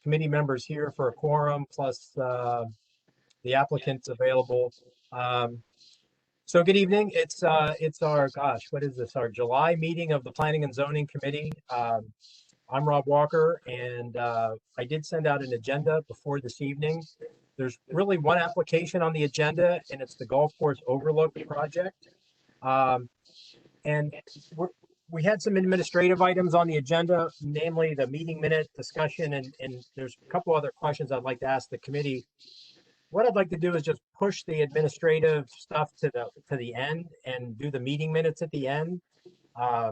committee members here for a quorum, plus the applicants available. So good evening. It's our, gosh, what is this? Our July meeting of the Planning and Zoning Committee. I'm Rob Walker, and I did send out an agenda before this evening. There's really one application on the agenda, and it's the Golf Course Overlook project. And we had some administrative items on the agenda, namely the meeting minute discussion, and there's a couple other questions I'd like to ask the committee. What I'd like to do is just push the administrative stuff to the end and do the meeting minutes at the end. I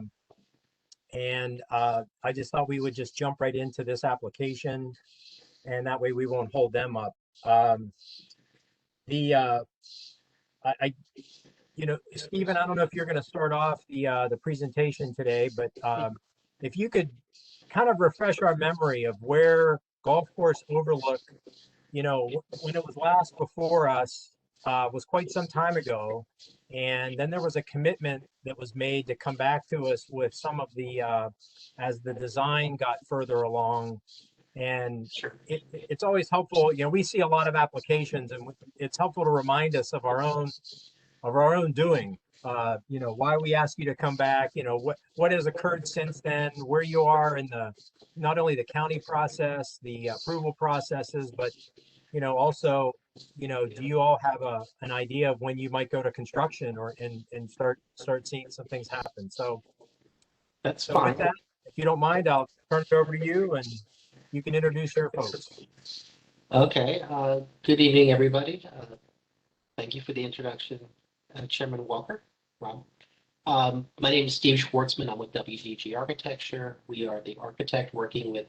just thought we would just jump right into this application, and that way we won't hold them up. Stephen, I don't know if you're going to start off the presentation today, but if you could kind of refresh our memory of where Golf Course Overlook, when it was last before us, was quite some time ago. And then there was a commitment that was made to come back to us with some of the, as the design got further along. And it's always helpful, we see a lot of applications, and it's helpful to remind us of our own doing. Why we ask you to come back, what has occurred since then, where you are in not only the county process, the approval processes, but also, do you all have an idea of when you might go to construction and start seeing some things happen? So that's fine. With that, if you don't mind, I'll turn it over to you and you can introduce your folks. Okay. Good evening, everybody. Thank you for the introduction, Chairman Walker. Rob. My name is Steve Schwartzman. I'm with WDG Architecture. We are the architect working with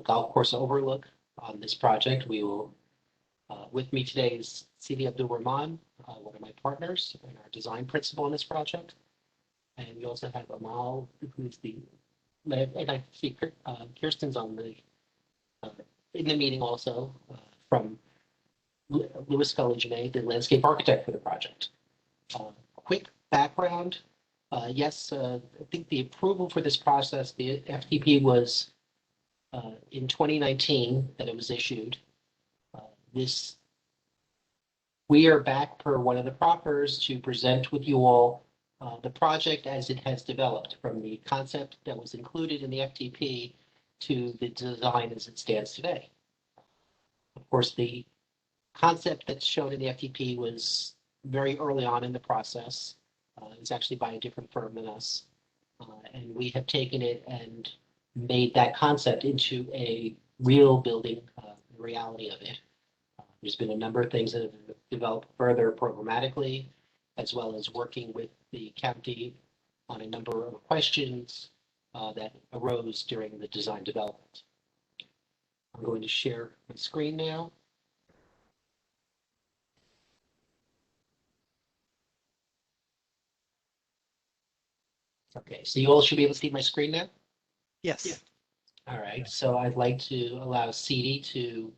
Golf Course Overlook on this project. We will, with me today is Sidi Abdul Rahman, one of my partners and our design principal on this project. And we also have Amal, who's and I see Kirsten's on in the meeting also from Lewis Scully Janae, the landscape architect for the project. Quick background. Yes, I think the approval for this process, the FTP was in 2019 that it was issued. We are back per one of the proffers to present with you all the project as it has developed, from the concept that was included in the FTP to the design as it stands today. Of course, the concept that's shown in the FTP was very early on in the process. It was actually by a different firm than us. And we have taken it and made that concept into a real building, the reality of it. There's been a number of things that have developed further programmatically, as well as working with the county on a number of questions that arose during the design development. I'm going to share my screen now. Okay, so you all should be able to see my screen now? Yes. Yeah. All right, so I'd like to allow Sidi to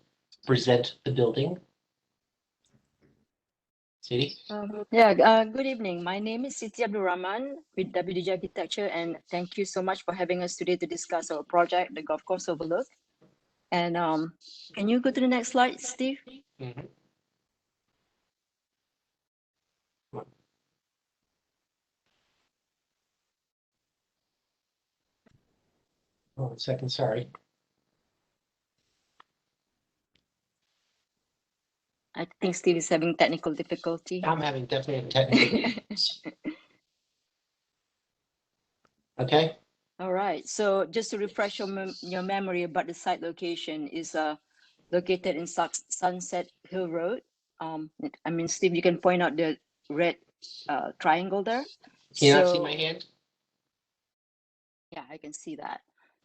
present the building. Sidi? Good evening. My name is Siti Abdul Rahman with WDG Architecture, and thank you so much for having us today to discuss our project, the Golf Course Overlook. And can you go to the next slide, Steve? Mm-hmm. Oh, 1 second, sorry. I think Steve is having technical difficulty. I'm definitely having technical difficulties. Okay. All right. So just to refresh your memory about the site location, is located in Sunset Hill Road. Steve, you can point out the red triangle there. Can you not see my hand? Yeah, I can see that.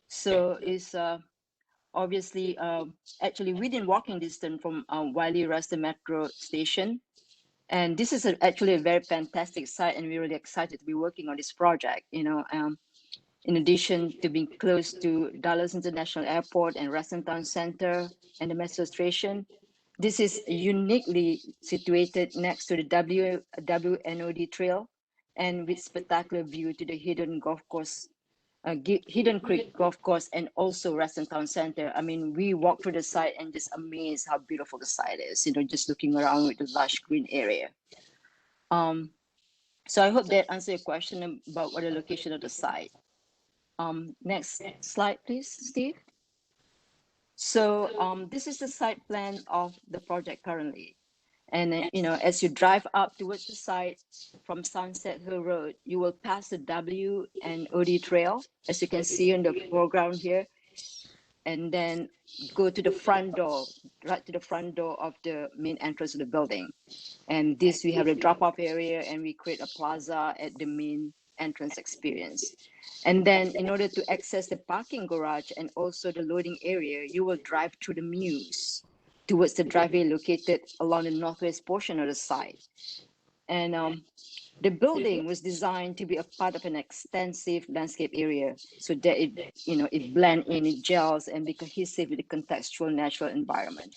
So it's obviously actually within walking distance from Wiley Reston Metro Station. And this is actually a very fantastic site, and we're really excited to be working on this project. In addition to being close to Dallas International Airport and Reston Town Center and the metro station, this is uniquely situated next to the WNOD trail and with spectacular view to the hidden golf course Hidden Creek Golf Course, and also Reston Town Center. I mean, we walked through the site and just amazed how beautiful the site is, just looking around with the lush green area. So I hope that answers your question about what the location of the site. Next slide, please, Steve. So this is the site plan of the project currently. And as you drive up towards the site from Sunset Hill Road, you will pass the W and OD Trail, as you can see in the foreground here, and then go to the front door, right to the front door of the main entrance of the building. And this, we have a drop-off area, and we create a plaza at the main entrance experience. And then in order to access the parking garage and also the loading area, you will drive through the Muse towards the driveway located along the northwest portion of the site. And the building was designed to be a part of an extensive landscape area so that it blends in, it gels, and be cohesive with the contextual natural environment.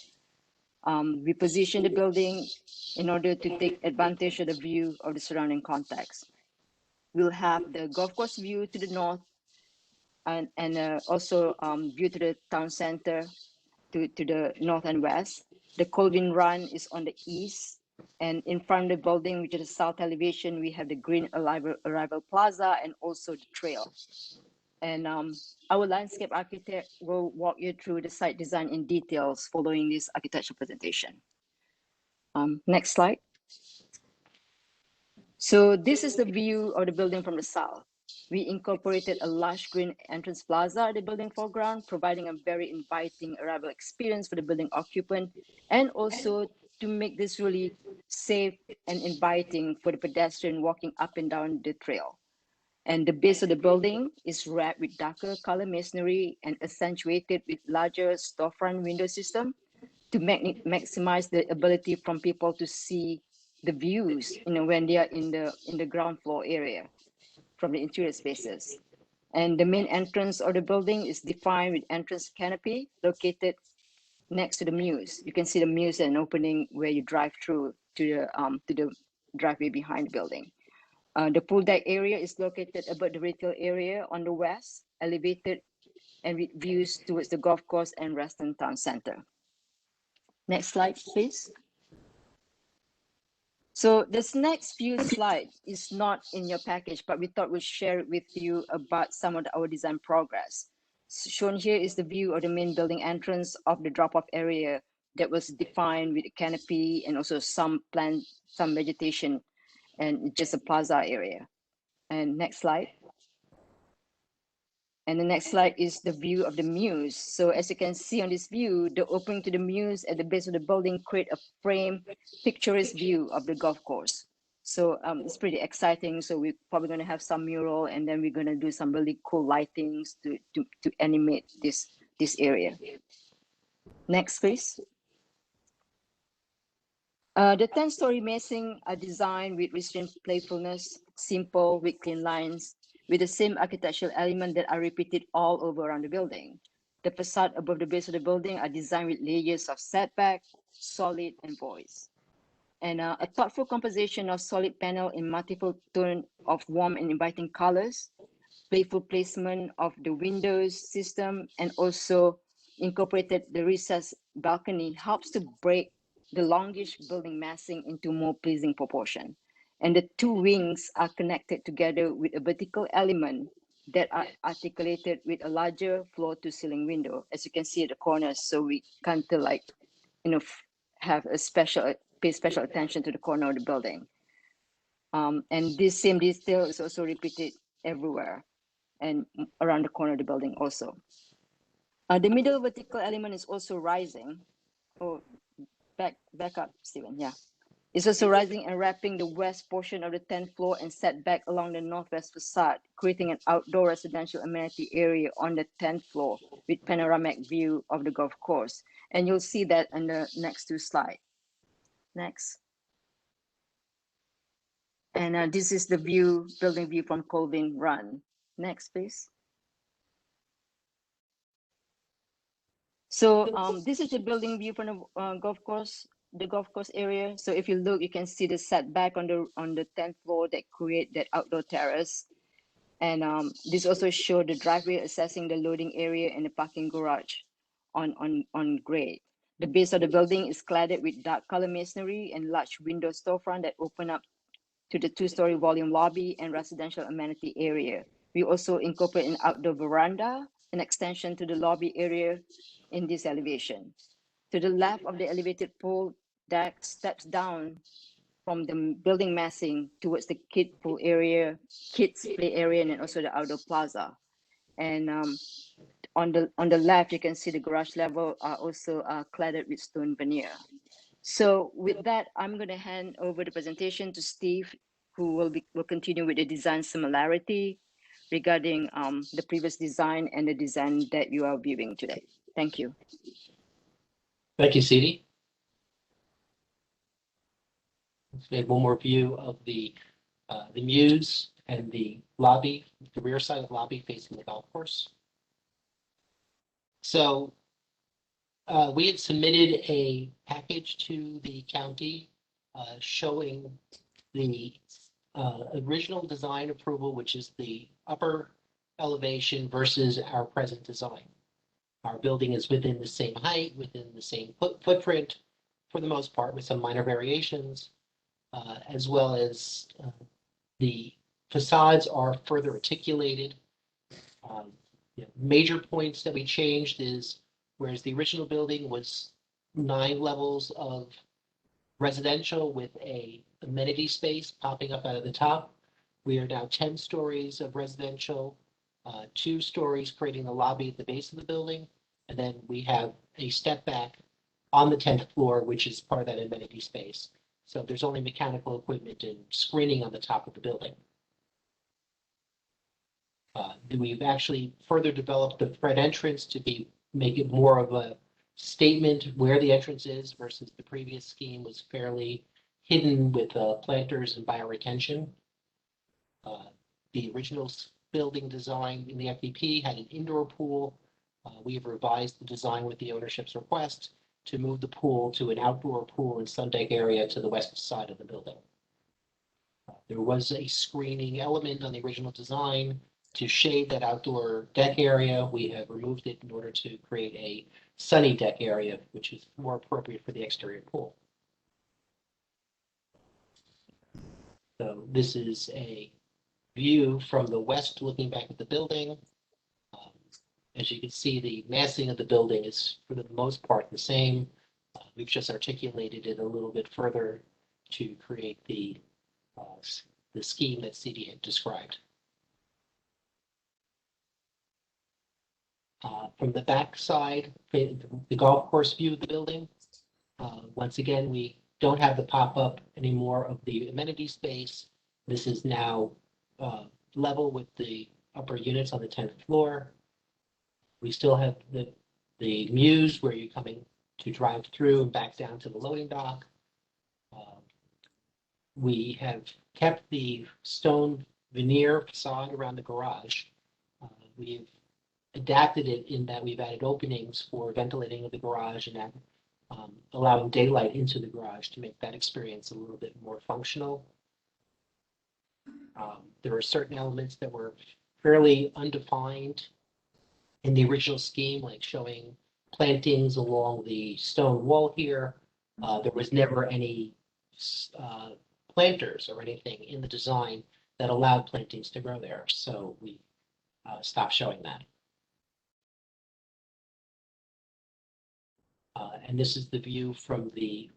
We position the building in order to take advantage of the view of the surrounding context. We'll have the golf course view to the north, and also view to the town center to the north and west. The Colvin Run is on the east, and in front of the building, which is the south elevation, we have the Green Arrival Plaza and also the trail. And our landscape architect will walk you through the site design in details following this architectural presentation. Next slide. So this is the view of the building from the south. We incorporated a lush green entrance plaza at the building foreground, providing a very inviting arrival experience for the building occupant, and also to make this really safe and inviting for the pedestrian walking up and down the trail. And the base of the building is wrapped with darker color masonry and accentuated with larger storefront window system to maximize the ability from people to see the views, when they are in the ground floor area from the interior spaces. And the main entrance of the building is defined with entrance canopy located next to the Muse. You can see the Muse and opening where you drive through to the driveway behind the building. The pool deck area is located above the retail area on the west, elevated and with views towards the golf course and Reston Town Center. Next slide, please. So this next few slide is not in your package, but we thought we'd share it with you about some of our design progress. Shown here is the view of the main building entrance of the drop-off area that was defined with a canopy and also some plant, some vegetation, and just a plaza area. And next slide. And the next slide is the view of the Muse. So as you can see on this view, the opening to the Muse at the base of the building create a frame, picturesque view of the golf course. So it's pretty exciting. So we're probably going to have some mural, and then we're going to do some really cool lightings to animate this area. Next, please. The 10-story massing are designed with restrained playfulness, simple with clean lines, with the same architectural element that are repeated all over around the building. The facade above the base of the building are designed with layers of setback, solid, and voids. And a thoughtful composition of solid panel in multiple tone of warm and inviting colors, playful placement of the windows system, and also incorporated the recessed balcony helps to break the longish building massing into more pleasing proportion. And the two wings are connected together with a vertical element that are articulated with a larger floor to ceiling window, as you can see at the corners. So we kind of have pay special attention to the corner of the building. And this same detail is also repeated everywhere and around the corner of the building also. The middle vertical element is also rising. Oh, back up, Stephen, yeah. It's also rising and wrapping the west portion of the 10th floor and set back along the northwest facade, creating an outdoor residential amenity area on the 10th floor with panoramic view of the golf course. And you'll see that in the next two slides. Next. And this is the building view from Colvin Run. Next, please. So this is the building view from the golf course area. So if you look, you can see the setback on the 10th floor that create that outdoor terrace. And this also showed the driveway assessing the loading area and the parking garage on grade. The base of the building is cladded with dark color masonry and large window storefront that open up to the two-story volume lobby and residential amenity area. We also incorporate an outdoor veranda, an extension to the lobby area in this elevation. To the left of the elevated pool deck steps down from the building massing towards the kid pool area, kids play area, and then also the outdoor plaza. And on the left, you can see the garage level are also cladded with stone veneer. So with that, I'm going to hand over the presentation to Steve, who will continue with the design similarity regarding the previous design and the design that you are viewing today. Thank you. Thank you, Sidi. Let's make one more view of the mews and the lobby, the rear side of the lobby facing the golf course. So we had submitted a package to the county showing the original design approval, which is the upper elevation versus our present design. Our building is within the same height, within the same footprint, for the most part, with some minor variations, as well as the facades are further articulated. Major points that we changed is, whereas the original building was 9 levels of residential with a amenity space popping up out of the top, we are now 10 stories of residential, 2 stories creating the lobby at the base of the building, and then we have a step back on the 10th floor, which is part of that amenity space. So there's only mechanical equipment and screening on the top of the building. We've actually further developed the front entrance to make it more of a statement where the entrance is versus the previous scheme was fairly hidden with planters and bioretention. The original building design in the FDP had an indoor pool. We have revised the design with the ownership's request to move the pool to an outdoor pool and sun deck area to the west side of the building. There was a screening element on the original design to shade that outdoor deck area. We have removed it in order to create a sunny deck area, which is more appropriate for the exterior pool. So this is a view from the west looking back at the building. As you can see, the massing of the building is for the most part the same. We've just articulated it a little bit further to create the scheme that CD had described. From the back side, the golf course view of the building, once again, we don't have the pop-up anymore of the amenity space. This is now level with the upper units on the 10th floor. We still have the mews where you're coming to drive through and back down to the loading dock. We have kept the stone veneer facade around the garage. We've adapted it in that we've added openings for ventilating of the garage and allowing daylight into the garage to make that experience a little bit more functional. There are certain elements that were fairly undefined in the original scheme, like showing plantings along the stone wall here. There was never any planters or anything in the design that allowed plantings to grow there, so we stopped showing that. And this is the view from the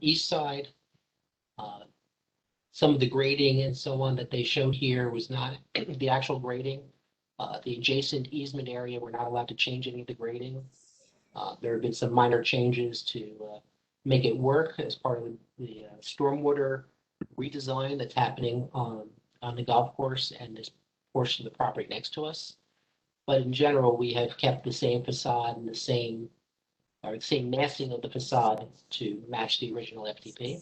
east side. Some of the grading and so on that they showed here was not the actual grading. The adjacent easement area, we're not allowed to change any of the grading. There have been some minor changes to make it work as part of the stormwater redesign that's happening on the golf course and this portion of the property next to us. But in general, we have kept the same facade and the same massing of the facade to match the original FDP.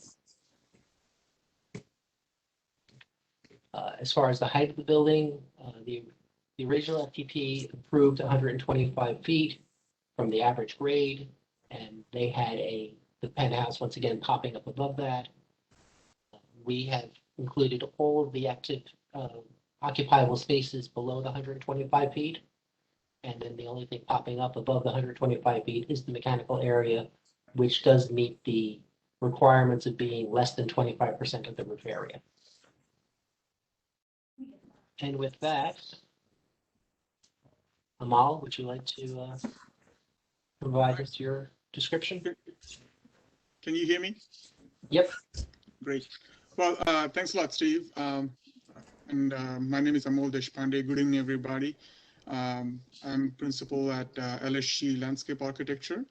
As far as the height of the building, the original FDP approved 125 feet from the average grade, and they had the penthouse once again popping up above that. We have included all of the active occupiable spaces below the 125 feet. And then the only thing popping up above the 125 feet is the mechanical area, which does meet the requirements of being less than 25% of the roof area. And with that, Amal, would you like to provide us your description? Can you hear me? Yep. Great. Well, thanks a lot, Steve. My name is Amol Deshpande. Good evening, everybody. I'm principal at LSG Landscape Architecture.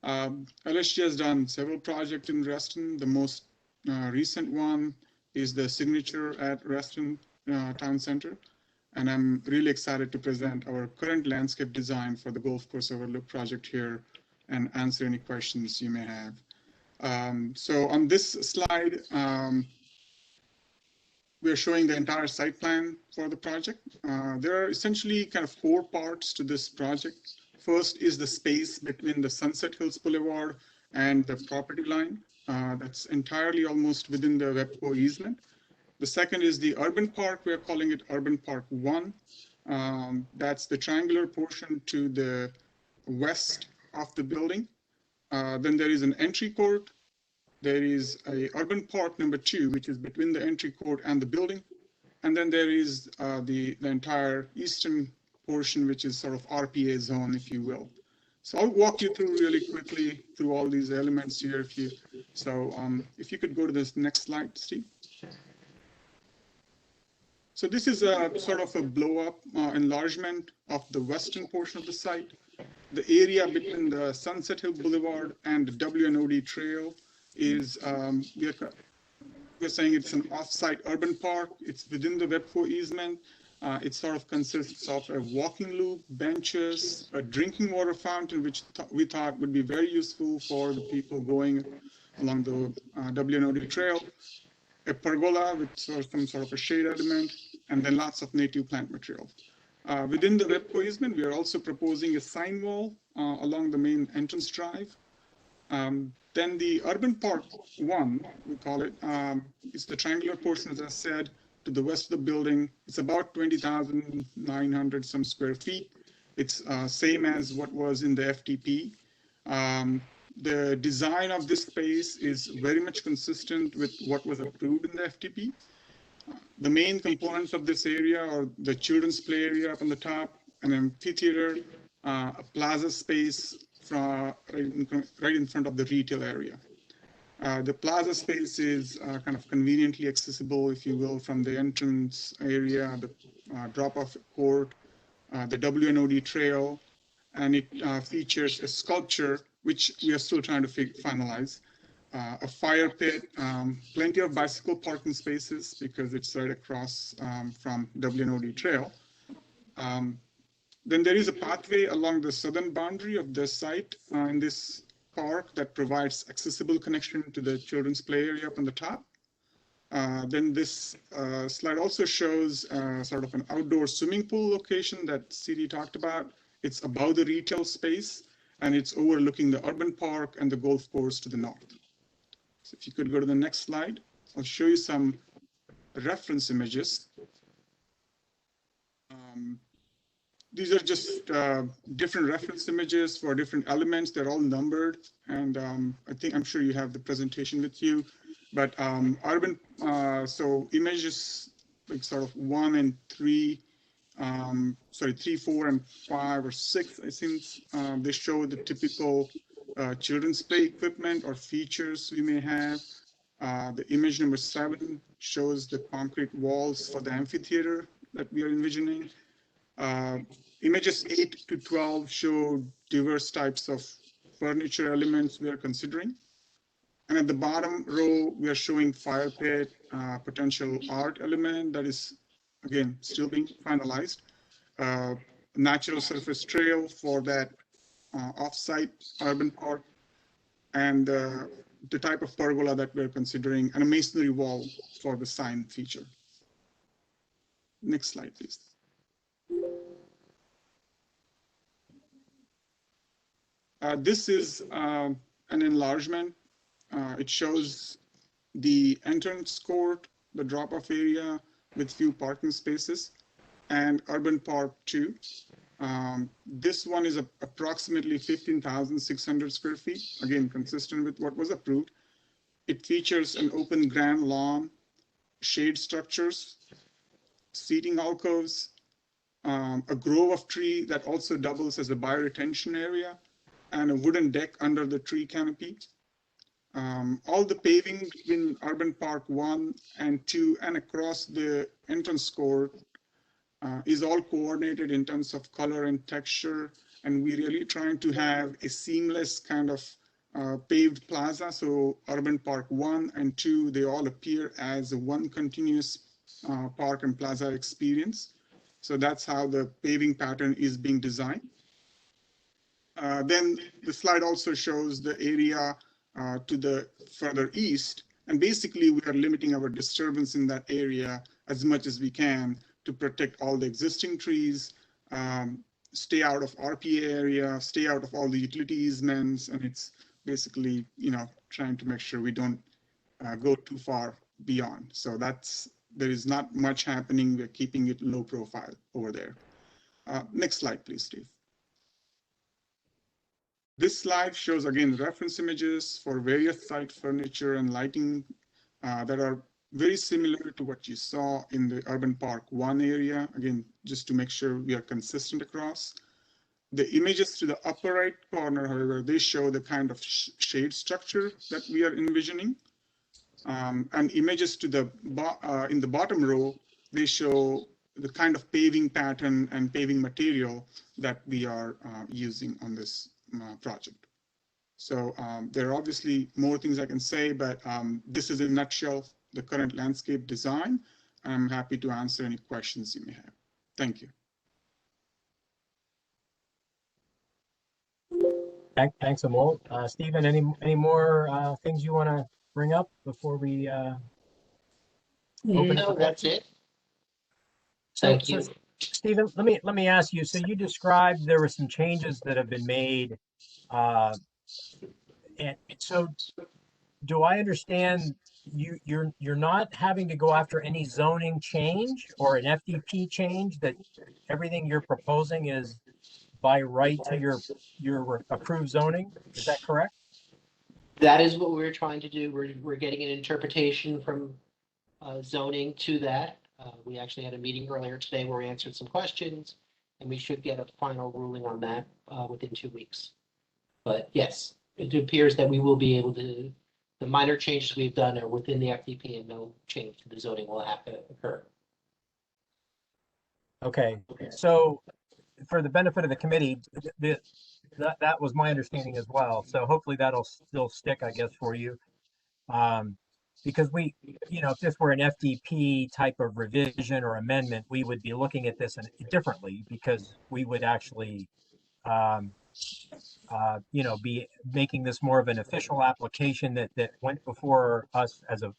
LSG has done several projects in Reston. The most recent one is the signature at Reston Town Center. And I'm really excited to present our current landscape design for the Golf Course Overlook project here and answer any questions you may have. So on this slide, we're showing the entire site plan for the project. There are essentially kind of 4 parts to this project. First is the space between the Sunset Hills Boulevard and the property line. That's entirely almost within the WEPCO easement. The second is the urban park. We're calling it Urban Park 1. That's the triangular portion to the west of the building. Then there is an entry court. There is a urban park number 2, which is between the entry court and the building. And then there is the entire eastern portion, which is sort of RPA zone, if you will. So I'll walk you through really quickly through all these elements here. If you could go to this next slide, Steve. So this is a sort of a blow-up enlargement of the western portion of the site. The area between the Sunset Hill Boulevard and the WNOD Trail is, we're saying it's an off-site urban park. It's within the WEPCO easement. It sort of consists of a walking loop, benches, a drinking water fountain, which we thought would be very useful for the people going along the WNOD Trail, a pergola with some sort of a shade element, and then lots of native plant material. Within the WEPCO easement, we are also proposing a sign wall along the main entrance drive. Then the Urban Park 1, we call it, it's the triangular portion, as I said, to the west of the building. It's about 20,900 some square feet. It's same as what was in the FTP. The design of this space is very much consistent with what was approved in the FTP. The main components of this area are the children's play area up on the top, an amphitheater, a plaza space right in front of the retail area. The plaza space is kind of conveniently accessible, if you will, from the entrance area, the drop-off court, the WNOD trail, and it features a sculpture, which we are still trying to finalize, a fire pit, plenty of bicycle parking spaces because it's right across from WNOD trail. Then there is a pathway along the southern boundary of the site in this park that provides accessible connection to the children's play area up on the top. Then this slide also shows sort of an outdoor swimming pool location that CD talked about. It's above the retail space, and it's overlooking the urban park and the golf course to the north. So if you could go to the next slide, I'll show you some reference images. These are just different reference images for different elements. They're all numbered, and I'm sure you have the presentation with you. But so images like sort of 1 and 3, 3, 4, and 5 or 6, I think they show the typical children's play equipment or features we may have. The image number 7 shows the concrete walls for the amphitheater that we are envisioning. Images 8 to 12 show diverse types of furniture elements we are considering. And at the bottom row, we are showing fire pit, potential art element that is, again, still being finalized. Natural surface trail for that off-site urban park, and the type of pergola that we're considering, and a masonry wall for the sign feature. Next slide, please. This is an enlargement. It shows the entrance court, the drop-off area, with few parking spaces, and Urban Park 2. This one is approximately 15,600 square feet, again, consistent with what was approved. It features an open grand lawn, shade structures, seating alcoves, a grove of tree that also doubles as a bioretention area, and a wooden deck under the tree canopy. All the paving between Urban Park 1 and 2 and across the entrance court is all coordinated in terms of color and texture. And we're really trying to have a seamless kind of paved plaza. So Urban Park 1 and 2, they all appear as one continuous park and plaza experience. So that's how the paving pattern is being designed. Then the slide also shows the area to the further east. And basically, we are limiting our disturbance in that area as much as we can to protect all the existing trees, stay out of RPA area, stay out of all the utility easements. And it's basically, trying to make sure we don't go too far beyond. So there is not much happening. We're keeping it low profile over there. Next slide, please, Steve. This slide shows, again, reference images for various site furniture and lighting that are very similar to what you saw in the Urban Park 1 area. Again, just to make sure we are consistent across. The images to the upper right corner, however, they show the kind of shade structure that we are envisioning. And images to the in the bottom row, they show the kind of paving pattern and paving material that we are using on this project. So there are obviously more things I can say, but this is in a nutshell the current landscape design. I'm happy to answer any questions you may have. Thank you. Thanks, Amol. Stephen, any more things you want to bring up before we open No, that's it. Thank you. Stephen, let me ask you. So you described there were some changes that have been made, and so do I understand you're not having to go after any zoning change or an FDP change? That everything you're proposing is by right to your approved zoning? Is that correct? That is what we're trying to do. We're getting an interpretation from zoning to that. We actually had a meeting earlier today where we answered some questions, and we should get a final ruling on that within 2 weeks. But yes, it appears that we will be able to, the minor changes we've done are within the FDP and no change to the zoning will have to occur. Okay, so for the benefit of the committee, that was my understanding as well. So hopefully that'll still stick, I guess, for you. Because if this were an FDP type of revision or amendment, we would be looking at this differently because we would actually, be making this more of an official application that went before us as an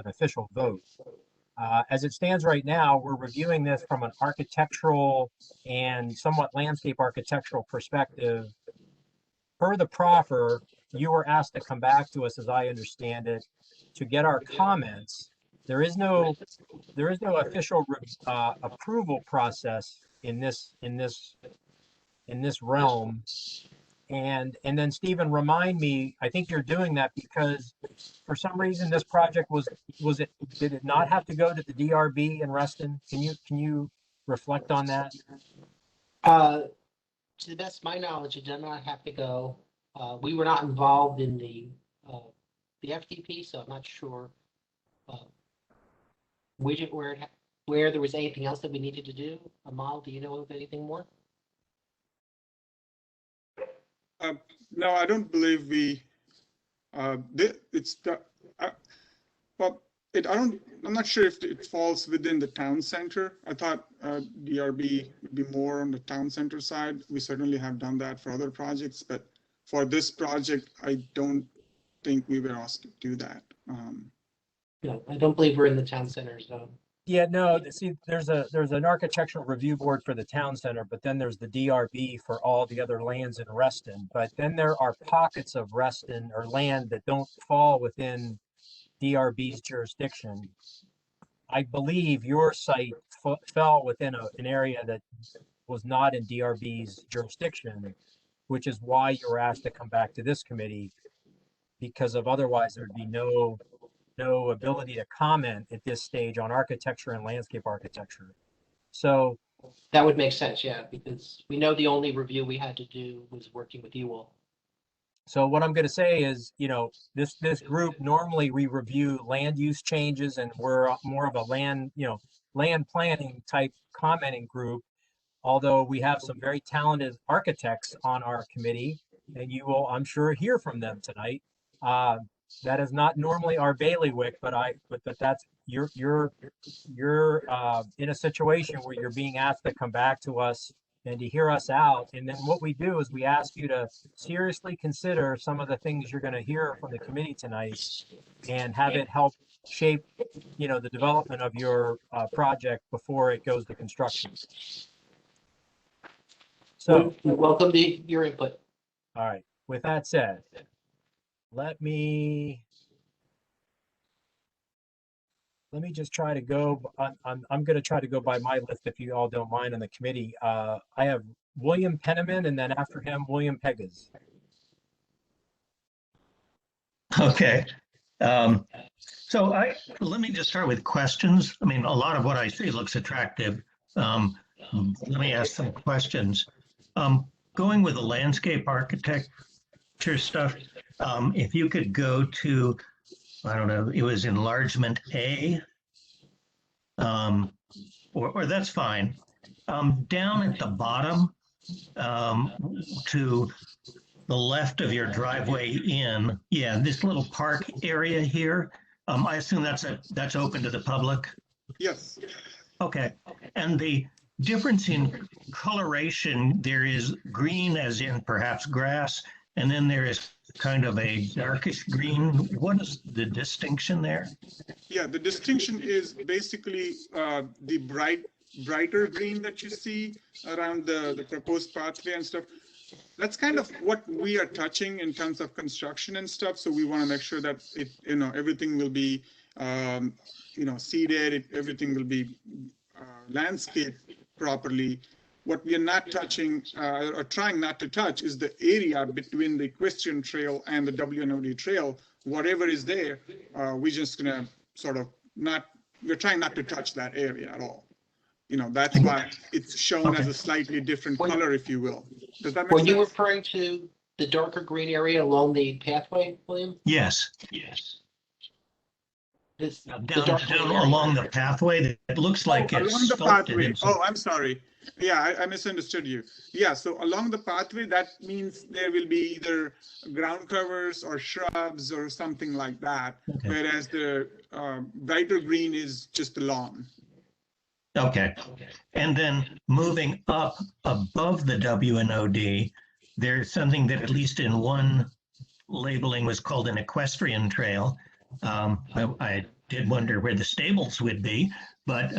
official vote. As it stands right now, we're reviewing this from an architectural and somewhat landscape architectural perspective. Per the proffer, you were asked to come back to us, as I understand it, to get our comments. There is no official approval process in this realm. And then Stephen, remind me, I think you're doing that because for some reason this project did it not have to go to the DRB in Reston? Can you reflect on that? To the best of my knowledge, it did not have to go. We were not involved in the FDP, so I'm not sure where there was anything else that we needed to do. Amal, do you know of anything more? No, I don't believe we. I'm not sure if it falls within the town center. I thought DRB would be more on the town center side. We certainly have done that for other projects, but for this project, I don't think we were asked to do that. No, I don't believe we're in the town center zone. Yeah, no, see, there's an architectural review board for the town center, but then there's the DRB for all the other lands in Reston. But then there are pockets of Reston or land that don't fall within DRB's jurisdiction. I believe your site fell within an area that was not in DRB's jurisdiction, which is why you were asked to come back to this committee, because of otherwise there'd be no ability to comment at this stage on architecture and landscape architecture. So That would make sense, yeah, because we know the only review we had to do was working with you all. So what I'm going to say is, this group, normally we review land use changes, and we're more of a land planning type commenting group. Although we have some very talented architects on our committee, and you will, I'm sure, hear from them tonight. That is not normally our bailiwick, but that's you're in a situation where you're being asked to come back to us and to hear us out. And then what we do is we ask you to seriously consider some of the things you're going to hear from the committee tonight, and have it help shape, the development of your project before it goes to construction. So, We welcome your input. all right. With that said, let me just try to go. I'm going to try to go by my list, if you all don't mind, on the committee. I have William Penniman, and then after him, William Pegas. Okay. So let me just start with questions. I mean, a lot of what I see looks attractive. Let me ask some questions. Going with the landscape architecture stuff, if you could go to, I don't know, it was enlargement A, or that's fine. Down at the bottom, to the left of your driveway in, yeah, this little park area here. I assume that's open to the public. Yes. Okay, and the difference in coloration, there is green as in perhaps grass, and then there is kind of a darkish green. What is the distinction there? Yeah, the distinction is basically the brighter green that you see around the proposed pathway and stuff. That's kind of what we are touching in terms of construction and stuff. So we want to make sure that everything will be seeded, everything will be landscaped properly. What we are not touching or trying not to touch is the area between the equestrian trail and the WNOD trail. Whatever is there, we're just gonna we're trying not to touch that area at all. That's why it's shown as a slightly different color, if you will. Does that make sense? Were you referring to the darker green area along the pathway, William? Yes. Down along the pathway, it looks like it's along the sculpted pathway. in I'm sorry. Yeah, I misunderstood you. Yeah, so along the pathway, that means there will be either ground covers or shrubs or something like that. Okay. Whereas the brighter green is just the lawn. Okay. And then moving up above the WNOD, there's something that at least in one labeling was called an equestrian trail. I did wonder where the stables would be, but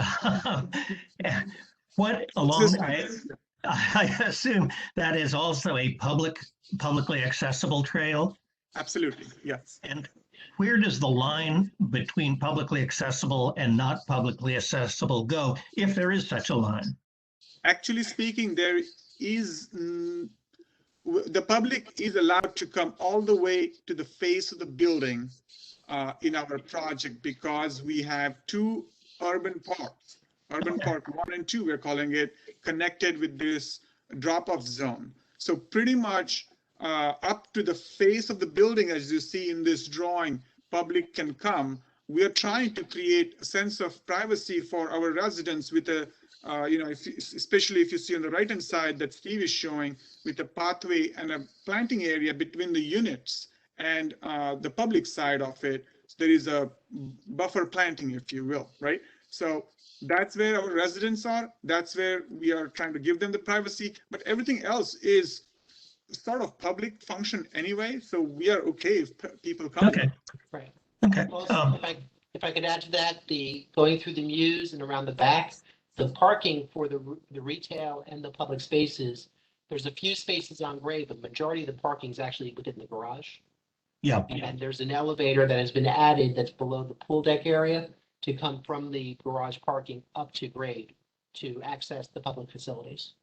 what along, I assume that is also a publicly accessible trail? Absolutely, yes. And where does the line between publicly accessible and not publicly accessible go, if there is such a line? Actually speaking, there is, the public is allowed to come all the way to the face of the building in our project, because we have two urban parks. Urban Park 1 and 2, we're calling it, connected with this drop-off zone. So pretty much up to the face of the building, as you see in this drawing, public can come. We are trying to create a sense of privacy for our residents with a, especially if you see on the right-hand side that Steve is showing, with a pathway and a planting area between the units and the public side of it. So there is a buffer planting, if you will, right? So that's where our residents are. That's where we are trying to give them the privacy, but everything else is sort of public function anyway. So we are okay if people come. Okay. Right. Okay. Also, if I could add to that, going through the mews and around the back, the parking for the retail and the public spaces, there's a few spaces on grade, but majority of the parking is actually within the garage. Yeah. And there's an elevator that has been added that's below the pool deck area. to come from the garage parking up to grade to access the public facilities.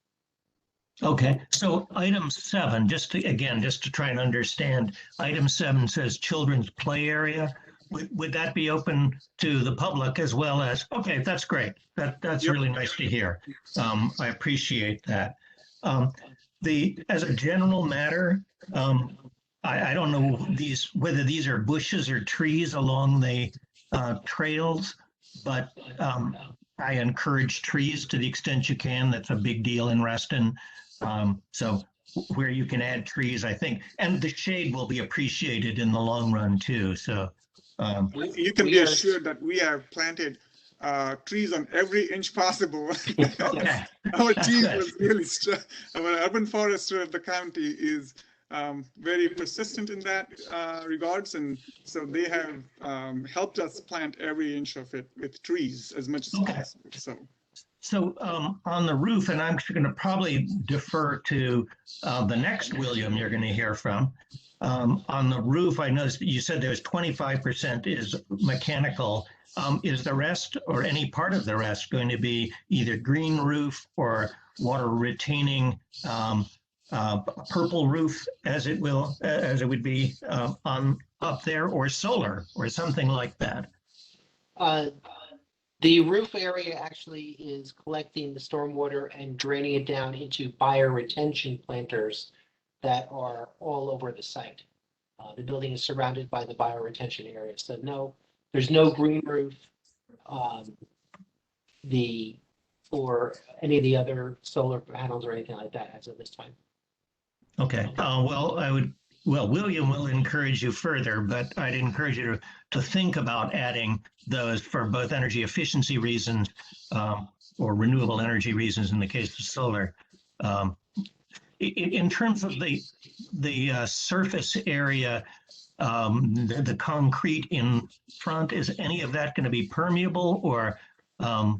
Okay, so item 7, just to try and understand, item 7 says children's play area. Would that be open to the public as well as, okay, that's great. That's Yep. really nice to hear. I appreciate that. As a general matter, I don't know whether these are bushes or trees along the trails, but I encourage trees to the extent you can. That's a big deal in Reston. So where you can add trees, I think, and the shade will be appreciated in the long run too. So You can be assured that we have planted trees on every inch possible. okay. Our That's team good. was really our urban forester of the county is very persistent in that regards, and so they have helped us plant every inch of it with trees as much as possible. So on the roof, and I'm going to probably defer to the next William you're going to hear from. On the roof, I noticed you said there's 25% is mechanical. Is the rest or any part of the rest going to be either green roof or water retaining purple roof, as it would be on up there, or solar or something like that? The roof area actually is collecting the stormwater and draining it down into bioretention planters that are all over the site. The building is surrounded by the bioretention area, so no, there's no green roof or any of the other solar panels or anything like that as of this time. Okay. William will encourage you further, but I'd encourage you to think about adding those for both energy efficiency reasons or renewable energy reasons in the case of solar. In terms of the surface area, the concrete in front, is any of that going to be permeable or a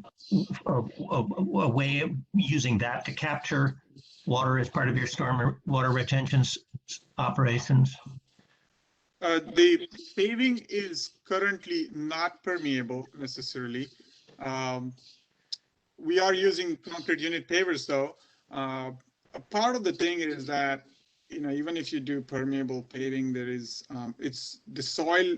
way of using that to capture water as part of your storm water retention operations? The paving is currently not permeable necessarily. We are using concrete unit pavers though. A part of the thing is that, even if you do permeable paving, there is, the soil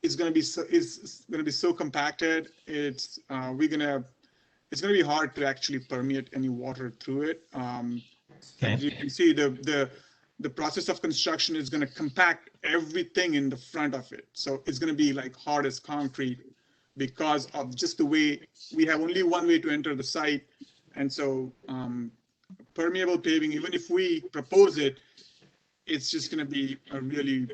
is going to be so compacted. It's going to be hard to actually permeate any water through it. Okay. As you can see, the process of construction is going to compact everything in the front of it. So it's going to be like hard as concrete because of just the way we have only one way to enter the site. And so permeable paving, even if we propose it, it's just going to be a really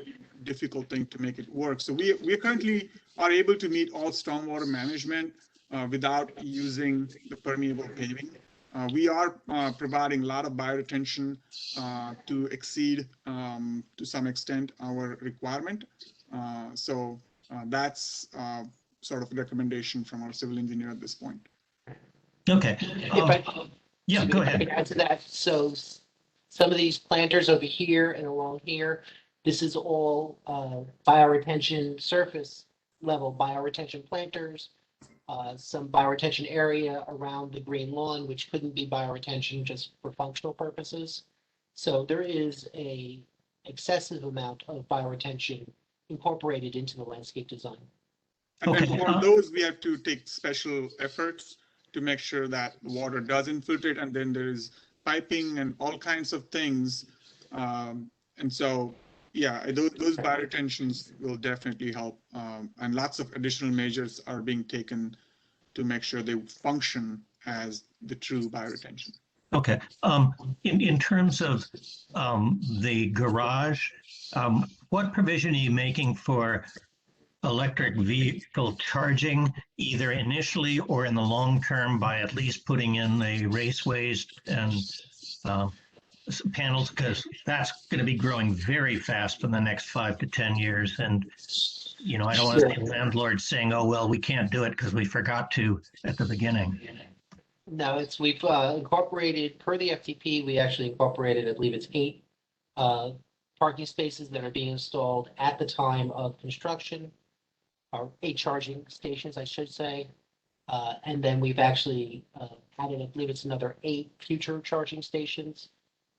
difficult thing to make it work. So we currently are able to meet all stormwater management without using the permeable paving. We are providing a lot of bioretention to exceed, to some extent, our requirement. So that's sort of a recommendation from our civil engineer at this point. Okay. Yeah, go If I ahead. can add to that, so some of these planters over here and along here, this is all bioretention surface level bioretention planters. Some bioretention area around the green lawn, which couldn't be bioretention just for functional purposes. So there is a excessive amount of bioretention incorporated into the landscape design. And for those, we have to take special efforts to make sure that the water does infiltrate, and then there is piping and all kinds of things. And so, yeah, those bioretentions will definitely help. And lots of additional measures are being taken to make sure they function as the true bioretention. Okay. In terms of the garage, what provision are you making for electric vehicle charging, either initially or in the long term, by at least putting in the raceways and panels? Because that's going to be growing very fast in the next 5 to 10 years. And, I don't want to see landlords saying, oh, well, we can't do it because we forgot to at the beginning. No, we've incorporated, per the FTP, we actually incorporated, I believe it's 8 parking spaces that are being installed at the time of construction. or 8 charging stations, I should say. And then we've actually added, I believe it's another 8 future charging stations.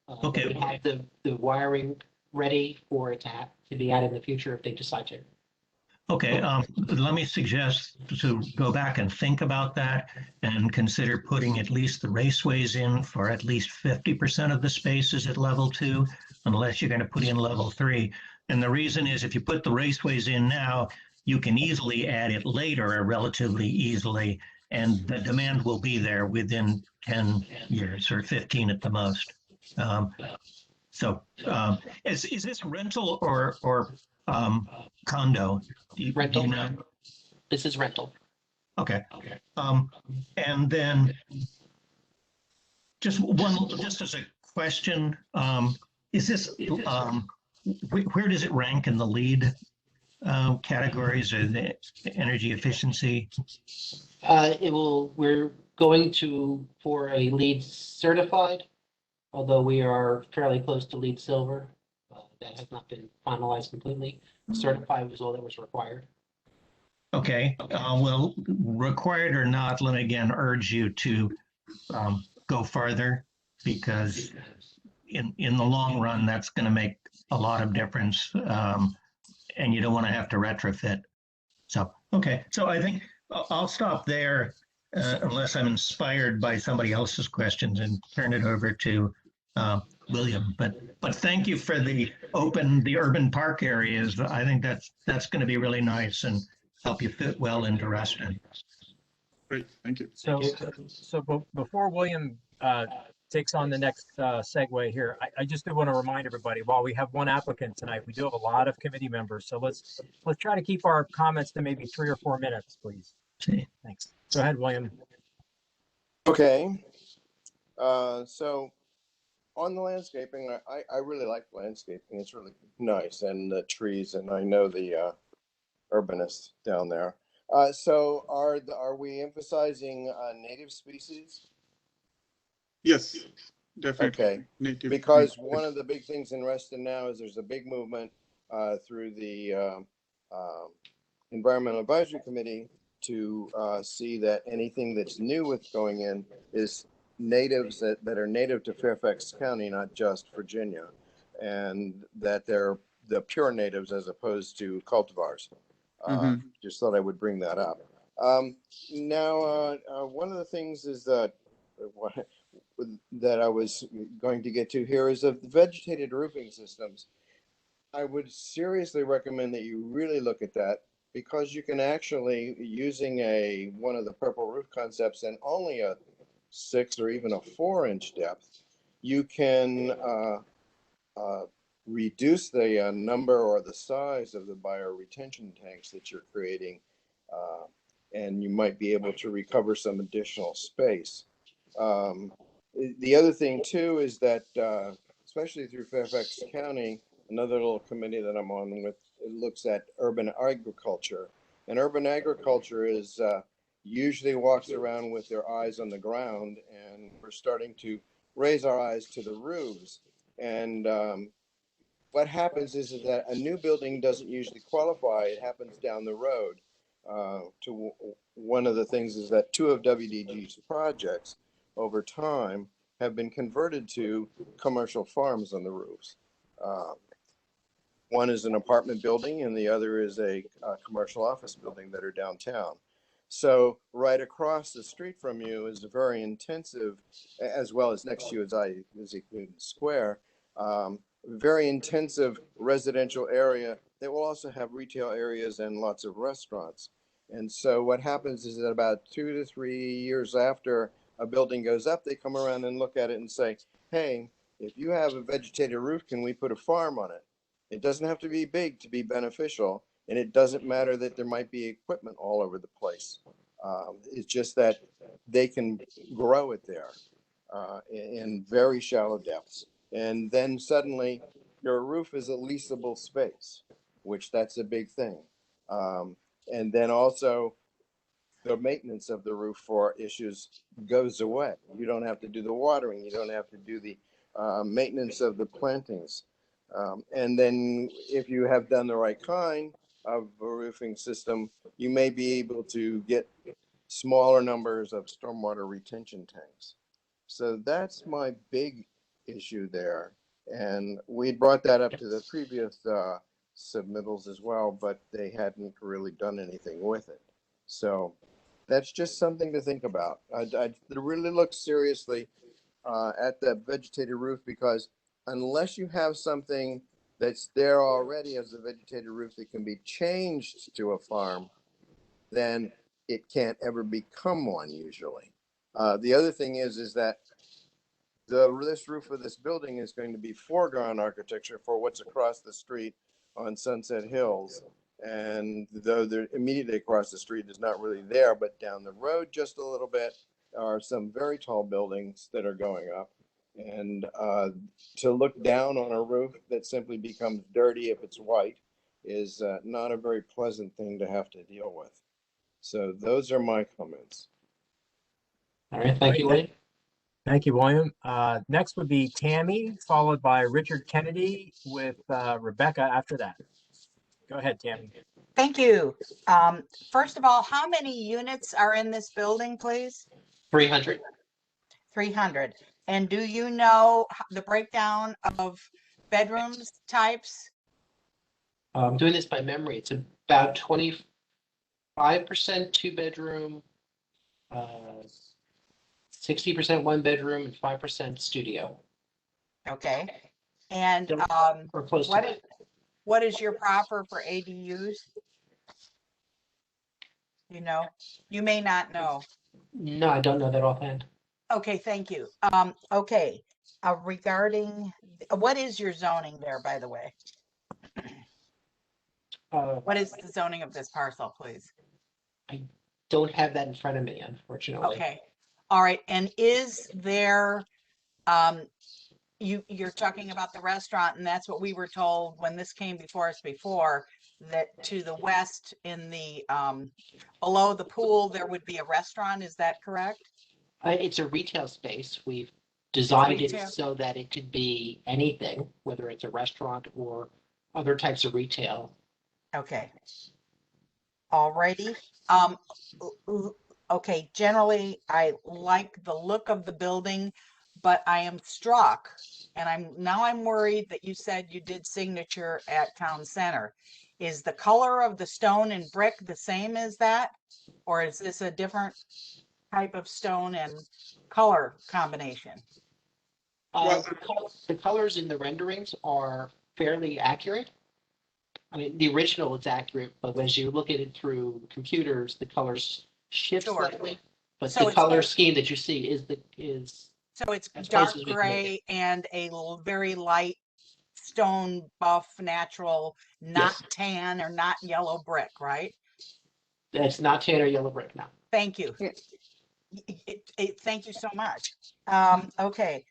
That Okay. we have the wiring ready for it to be added in the future if they decide to. Okay, let me suggest to go back and think about that and consider putting at least the raceways in for at least 50% of the spaces at level 2, unless you're going to put in level 3. And the reason is if you put the raceways in now, you can easily add it later or relatively easily, and the demand will be there within 10 years or 15 at the most. Um, is this rental or condo? Do you Rental. know? This is rental. Okay. Um, and then just as a question, is this, where does it rank in the lead categories or the energy efficiency? We're going for a LEED certified, although we are fairly close to LEED silver. That has not been finalized completely. Certified was all that was required. Okay, well, required or not, let me again urge you to go further because in the long run, that's going to make a lot of difference, and you don't want to have to retrofit. So, okay, so I think I'll stop there unless I'm inspired by somebody else's questions and turn it over to William. But thank you for the urban park areas. I think that's going to be really nice and help you fit well into Reston. Great, thank you. So before William takes on the next segue here, I just do want to remind everybody, while we have one applicant tonight, we do have a lot of committee members. So let's try to keep our comments to maybe 3 or 4 minutes, please. See. Thanks. Go ahead, William. Okay. So on the landscaping, I really like landscaping. It's really nice, and the trees, and I know the urbanists down there. So are we emphasizing native species? Yes, definitely. Okay, Native. because one of the big things in Reston now is there's a big movement through the Environmental Advisory Committee to see that anything that's new with going in is natives that are native to Fairfax County, not just Virginia, and that they're the pure natives as opposed to cultivars. Just thought I would bring that up. Now, one of the things is that I was going to get to here is of the vegetated roofing systems. I would seriously recommend that you really look at that, because you can actually, using one of the purple roof concepts and only a 6 or even a 4-inch depth, you can reduce the number or the size of the bioretention tanks that you're creating, and you might be able to recover some additional space. The other thing too is that, especially through Fairfax County, another little committee that I'm on with, it looks at urban agriculture. And urban agriculture is usually walks around with their eyes on the ground, and we're starting to raise our eyes to the roofs. And what happens is that a new building doesn't usually qualify. It happens down the road. One of the things is that 2 of WDG's projects over time have been converted to commercial farms on the roofs. One is an apartment building and the other is a commercial office building that are downtown. So right across the street from you is a very intensive, as well as next to you is Isaac Newton Square, very intensive residential area that will also have retail areas and lots of restaurants. And so what happens is that about 2 to 3 years after a building goes up, they come around and look at it and say, hey, if you have a vegetated roof, can we put a farm on it? It doesn't have to be big to be beneficial, and it doesn't matter that there might be equipment all over the place. It's just that they can grow it there in very shallow depths. And then suddenly your roof is a leasable space, which that's a big thing. And then also the maintenance of the roof for issues goes away. You don't have to do the watering. You don't have to do the maintenance of the plantings. And then if you have done the right kind, of a roofing system, you may be able to get smaller numbers of stormwater retention tanks. So that's my big issue there. And we brought that up to the previous submittals as well, but they hadn't really done anything with it. So that's just something to think about. I'd really look seriously at the vegetated roof, because unless you have something that's there already as a vegetated roof that can be changed to a farm, then it can't ever become one usually. The other thing is that this roof of this building is going to be foreground architecture for what's across the street on Sunset Hills. And though they're immediately across the street is not really there, but down the road just a little bit are some very tall buildings that are going up. And to look down on a roof that simply becomes dirty if it's white is not a very pleasant thing to have to deal with. So those are my comments. All right, thank you, William. Thank you, William. Next would be Tammy, followed by Richard Kennedy with Rebecca after that. Go ahead, Tammy. Thank you. First of all, how many units are in this building, please? 300. 300. And do you know the breakdown of bedrooms types? I'm doing this by memory. It's about 25% two bedroom, 60% one bedroom, and 5% studio. Okay. And Or close to that. what is your proffer for ADUs? You know, you may not know. No, I don't know that offhand. Okay, thank you. Okay, regarding, what is your zoning there, by the way? What is the zoning of this parcel, please? Don't have that in front of me, unfortunately. Okay, all right, and is there, you're talking about the restaurant, and that's what we were told when this came before us before, that to the west in the, below the pool, there would be a restaurant, is that correct? It's a retail space. We've designed it retail. so that it could be anything, whether it's a restaurant or other types of retail. Okay. Alrighty. Okay, generally, I like the look of the building, but I am struck, and I'm worried that you said you did signature at Town Center. Is the color of the stone and brick the same as that? Or is this a different type of stone and color combination? The colors in the renderings are fairly accurate. I mean, the original is accurate, but as you look at it through computers, the colors shift Sure. slightly. But So the it's color like- scheme that you see is So it's as dark close as we can make gray and a very light stone buff, natural, not Yes. tan or not yellow brick, right? it's not tan or yellow brick now. Thank you. Yeah. Thank you so much. Okay.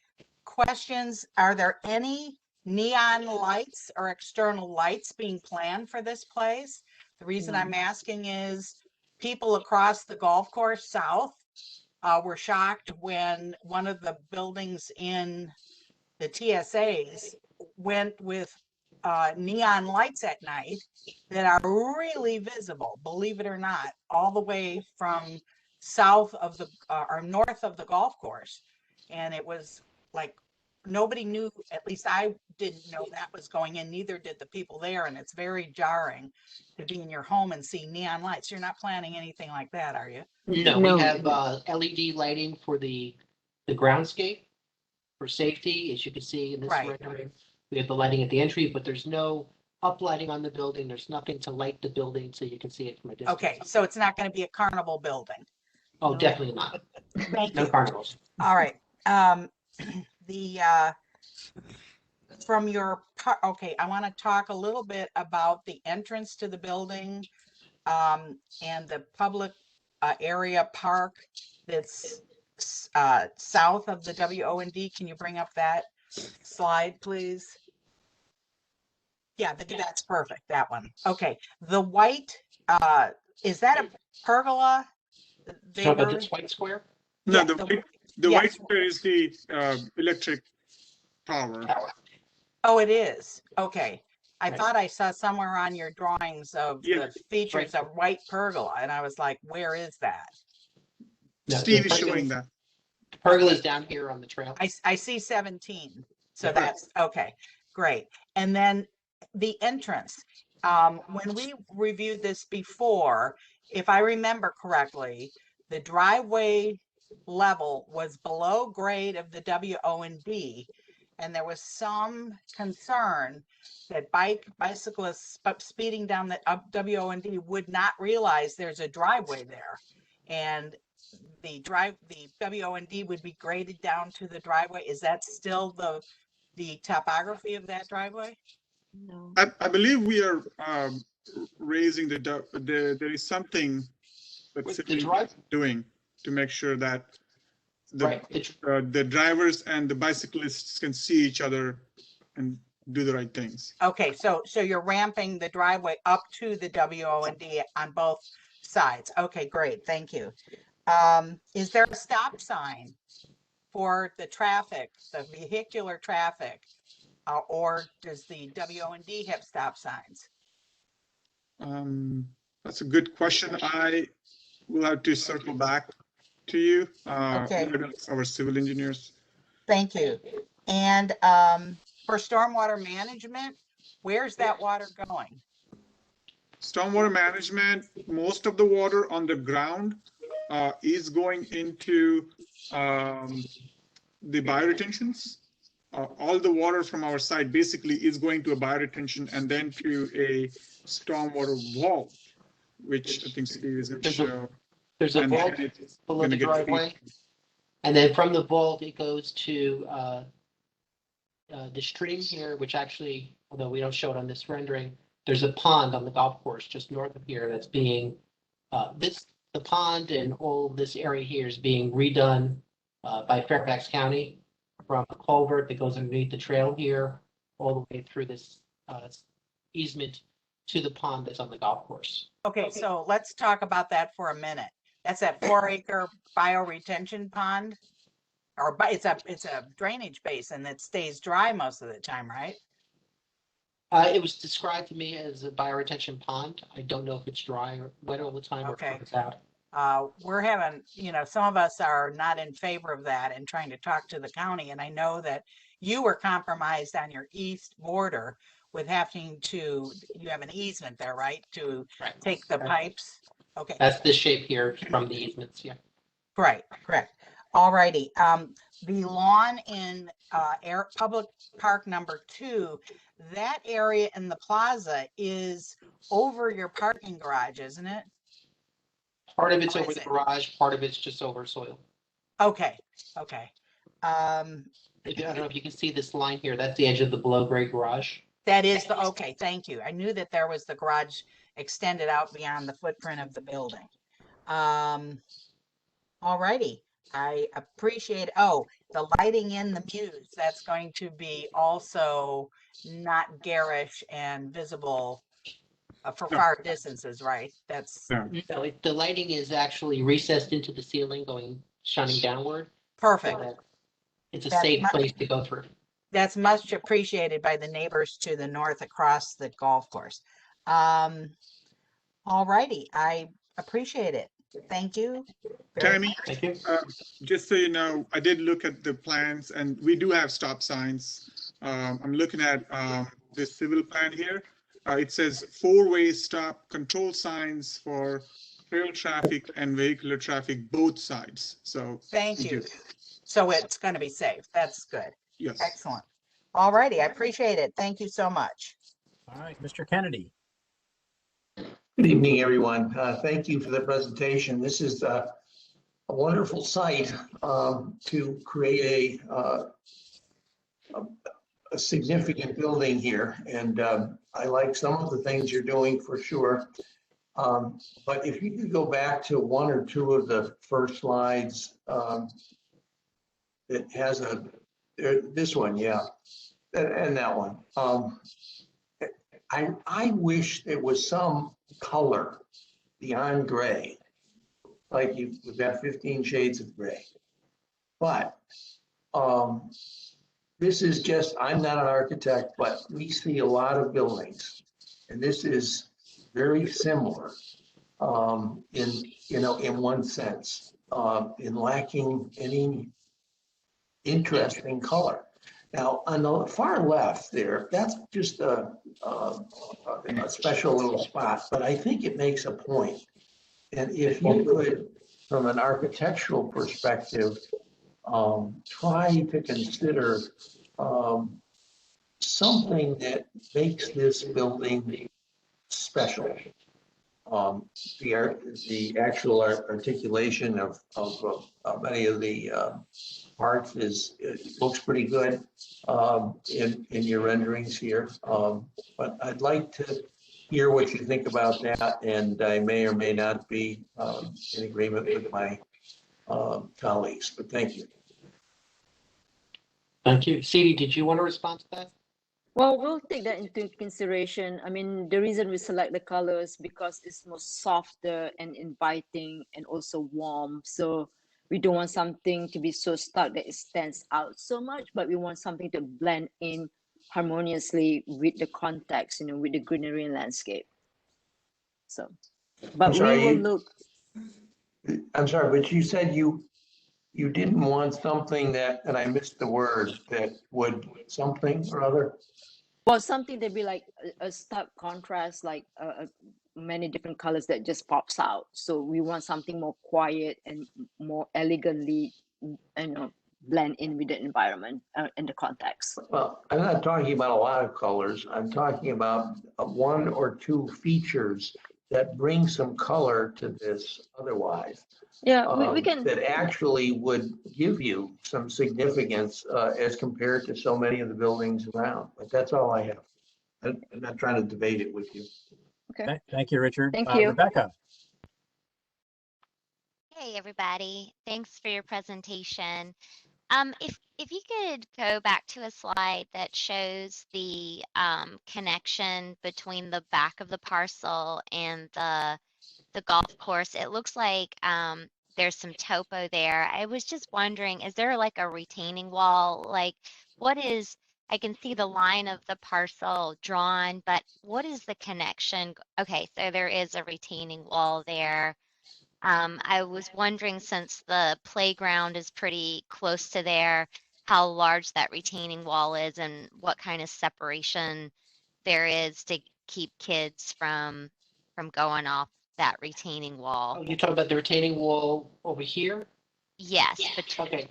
Questions? Are there any neon lights or external lights being planned for this place? The reason I'm asking is people across the golf course south were shocked when one of the buildings in the TSAs went with neon lights at night that are really visible, believe it or not, all the way from south of the or north of the golf course. And it was like nobody knew, at least I didn't know that was going in, neither did the people there. And it's very jarring to be in your home and see neon lights. You're not planning anything like that, are you? No, No. we have LED lighting for the groundscape for safety, as you can see in this Right. rendering. We have the lighting at the entry, but there's no uplighting on the building. There's nothing to light the building so you can see it from a distance. Okay, so it's not going to be a carnival building. Oh, definitely not. Thank No you. carnivals. All right. The from your okay, I want to talk a little bit about the entrance to the building and the public area park that's south of the WO&D. Can you bring up that slide, please? Yeah, that's perfect. That one. Okay. The white, is that a pergola? So about this white square? No, Yeah, the yes. white square is the electric power. Oh, it is. Okay. I Right. thought I saw somewhere on your drawings of Yeah. the features of white pergola, and I was like, where is that? No, Steve the is showing that. pergola is down here on the trail. I see 17. So Yeah. that's okay, great. And then the entrance, when we reviewed this before, if I remember correctly, the driveway level was below grade of the WO&D. And there was some concern that bicyclists speeding down the WO&D would not realize there's a driveway there. And the WO&D would be graded down to the driveway. Is that still the topography of that driveway? No. I believe we are raising there is something that With the Civil drive- is doing to make sure that the Right. the drivers and the bicyclists can see each other and do the right things. Okay, so you're ramping the driveway up to the WO&D on both sides. Okay, great, thank you. Is there a stop sign for the traffic, the vehicular traffic? Or does the WO&D have stop signs? That's a good question. I will have to circle back to you. Okay. Our civil engineers. Thank you. And for stormwater management, where's that water going? Stormwater management, most of the water on the ground is going into the bioretentions. All the water from our side basically is going to a bioretention and then to a stormwater vault, which I think Steve is going to show. There's a And vault then it's below gonna the get driveway. feed. And then from the vault, it goes to the stream here, which actually, although we don't show it on this rendering, there's a pond on the golf course just north of here that's being, the pond and all this area here is being redone by Fairfax County from a culvert that goes underneath the trail here, all the way through this easement to the pond that's on the golf course. Okay, so let's talk about that for a minute. That's that 4-acre bioretention pond? Or it's a drainage basin that stays dry most of the time, right? It was described to me as a bioretention pond. I don't know if it's dry or wet all the time or if Okay. it's out. We're having, some of us are not in favor of that and trying to talk to the county. And I know that you were compromised on your east border with having to, you have an easement there, right? To Right. take the pipes. Okay, That's the shape here from the easements, yeah. right, correct. All righty. The lawn in Public Park number 2, that area in the plaza is over your parking garage, isn't it? Part of it's Or over is the it? garage, part of it's just over soil. Okay, okay. I don't know if you can see this line here, that's the edge of the below grade garage. That is the, okay, thank you. I knew that there was the garage extended out beyond the footprint of the building. All righty. I appreciate, the lighting in the muse, that's going to be also not garish and visible for No. far distances, right? That's Yeah. No, the lighting is actually recessed into the ceiling shining downward. So perfect. that it's a That's safe my- place to go through. That's much appreciated by the neighbors to the north across the golf course. All righty, I appreciate it. Thank you. very Tammy, much. Thank you. just so you know, I did look at the plans and we do have stop signs. I'm looking at this civil plan here. It says 4-way stop control signs for trail traffic and vehicular traffic, both sides. So. Thank we you. do. So it's going to be safe. That's good. Yes. Excellent. All righty, I appreciate it. Thank you so much. All right, Mr. Kennedy. Good evening, everyone. Thank you for the presentation. This is a wonderful site to create a significant building here. And I like some of the things you're doing for sure. But if you could go back to 1 or 2 of the first slides, it has this one, yeah, and that one. I wish there was some color beyond gray, like you've got 15 shades of gray. But this is just, I'm not an architect, but we see a lot of buildings. And this is very similar in, in one sense, in lacking any interesting color. Now, on the far left there, that's just a special little spot, but I think it makes a point. And if you could, from an architectural perspective, try to consider something that makes this building special. The actual articulation of many of the parts it looks pretty good in your renderings here. But I'd like to hear what you think about that, and I may or may not be in agreement with my colleagues, but thank you. Thank you. Celie, did you want to respond to that? Well, we'll take that into consideration. I mean, the reason we select the colors because it's more softer and inviting and also warm. So we don't want something to be so stark that it stands out so much, but we want something to blend in harmoniously with the context, with the greenery and landscape. So, but we will look. I'm sorry, but you said you didn't want something that, and I missed the word, that would something or other? Well, something that be like a stark contrast, like many different colors that just pops out. So we want something more quiet and more elegantly, blend in with the environment and the context. Well, I'm not talking about a lot of colors. I'm talking about one or two features that bring some color to this otherwise. Yeah, we can. That actually would give you some significance as compared to so many of the buildings around. But that's all I have. I'm not trying to debate it with you. Okay. Thank you, Richard. Thank you. Rebecca. Hey, everybody. Thanks for your presentation. If you could go back to a slide that shows the connection between the back of the parcel and the golf course, it looks like there's some topo there. I was just wondering, is there like a retaining wall? Like, I can see the line of the parcel drawn, but what is the connection? Okay, so there is a retaining wall there. I was wondering, since the playground is pretty close to there, how large that retaining wall is and what kind of separation there is to keep kids from going off that retaining wall. Oh, you're talking about the retaining wall over here? Yes, Yeah. but Okay.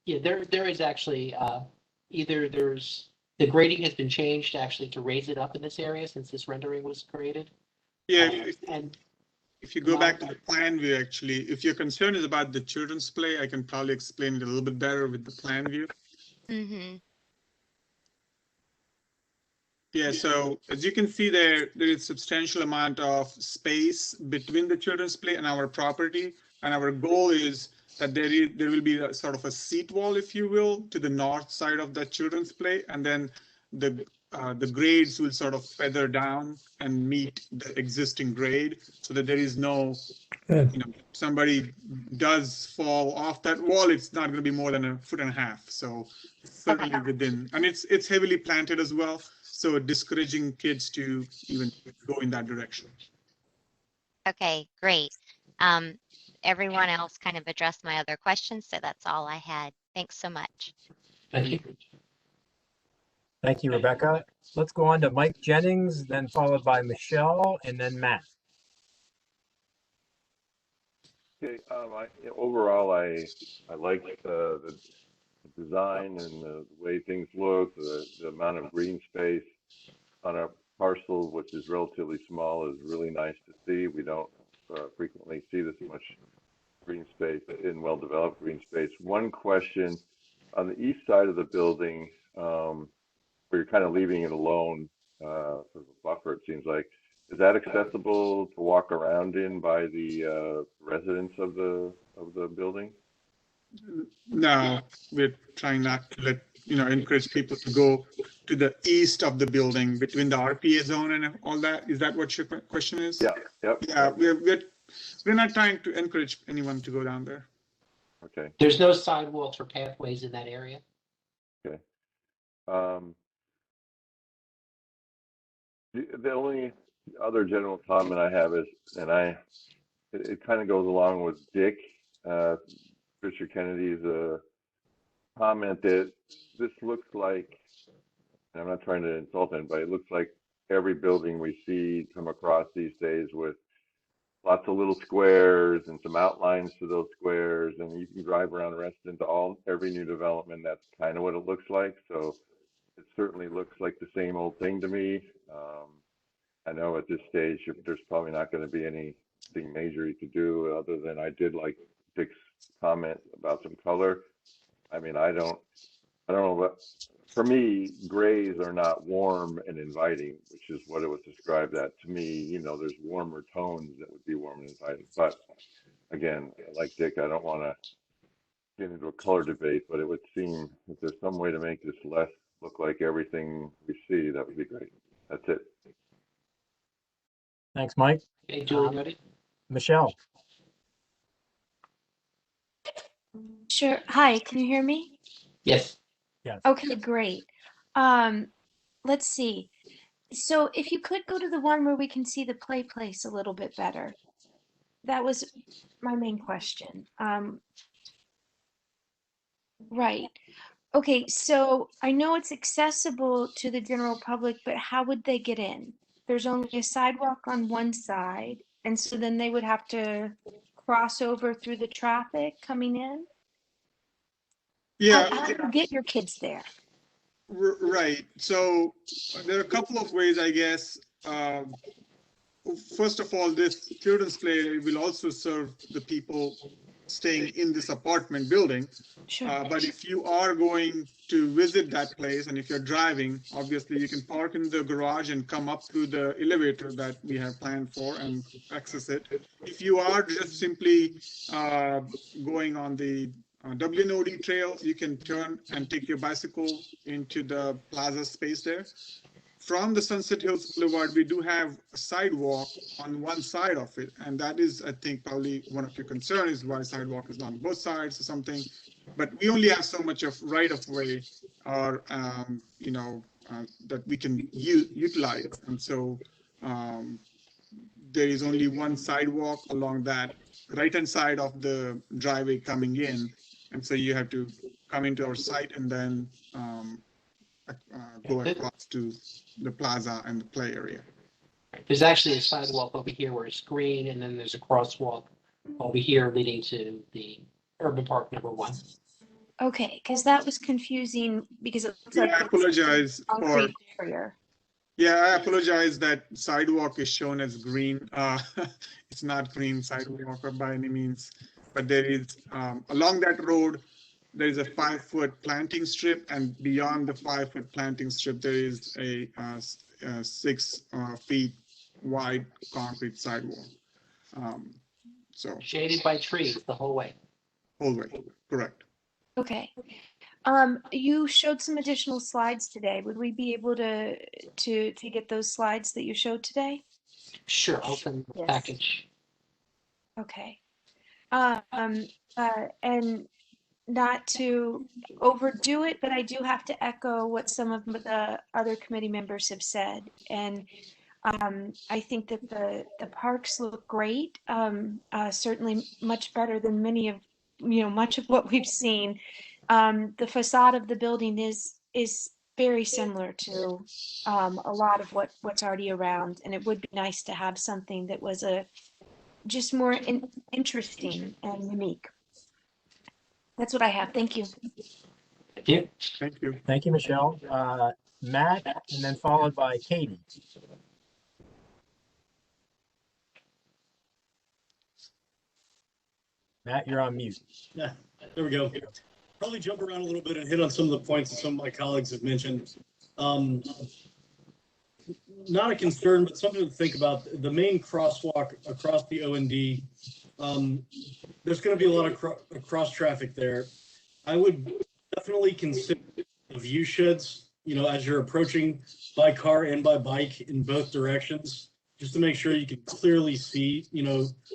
Yeah, there is actually either the grading has been changed actually to raise it up in this area since this rendering was created. Yeah, And if you go back to the plan view, actually, if your concern is about the children's play, I can probably explain it a little bit better with the plan view. mm-hmm. Yeah, so as you can see there is substantial amount of space between the children's play and our property. And our goal is that there will be a sort of a seat wall, if you will, to the north side of the children's play. And then the grades will sort of feather down and meet the existing grade so that there is no, somebody does fall off that wall, it's not going to be more than 1.5 feet. So certainly within, and it's heavily planted as well. So discouraging kids to even go in that direction. Okay, great. Everyone else kind of addressed my other questions, so that's all I had. Thanks so much. thank you. Thank you, Rebecca. Let's go on to Mike Jennings, then followed by Michelle, and then Matt. Okay, overall, I like the design and the way things look, the amount of green space on a parcel, which is relatively small, is really nice to see. We don't frequently see this much green space in well-developed green space. One question, on the east side of the building, where you're kind of leaving it alone, sort of a buffer, it seems like, is that accessible to walk around in by the residents of the building? No, we're trying not to encourage people to go to the east of the building between the RPA zone and all that. Is that what your question is? Yeah. Yep. Yeah, we're not trying to encourage anyone to go down there. Okay. There's no sidewalks or pathways in that area. Okay. The only other general comment I have is, and it kind of goes along with Dick Fisher Kennedy's comment that this looks like, and I'm not trying to insult anybody, it looks like every building we see come across these days with lots of little squares and some outlines to those squares, and you can drive around Reston to every new development. That's kind of what it looks like. So it certainly looks like the same old thing to me. I know at this stage there's probably not going to be anything major you could do, other than I did like Dick's comment about some color. I mean, I don't know what, for me, grays are not warm and inviting, which is what it was described at. To me, you know, there's warmer tones that would be warm and inviting. But again, like Dick, I don't want to get into a color debate, but it would seem if there's some way to make this less look like everything we see, that would be great. That's it. Thanks, Mike. Okay, Julie, ready? Michelle. Sure. Hi, can you hear me? Yes. Yes. Okay, great. Let's see. So if you could go to the one where we can see the play place a little bit better. That was my main question. Right. Okay, so I know it's accessible to the general public, but how would they get in? There's only a sidewalk on one side, and so then they would have to cross over through the traffic coming in? Yeah, How do you get your kids there? right. So there are a couple of ways, I guess. First of all, this children's play will also serve the people staying in this apartment building. Sure. But if you are going to visit that place and if you're driving, obviously you can park in the garage and come up through the elevator that we have planned for and access it. If you are just simply going on the WNOD trail, you can turn and take your bicycle into the plaza space there. From the Sunset Hills Boulevard, we do have a sidewalk on one side of it. And that is, I think, probably one of your concerns is why sidewalk is not on both sides or something. But we only have so much of right of way or, that we can utilize. And so there is only one sidewalk along that right-hand side of the driveway coming in. And so you have to come into our site and then go across to the plaza and the play area. There's actually a sidewalk over here where it's green, and then there's a crosswalk over here leading to the Urban Park #1. Okay, because that was confusing because it looks like I apologize for. concrete barrier. Yeah, I apologize that sidewalk is shown as green. It's not green sidewalk by any means, but there is along that road, there is a 5-foot planting strip, and beyond the 5-foot planting strip, there is a 6 feet wide concrete sidewalk. So Shaded by trees the whole way. whole way, correct. Okay. You showed some additional slides today. Would we be able to get those slides that you showed today? Sure, I'll send the Yes. package. Okay. And not to overdo it, but I do have to echo what some of the other committee members have said. And I think that the parks look great, certainly much better than much of what we've seen. The facade of the building is very similar to a lot of what's already around, and it would be nice to have something that was just more interesting and unique. That's what I have. Thank you. Thank you. Thank you. Thank you, Michelle. Matt, and then followed by Katie. Matt, you're on mute. Yeah, there we go. Probably jump around a little bit and hit on some of the points that some of my colleagues have mentioned. Not a concern, but something to think about. The main crosswalk across the O&D, there's going to be a lot of cross traffic there. I would definitely consider the view sheds, as you're approaching by car and by bike in both directions, just to make sure you can clearly see,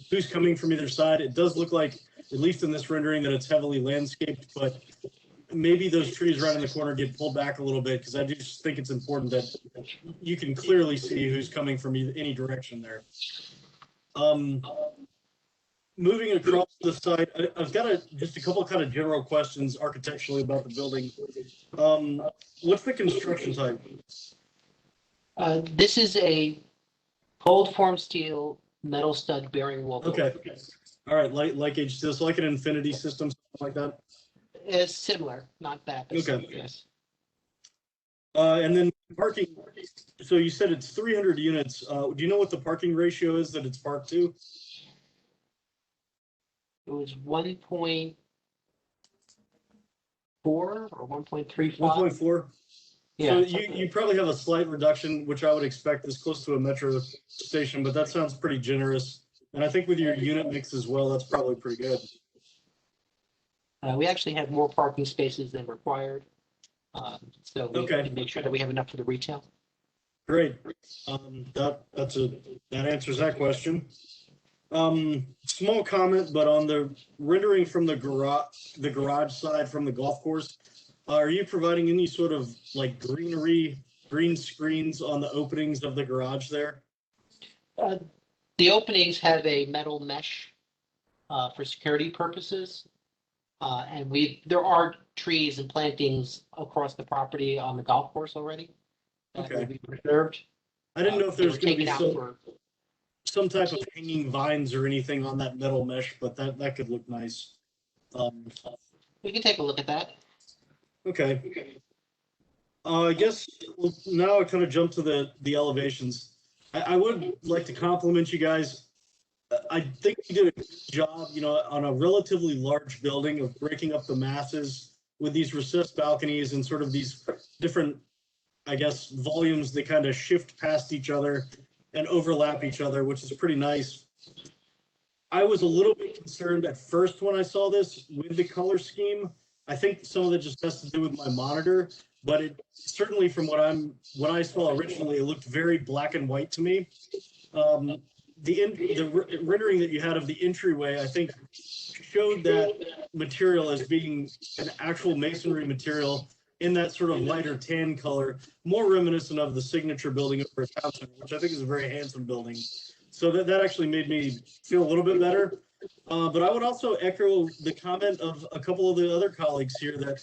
who's coming from either side. It does look like, at least in this rendering, that it's heavily landscaped, but maybe those trees right in the corner get pulled back a little bit, because I just think it's important that you can clearly see who's coming from any direction there. Moving across the site, I've got just a couple kind of general questions architecturally about the building. What's the construction type? This is a cold form steel metal stud bearing wall. Okay. All right, like just like an infinity system, something like that. It's similar, not that. Okay. Yes. And then parking. So you said it's 300 units. Do you know what the parking ratio is that it's parked to? It was 1.4 or 1.35. 1.4. Yeah. So you probably have a slight reduction, which I would expect is close to a metro station, but that sounds pretty generous. And I think with your unit mix as well, that's probably pretty good. We actually have more parking spaces than required. So we can make sure that we have enough for the retail. Great. That answers that question. Small comment, but on the rendering from the garage side from the golf course, are you providing any sort of like green screens on the openings of the garage there? The openings have a metal mesh for security purposes. And there are trees and plantings across the property on the golf course already. That will be preserved. I didn't know if there's going to be some type of hanging vines or anything on that metal mesh, but that could look nice. We can take a look at that. Okay. I guess now I kind of jump to the elevations. I would like to compliment you guys. I think you did a good job, on a relatively large building of breaking up the masses with these recessed balconies and sort of these different, I guess, volumes that kind of shift past each other and overlap each other, which is pretty nice. I was a little bit concerned at first when I saw this with the color scheme. I think some of it just has to do with my monitor, but it certainly from what I saw originally, it looked very black and white to me. The rendering that you had of the entryway, I think, showed that material as being an actual masonry material in that sort of lighter tan color, more reminiscent of the signature building over at Town Center, which I think is a very handsome building. So that actually made me feel a little bit better. But I would also echo the comment of a couple of the other colleagues here that,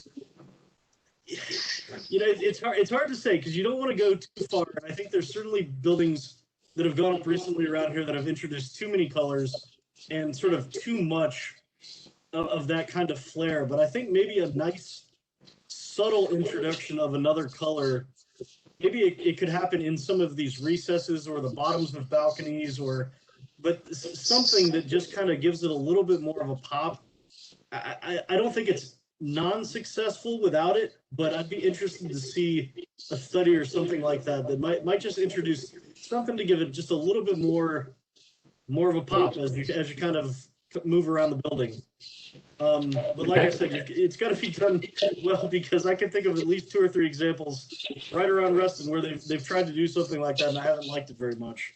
it's hard to say because you don't want to go too far. And I think there's certainly buildings that have gone up recently around here that have introduced too many colors and sort of too much of that kind of flair. But I think maybe a nice subtle introduction of another color, maybe it could happen in some of these recesses or the bottoms of balconies, but something that just kind of gives it a little bit more of a pop. I don't think it's non-successful without it, but I'd be interested to see a study or something like that might just introduce something to give it just a little bit more of a pop as you kind of move around the building. But like I said, it's got to be done well, because I can think of at least 2 or 3 examples right around Reston where they've tried to do something like that, and I haven't liked it very much.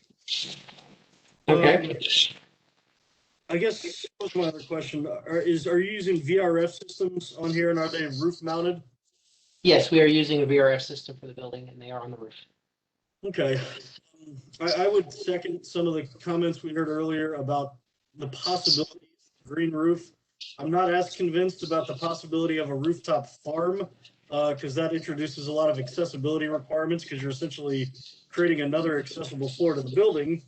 Okay. I guess that was my other question. Are you using VRF systems on here, and are they roof mounted? Yes, we are using a VRF system for the building, and they are on the roof. Okay. I would second some of the comments we heard earlier about the possibility of a green roof. I'm not as convinced about the possibility of a rooftop farm, because that introduces a lot of accessibility requirements, because you're essentially creating another accessible floor to the building,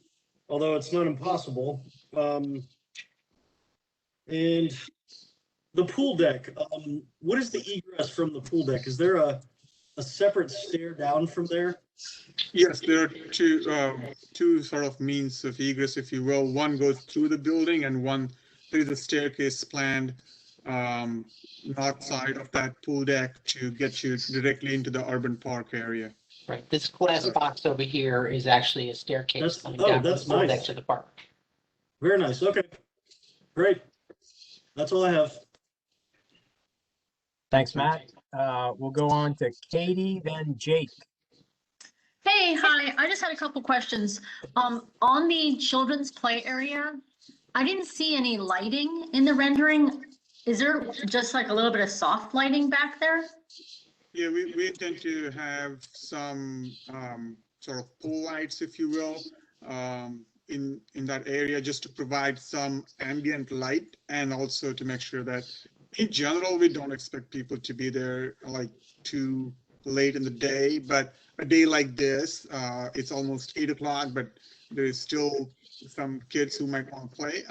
although it's not impossible. And the pool deck, what is the egress from the pool deck? Is there a separate stair down from there? Yes, there are two sort of means of egress, if you will. One goes through the building, and there is a staircase planned north side of that pool deck to get you directly into the urban park area. Right. This glass box over here is actually a staircase coming down from the pool nice. deck to the park. Very nice. Okay, great. That's all I have. Thanks, Matt. We'll go on to Katie, then Jake. Hey, hi. I just had a couple questions. On the children's play area, I didn't see any lighting in the rendering. is there just like a little bit of soft lighting back there? Yeah, we intend to have some sort of pole lights, if you will, in that area, just to provide some ambient light, and also to make sure that in general we don't expect people to be there like too late in the day. But a day like this, it's almost 8 o'clock, but there is still some kids who might want to play.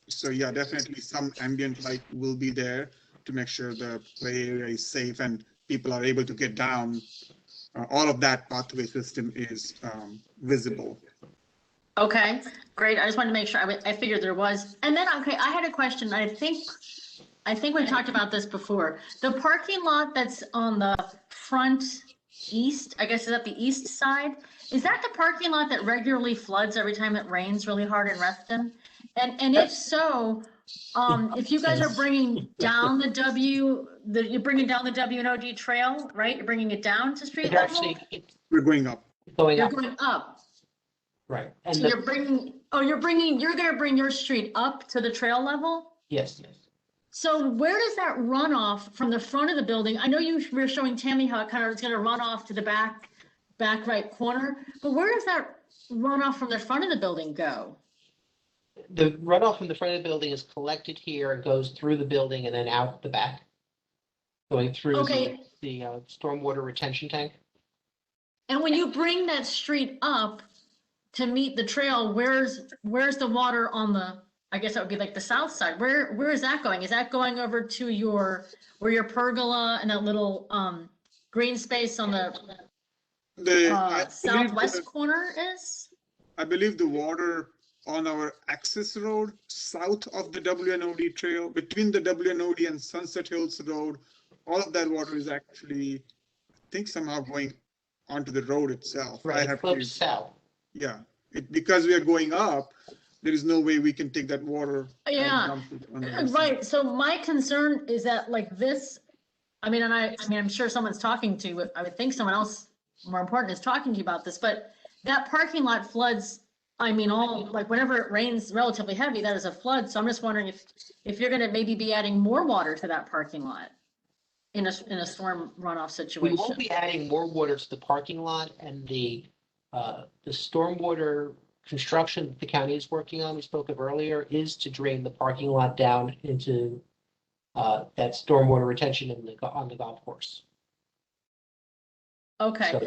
So yeah, definitely some ambient light will be there to make sure the play area is safe and people are able to get down. All of that pathway system is visible. Okay, great. I just wanted to make sure. I figured there was. And then, okay, I had a question. I think we talked about this before. The parking lot that's on the front east, I guess is that the east side? Is that the parking lot that regularly floods every time it rains really hard in Reston? And if so, if you guys are bringing down you're bringing down the WNOD trail, right? You're bringing it down to street It's level? actually We're going up. going You're up, going up. right? And So the, you're gonna bring your street up to the trail level? yes, So where does that run off from the front of the building? I know you were showing Tammy how it kind of is gonna run off to the back right corner, but where does that runoff from the front of the building go? the runoff from the front of the building is collected here and goes through the building and then out the back, going through Okay. the stormwater retention tank. And when you bring that street up to meet the trail, where's the water on the, I guess that would be like the south side. Where is that going? Is that going over to where your pergola and that little green space on the southwest corner is? I believe the water on our access road south of the WNOD trail, between the WNOD and Sunset Hills Road, all of that water is actually, I think, somehow going onto the road itself. Right, it slopes south. Yeah, because we are going up, there is no way we can take that water. and Yeah, dump it on the other side. right. So my concern is that like this, I mean, I'm sure someone's talking to, I would think someone else more important is talking to you about this, but that parking lot floods. I mean, like whenever it rains relatively heavy, that is a flood. So I'm just wondering if you're gonna maybe be adding more water to that parking lot in a storm runoff We situation. won't be adding more water to the parking lot, and the stormwater construction that the county is working on, we spoke of earlier, is to drain the parking lot down into that stormwater retention on the golf course. Okay. So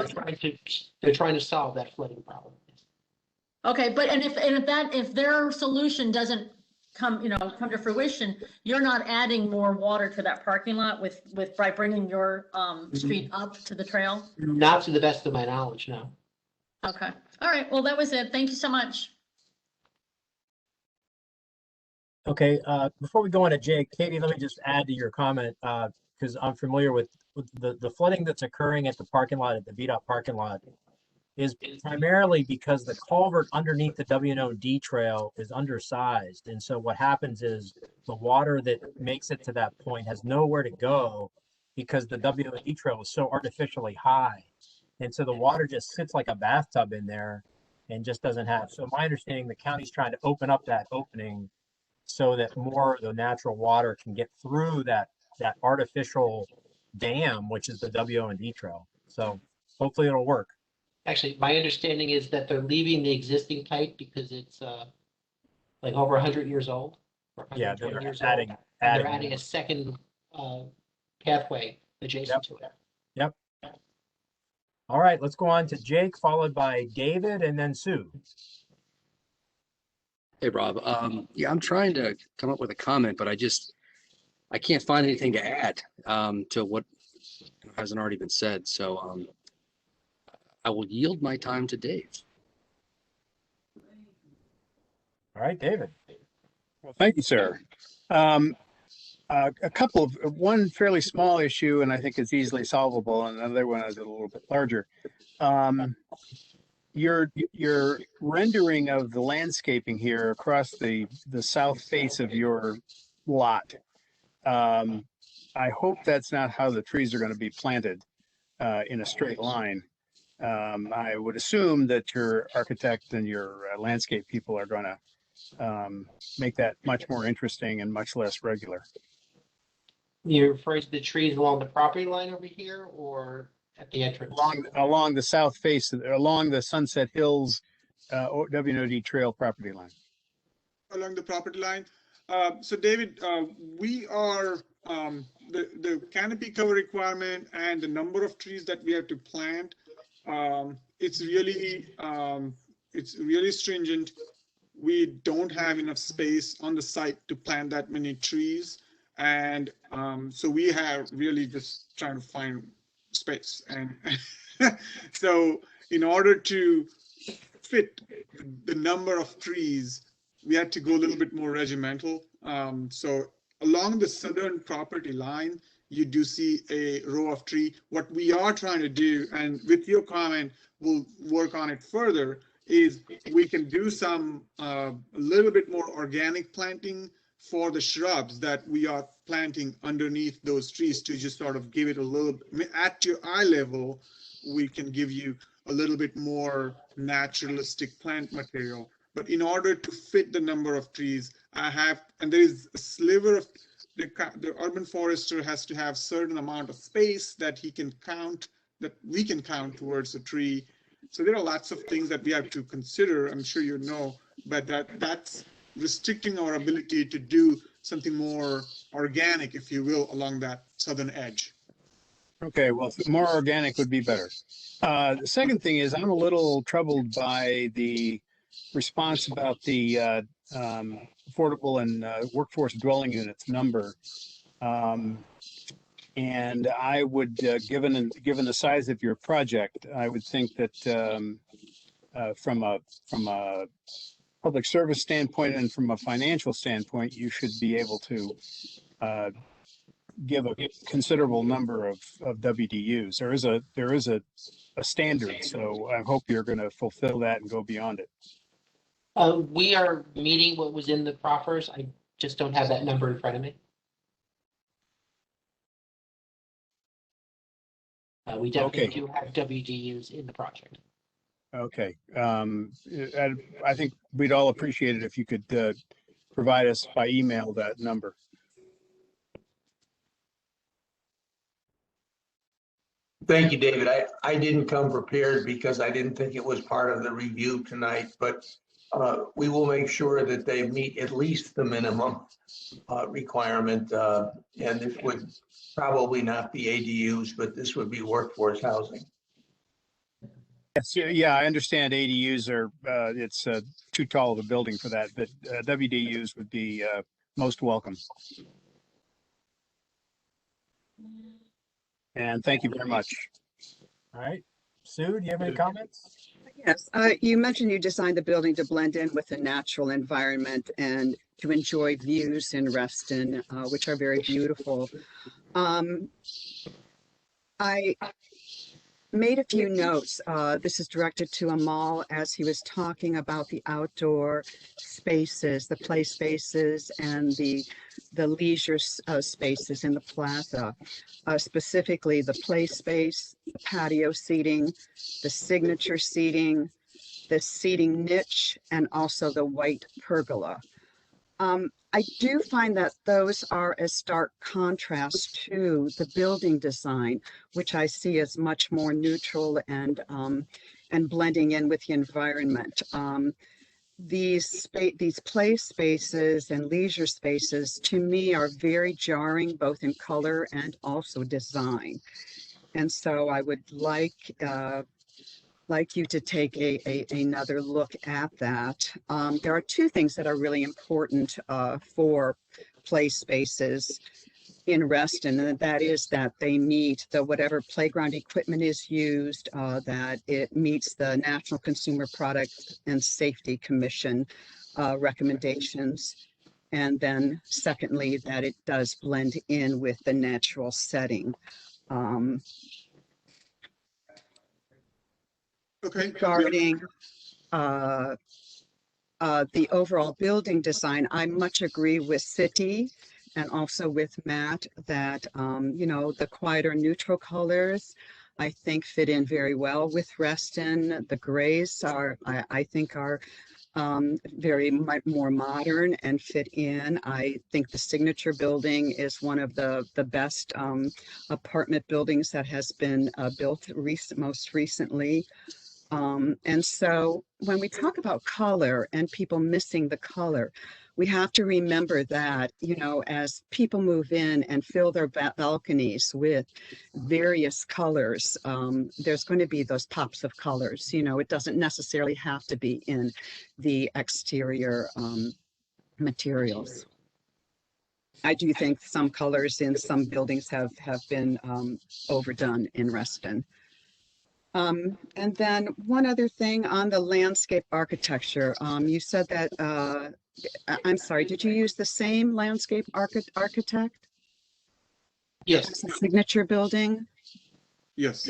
they're trying to solve that flooding problem. Okay, but if their solution doesn't come to fruition, you're not adding more water to that parking lot by bringing your street up to the trail? Not to the best of my knowledge, no. Okay, all right, well, that was it. Thank you so much. Okay, before we go on to Jake, Katie, let me just add to your comment, because I'm familiar with the flooding that's occurring at the parking lot, at the VDOT parking lot, is primarily because the culvert underneath the WNOD trail is undersized. And so what happens is the water that makes it to that point has nowhere to go because the WNOD trail is so artificially high. And so the water just sits like a bathtub in there and just doesn't have. So my understanding, the county's trying to open up that opening so that more of the natural water can get through that artificial dam, which is the WNOD trail. So hopefully it'll work. Actually, my understanding is that they're leaving the existing pipe because it's like over 100 years old. Yeah, they're They're adding a second pathway adjacent to it. Yep. All right, let's go on to Jake, followed by David and then Sue. Hey, Rob. Yeah, I'm trying to come up with a comment, but I can't find anything to add to what hasn't already been said. So I will yield my time to Dave. All right, David. Well, thank you, sir. A couple of one fairly small issue, and I think it's easily solvable, and another one is a little bit larger. Your rendering of the landscaping here across the south face of your lot. I hope that's not how the trees are going to be planted in a straight line. I would assume that your architect and your landscape people are going to make that much more interesting and much less regular. You're referring to the trees along the property line over here or at the entrance? Along the south face, along the Sunset Hills, WNOD Trail property line. Along the property line. So David, we are, the canopy cover requirement and the number of trees that we have to plant, it's really stringent. We don't have enough space on the site to plant that many trees. And so we have really just trying to find space. And so in order to fit the number of trees, we had to go a little bit more regimental. So along the southern property line, you do see a row of tree. What we are trying to do, and with your comment, we'll work on it further, is we can do some a little bit more organic planting for the shrubs that we are planting underneath those trees to just sort of give it a little, at your eye level, we can give you a little bit more naturalistic plant material. But in order to fit the number of trees, and there is a sliver of, the urban forester has to have certain amount of space that he can count, that we can count towards a tree. So there are lots of things that we have to consider, I'm sure you know, but that's restricting our ability to do something more organic, if you will, along that southern edge. Okay, well, more organic would be better. The second thing is I'm a little troubled by the response about the affordable and workforce dwelling units number. And I would, given the size of your project, I would think that from a public service standpoint and from a financial standpoint, you should be able to give a considerable number of WDUs. There is a standard, so I hope you're going to fulfill that and go beyond it. We are meeting what was in the proffers. I just don't have that number in front of me. We definitely do have WDUs in the project. Okay. I think we'd all appreciate it if you could provide us by email that number. Thank you, David. I didn't come prepared because I didn't think it was part of the review tonight, but we will make sure that they meet at least the minimum requirement. And it would probably not be ADUs, but this would be workforce housing. Yes, yeah, I understand ADUs are, it's too tall of a building for that, but WDUs would be most welcome. And thank you very much. All right. Sue, do you have any comments? Yes, you mentioned you designed the building to blend in with the natural environment and to enjoy views in Reston, which are very beautiful. I made a few notes. This is directed to Amal as he was talking about the outdoor spaces, the play spaces, and the leisure spaces in the plaza. Specifically, the play space, the patio seating, the signature seating, the seating niche, and also the white pergola. I do find that those are a stark contrast to the building design, which I see as much more neutral and blending in with the environment. These play spaces and leisure spaces to me are very jarring, both in color and also design. And so I would like you to take another look at that. There are two things that are really important for play spaces in Reston, and that is that they meet the whatever playground equipment is used, that it meets the National Consumer Product and Safety Commission recommendations. And then secondly, that it does blend in with the natural setting. Regarding the overall building design, I much agree with City and also with Matt that, you know, the quieter neutral colors, I think fit in very well with Reston. The grays are, I think are very more modern and fit in. I think the Signature Building is one of the best apartment buildings that has been built most recently. And so when we talk about color and people missing the color, we have to remember that, you know, as people move in and fill their balconies with various colors, there's going to be those pops of colors. You know, it doesn't necessarily have to be in the exterior materials. I do think some colors in some buildings have been overdone in Reston. And then one other thing on the landscape architecture, you said that, I'm sorry, did you use the same landscape architect? Yes. As the Signature Building? Yes.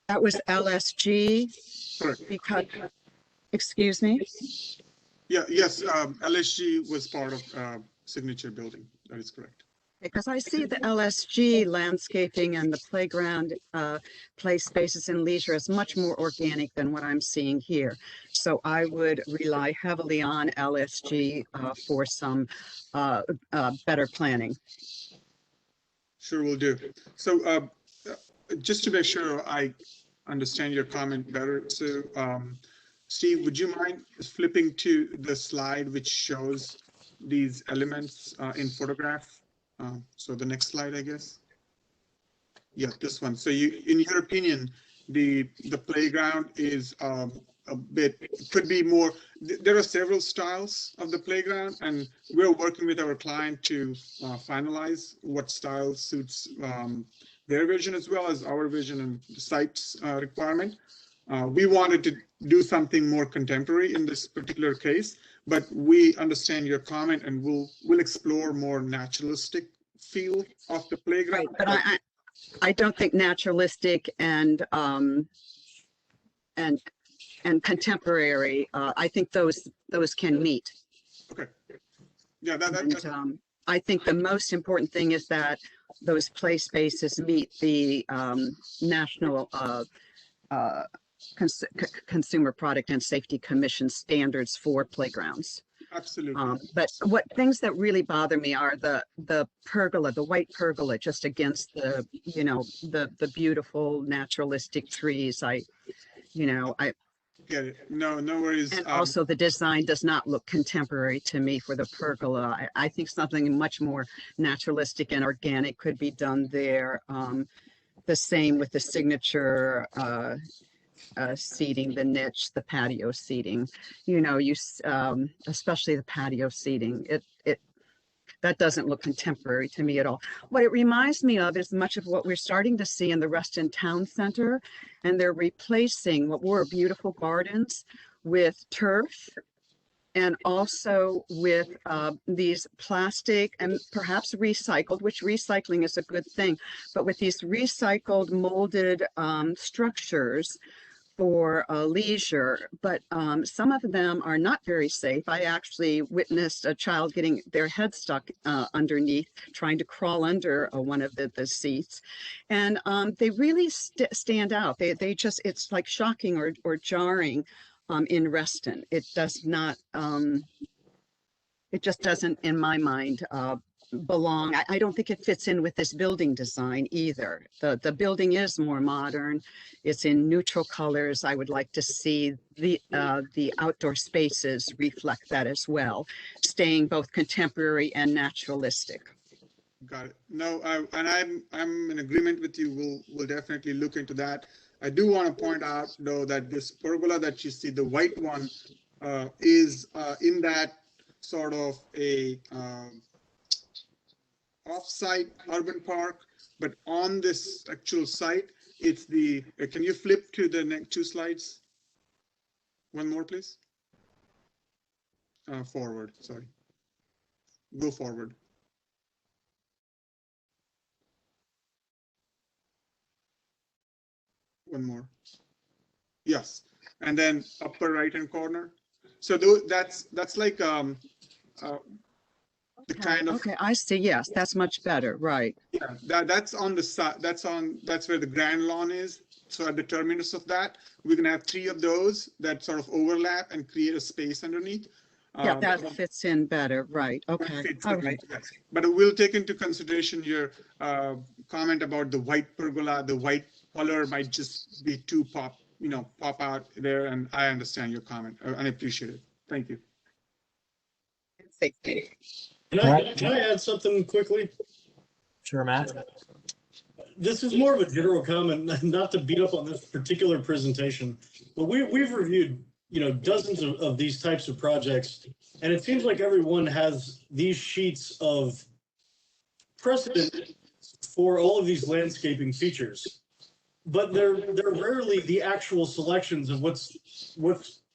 That was LSG? Correct. Because, excuse me? Yeah, yes, LSG was part of Signature Building. That is correct. Because I see the LSG landscaping and the playground, play spaces and leisure is much more organic than what I'm seeing here. So I would rely heavily on LSG for some better planning. Sure will do. So just to make sure I understand your comment better, so Steve, would you mind flipping to the slide which shows these elements in photograph? So the next slide, I guess. Yeah, this one. So in your opinion, the playground is a bit, could be more, there are several styles of the playground, and we're working with our client to finalize what style suits their vision as well as our vision and the site's requirement. We wanted to do something more contemporary in this particular case, but we understand your comment and we'll explore more naturalistic feel of the playground. Right, but I don't think naturalistic and contemporary, I think those can meet. Okay. Yeah, And I think the most important thing is that those play spaces meet the National Consumer Product and Safety Commission standards for playgrounds. Absolutely. But what things that really bother me are the pergola, the white pergola just against the, you know, the beautiful naturalistic trees. I Get it. No worries. And also the design does not look contemporary to me for the pergola. I think something much more naturalistic and organic could be done there. The same with the Signature seating, the niche, the patio seating, you know, especially the patio seating, that doesn't look contemporary to me at all. What it reminds me of is much of what we're starting to see in the Reston Town Center, and they're replacing what were beautiful gardens with turf and also with these plastic and perhaps recycled, which recycling is a good thing, but with these recycled molded structures for leisure, but some of them are not very safe. I actually witnessed a child getting their head stuck underneath, trying to crawl under one of the seats. And they really stand out. They just, it's like shocking or jarring in Reston. It does not, it just doesn't, in my mind, belong. I don't think it fits in with this building design either. The building is more modern. It's in neutral colors. I would like to see the outdoor spaces reflect that as well, staying both contemporary and naturalistic. Got it. No, and I'm in agreement with you. We'll definitely look into that. I do want to point out though that this pergola that you see, the white one, is in that sort of a off-site urban park, but on this actual site, it's the, can you flip to the next 2 slides? One more, please. Forward, sorry. Go forward. One more. Yes, and then upper right-hand corner. So that's like the kind of, okay, I see. Yes, that's much better. Right. yeah, that's on the side. That's where the grand lawn is. So at the terminus of that, we're gonna have 3 of those that sort of overlap and create a space underneath. Yeah, that fits in better, right? Okay, Fits all in, right. yes. But we'll take into consideration your comment about the white pergola. The white color might just be too pop out there, and I understand your comment and I appreciate it. Thank you. Can I add something quickly? Sure, Matt. This is more of a general comment, not to beat up on this particular presentation, but we've reviewed, dozens of these types of projects, and it seems like everyone has these sheets of precedent for all of these landscaping features, but they're rarely the actual selections of what's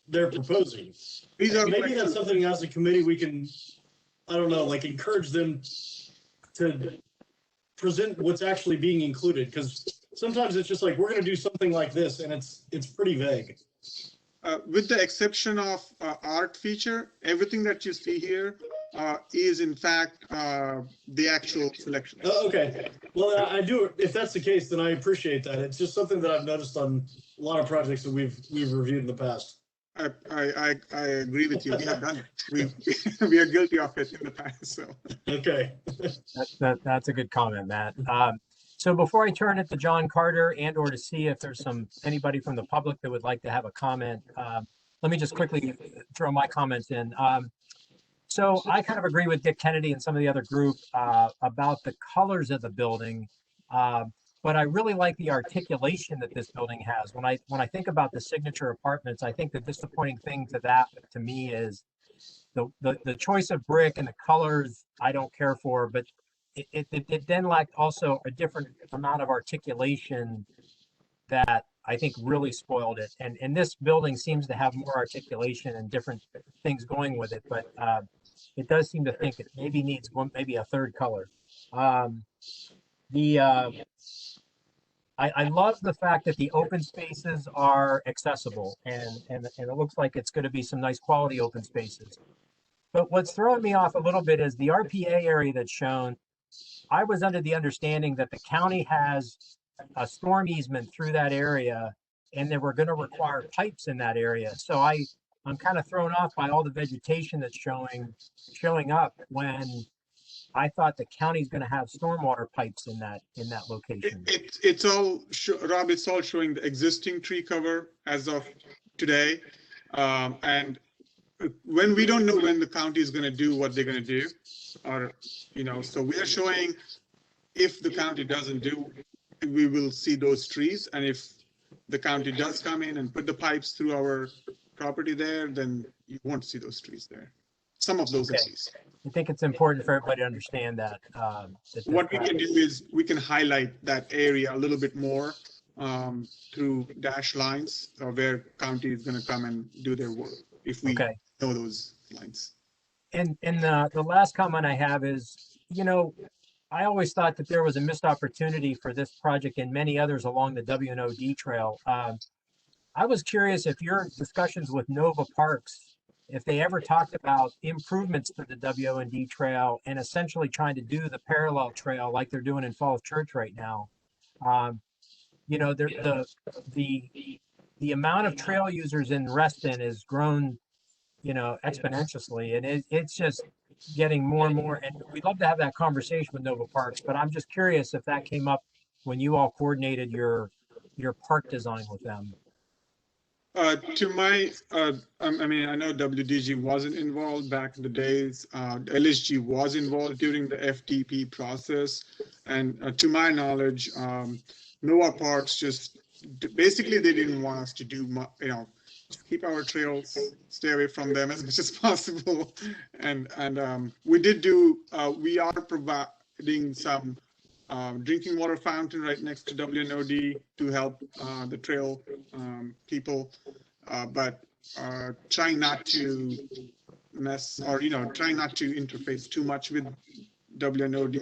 they're proposing. Maybe that's something as a committee we can, I don't know, like encourage them to present what's actually being included, because sometimes it's just like, we're going to do something like this, and it's pretty vague. With the exception of art feature, everything that you see here is in fact the actual selection. Okay. Well, I do. If that's the case, then I appreciate that. It's just something that I've noticed on a lot of projects that we've reviewed in the past. I agree with you. We have done it. We are guilty of it in the past. So okay. That's a good comment, Matt. So before I turn it to John Carter or to see if there's anybody from the public that would like to have a comment, let me just quickly throw my comments in. So I kind of agree with Dick Kennedy and some of the other group about the colors of the building. But I really like the articulation that this building has. When I think about the signature apartments, I think the disappointing thing to me is the choice of brick and the colors I don't care for, but it then lacked also a different amount of articulation that I think really spoiled it. And this building seems to have more articulation and different things going with it, but it does seem to think it maybe needs maybe a third color. I love the fact that the open spaces are accessible and it looks like it's going to be some nice quality open spaces. But what's throwing me off a little bit is the RPA area that's shown. I was under the understanding that the county has a storm easement through that area and they were going to require pipes in that area. So I'm kind of thrown off by all the vegetation that's showing up when I thought the county's going to have stormwater pipes in that location. It's all, Rob, it's all showing the existing tree cover as of today. And when we don't know when the county is going to do what they're going to do, or, so we are showing if the county doesn't do, we will see those trees. And if the county does come in and put the pipes through our property there, then you won't see those trees there. Some of those at least. I think it's important for everybody to understand that. What we can do is we can highlight that area a little bit more through dash lines where county is going to come and do their work if we know those lines. And the last comment I have is, I always thought that there was a missed opportunity for this project and many others along the W&OD trail. I was curious if your discussions with Nova Parks, if they ever talked about improvements to the W&D trail and essentially trying to do the parallel trail like they're doing in Falls Church right now. The amount of trail users in Reston has grown, exponentially, and it's just getting more and more. And we'd love to have that conversation with Nova Parks, but I'm just curious if that came up when you all coordinated your park design with them. To my, I mean, I know WDG wasn't involved back in the days. LSG was involved during the FTP process. And to my knowledge, Nova Parks just, basically they didn't want us to do, keep our trails, stay away from them as much as possible. And we did do, we are providing some drinking water fountain right next to W&OD to help the trail people, but trying not to mess or, trying not to interface too much with W&OD.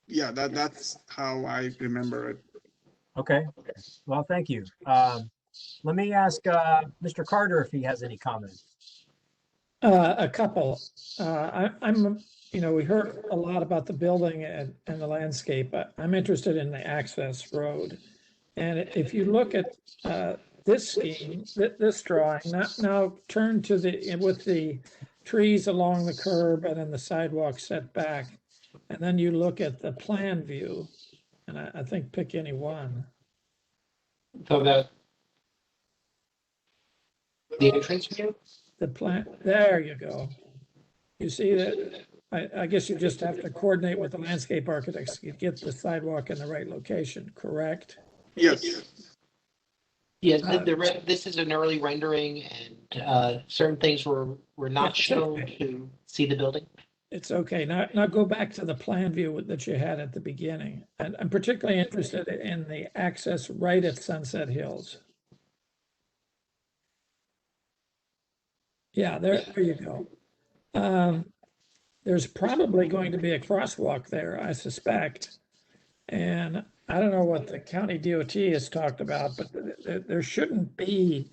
That's how I remember it. Okay, well, thank you. Let me ask Mr. Carter if he has any comments. A couple. We heard a lot about the building and the landscape. I'm interested in the access road. And if you look at this scheme, this drawing, now turn to with the trees along the curb and then the sidewalk set back. And then you look at the plan view, and I think pick any one. So the entrance view? The plan, there you go. You see that, I guess you just have to coordinate with the landscape architects to get the sidewalk in the right location, correct? Yes. Yes, this is an early rendering, and certain things were not shown to see the building. It's okay. Now go back to the plan view that you had at the beginning. And I'm particularly interested in the access right at Sunset Hills. Yeah, there you go. There's probably going to be a crosswalk there, I suspect. And I don't know what the county DOT has talked about, but there shouldn't be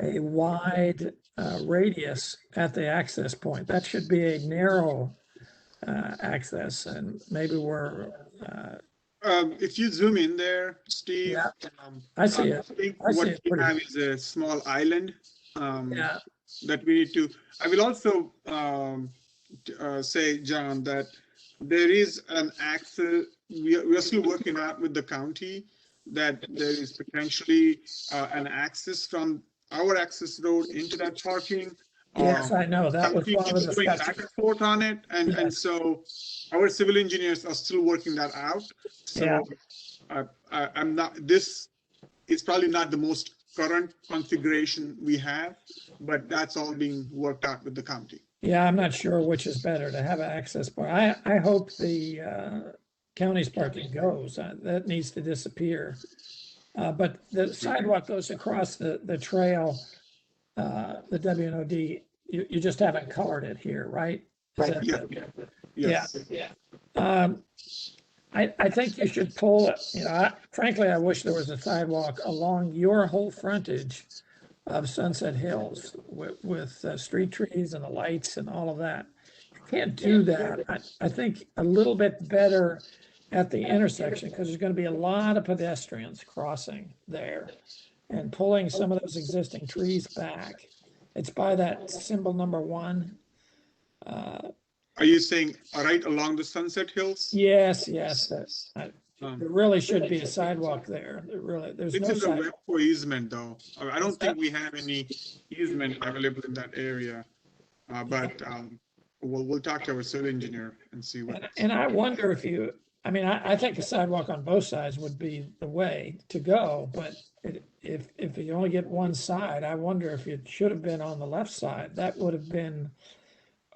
a wide radius at the access point. That should be a narrow access, and maybe we're. If you zoom in there, Steve, yeah, I see it. I think I see what it we pretty have is a small island yeah. that we need to. I will also say, John, that there is an access. We are still working out with the county that there is potentially an access from our access road into that parking. Yes, I know. That was one of the going back and forth on it, and so our civil engineers are still working that out. So I'm not. This is probably not the most current configuration we have, but that's all being worked out with the county. Yeah, I'm not sure which is better to have an access point. I hope the county's parking goes. That needs to disappear. But the sidewalk goes across the trail, the WNOD. You just haven't colored it here, right? Right. Yes. Yeah. I think you should pull it. You know, frankly, I wish there was a sidewalk along your whole frontage of Sunset Hills with street trees and the lights and all of that. You can't do that. I think a little bit better at the intersection, because there's going to be a lot of pedestrians crossing there, and pulling some of those existing trees back. It's by that symbol number 1. Are you saying right along the Sunset Hills? Yes. There really should be a sidewalk there. There's It's no in the sidewalk. web for easement, though. I don't think we have any easement available in that area, but we'll talk to our civil engineer and see what. And I wonder if I think a sidewalk on both sides would be the way to go, but if you only get one side, I wonder if it should have been on the left side. That would have been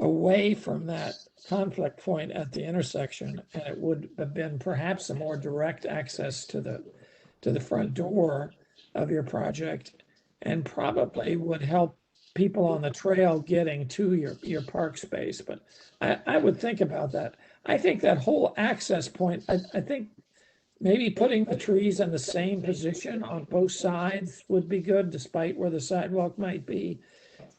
away from that conflict point at the intersection, and it would have been perhaps a more direct access to the front door of your project, and probably would help people on the trail getting to your park space. But I would think about that. I think that whole access point, I think maybe putting the trees in the same position on both sides would be good, despite where the sidewalk might be.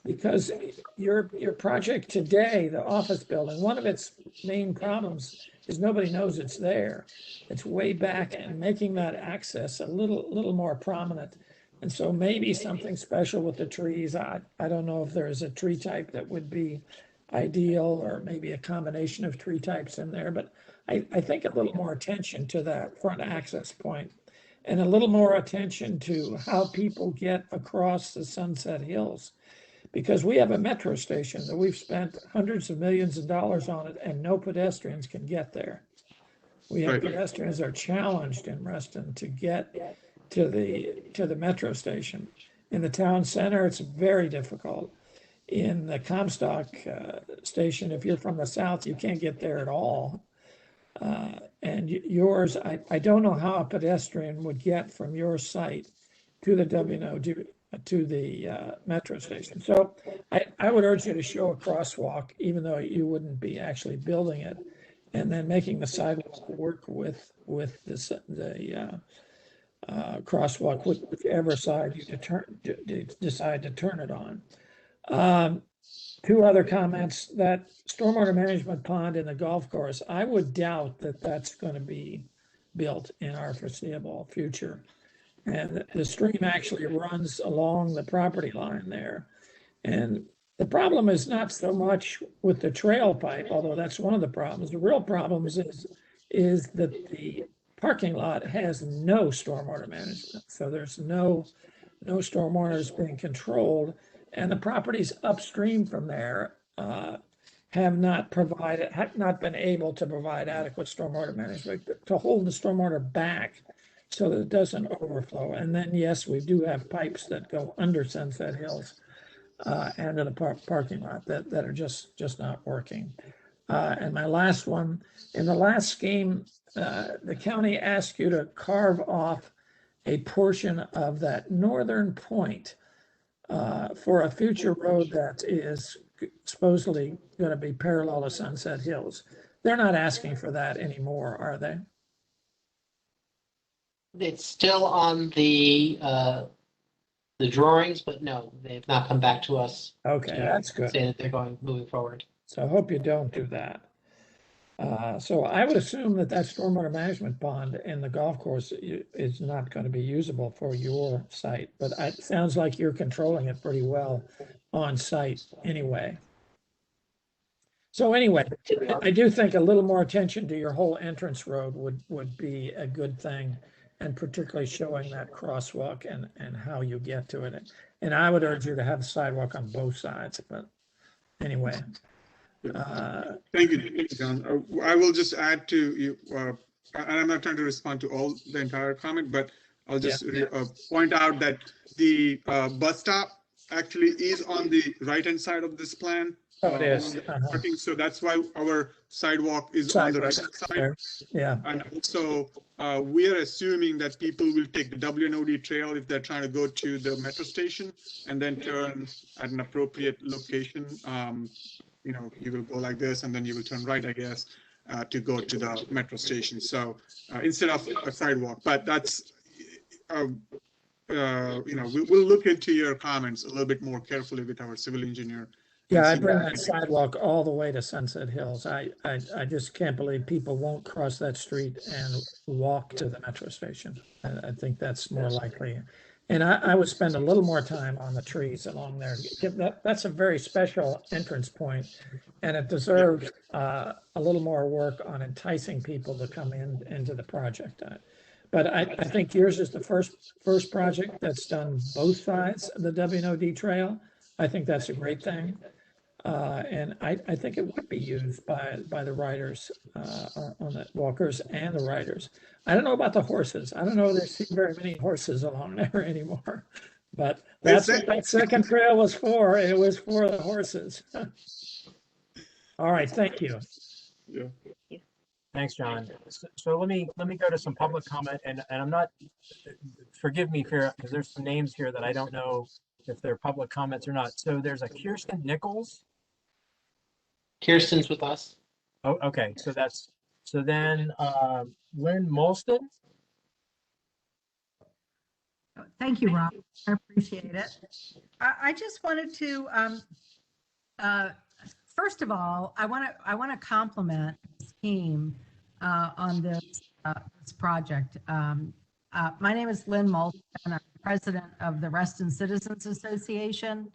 Because your project today, the office building, one of its main problems is nobody knows it's there. It's way back, and making that access a little more prominent. And so maybe something special with the trees. I don't know if there's a tree type that would be ideal, or maybe a combination of tree types in there. But I think a little more attention to that front access point, and a little more attention to how people get across the Sunset Hills. Because we have a metro station that we've spent hundreds of millions of dollars on it, and no pedestrians can get there. We have pedestrians are challenged in Reston to get to the metro station. In the town center, it's very difficult. In the Comstock station, if you're from the south, you can't get there at all. And yours, I don't know how a pedestrian would get from your site to the WNOD, to the metro station. So I would urge you to show a crosswalk, even though you wouldn't be actually building it, and then making the sidewalk work with the crosswalk, whichever side you decide to turn it on. 2 other comments. That stormwater management pond in the golf course, I would doubt that that's going to be built in our foreseeable future. And the stream actually runs along the property line there. And the problem is not so much with the trail pipe, although that's one of the problems. The real problem is that the parking lot has no stormwater management. So there's no stormwater is being controlled, and the properties upstream from there have not been able to provide adequate stormwater management to hold the stormwater back so that it doesn't overflow. And then, yes, we do have pipes that go under Sunset Hills and in the parking lot that are just not working. And my last one, in the last scheme, the county asked you to carve off a portion of that northern point for a future road that is supposedly going to be parallel to Sunset Hills. They're not asking for that anymore, are they? It's still on the drawings, but no, they've not come back to us. Okay, that's good. Say that they're moving forward. So I hope you don't do that. So I would assume that stormwater management pond in the golf course is not going to be usable for your site, but it sounds like you're controlling it pretty well on site anyway. So anyway, I do think a little more attention to your whole entrance road would be a good thing, and particularly showing that crosswalk and how you get to it. And I would urge you to have a sidewalk on both sides, but anyway. Thank you, John. I will just add to you, and I'm not trying to respond to the entire comment, but I'll just point out that the bus stop actually is on the right-hand side of this plan. Oh, it is. Parking, so that's why our sidewalk is on the right-hand side. Yeah. And also, we are assuming that people will take the WNOD trail if they're trying to go to the metro station and then turn at an appropriate location. You will go like this, and then you will turn right, I guess, to go to the metro station. So instead of a sidewalk, but that's, we'll look into your comments a little bit more carefully with our civil engineer. Yeah, I bring that sidewalk all the way to Sunset Hills. I just can't believe people won't cross that street and walk to the metro station. I think that's more likely. And I would spend a little more time on the trees along there. That's a very special entrance point, and it deserves a little more work on enticing people to come into the project. But I think yours is the first project that's done both sides of the WNOD trail. I think that's a great thing. And I think it would be used by the riders, on the walkers and the riders. I don't know about the horses. I don't know if there's very many horses along there anymore, but that's what that second trail was for. It was for the horses. All right, thank you. Yeah. Thanks, John. So let me go to some public comment, and I'm not, forgive me here, because there's some names here that I don't know if they're public comments or not. So there's a Kirsten Nichols. Kirsten's with us. Oh, okay. So then Lynn Molston. Thank you, Rob. I appreciate it. I just wanted to, first of all, I want to compliment this team on this project. My name is Lynn Molston. I'm president of the Reston Citizens Association.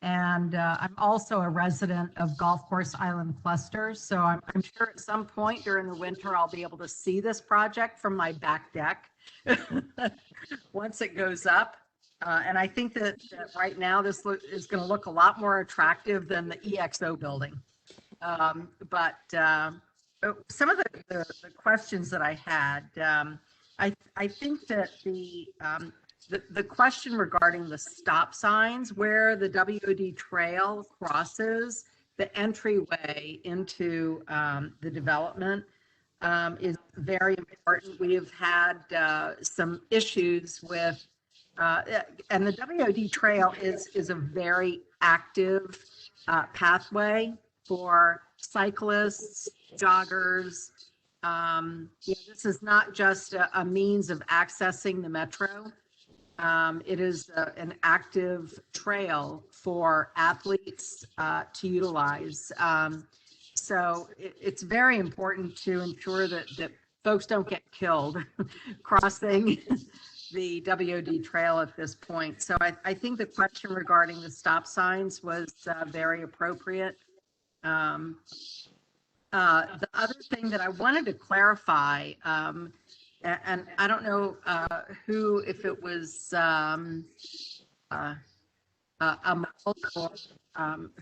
And I'm also a resident of Golf Course Island Cluster. So I'm sure at some point during the winter, I'll be able to see this project from my back deck once it goes up. And I think that right now this is going to look a lot more attractive than the EXO building. But some of the questions that I had, I think that the question regarding the stop signs where the WOD trail crosses the entryway into the development is very important. We have had some issues with, and the WOD trail is a very active pathway for cyclists, joggers. This is not just a means of accessing the metro. It is an active trail for athletes to utilize. So it's very important to ensure that folks don't get killed crossing the WOD trail at this point. So I think the question regarding the stop signs was very appropriate. The other thing that I wanted to clarify, and I don't know if it was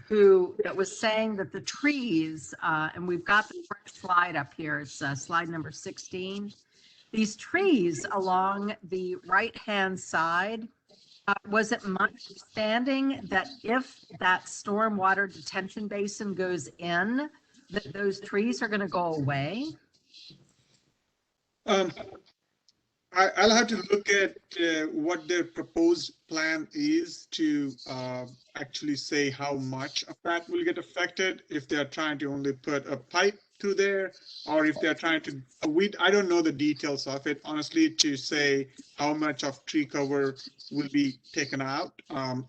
who that was saying that the trees, and we've got the first slide up here, it's slide number 16. These trees along the right-hand side, was it my understanding that if that stormwater detention basin goes in, that those trees are going to go away? I'll have to look at what their proposed plan is to actually say how much of that will get affected, if they're trying to only put a pipe through there, or if they're trying to, I don't know the details of it, honestly, to say how much of tree cover will be taken out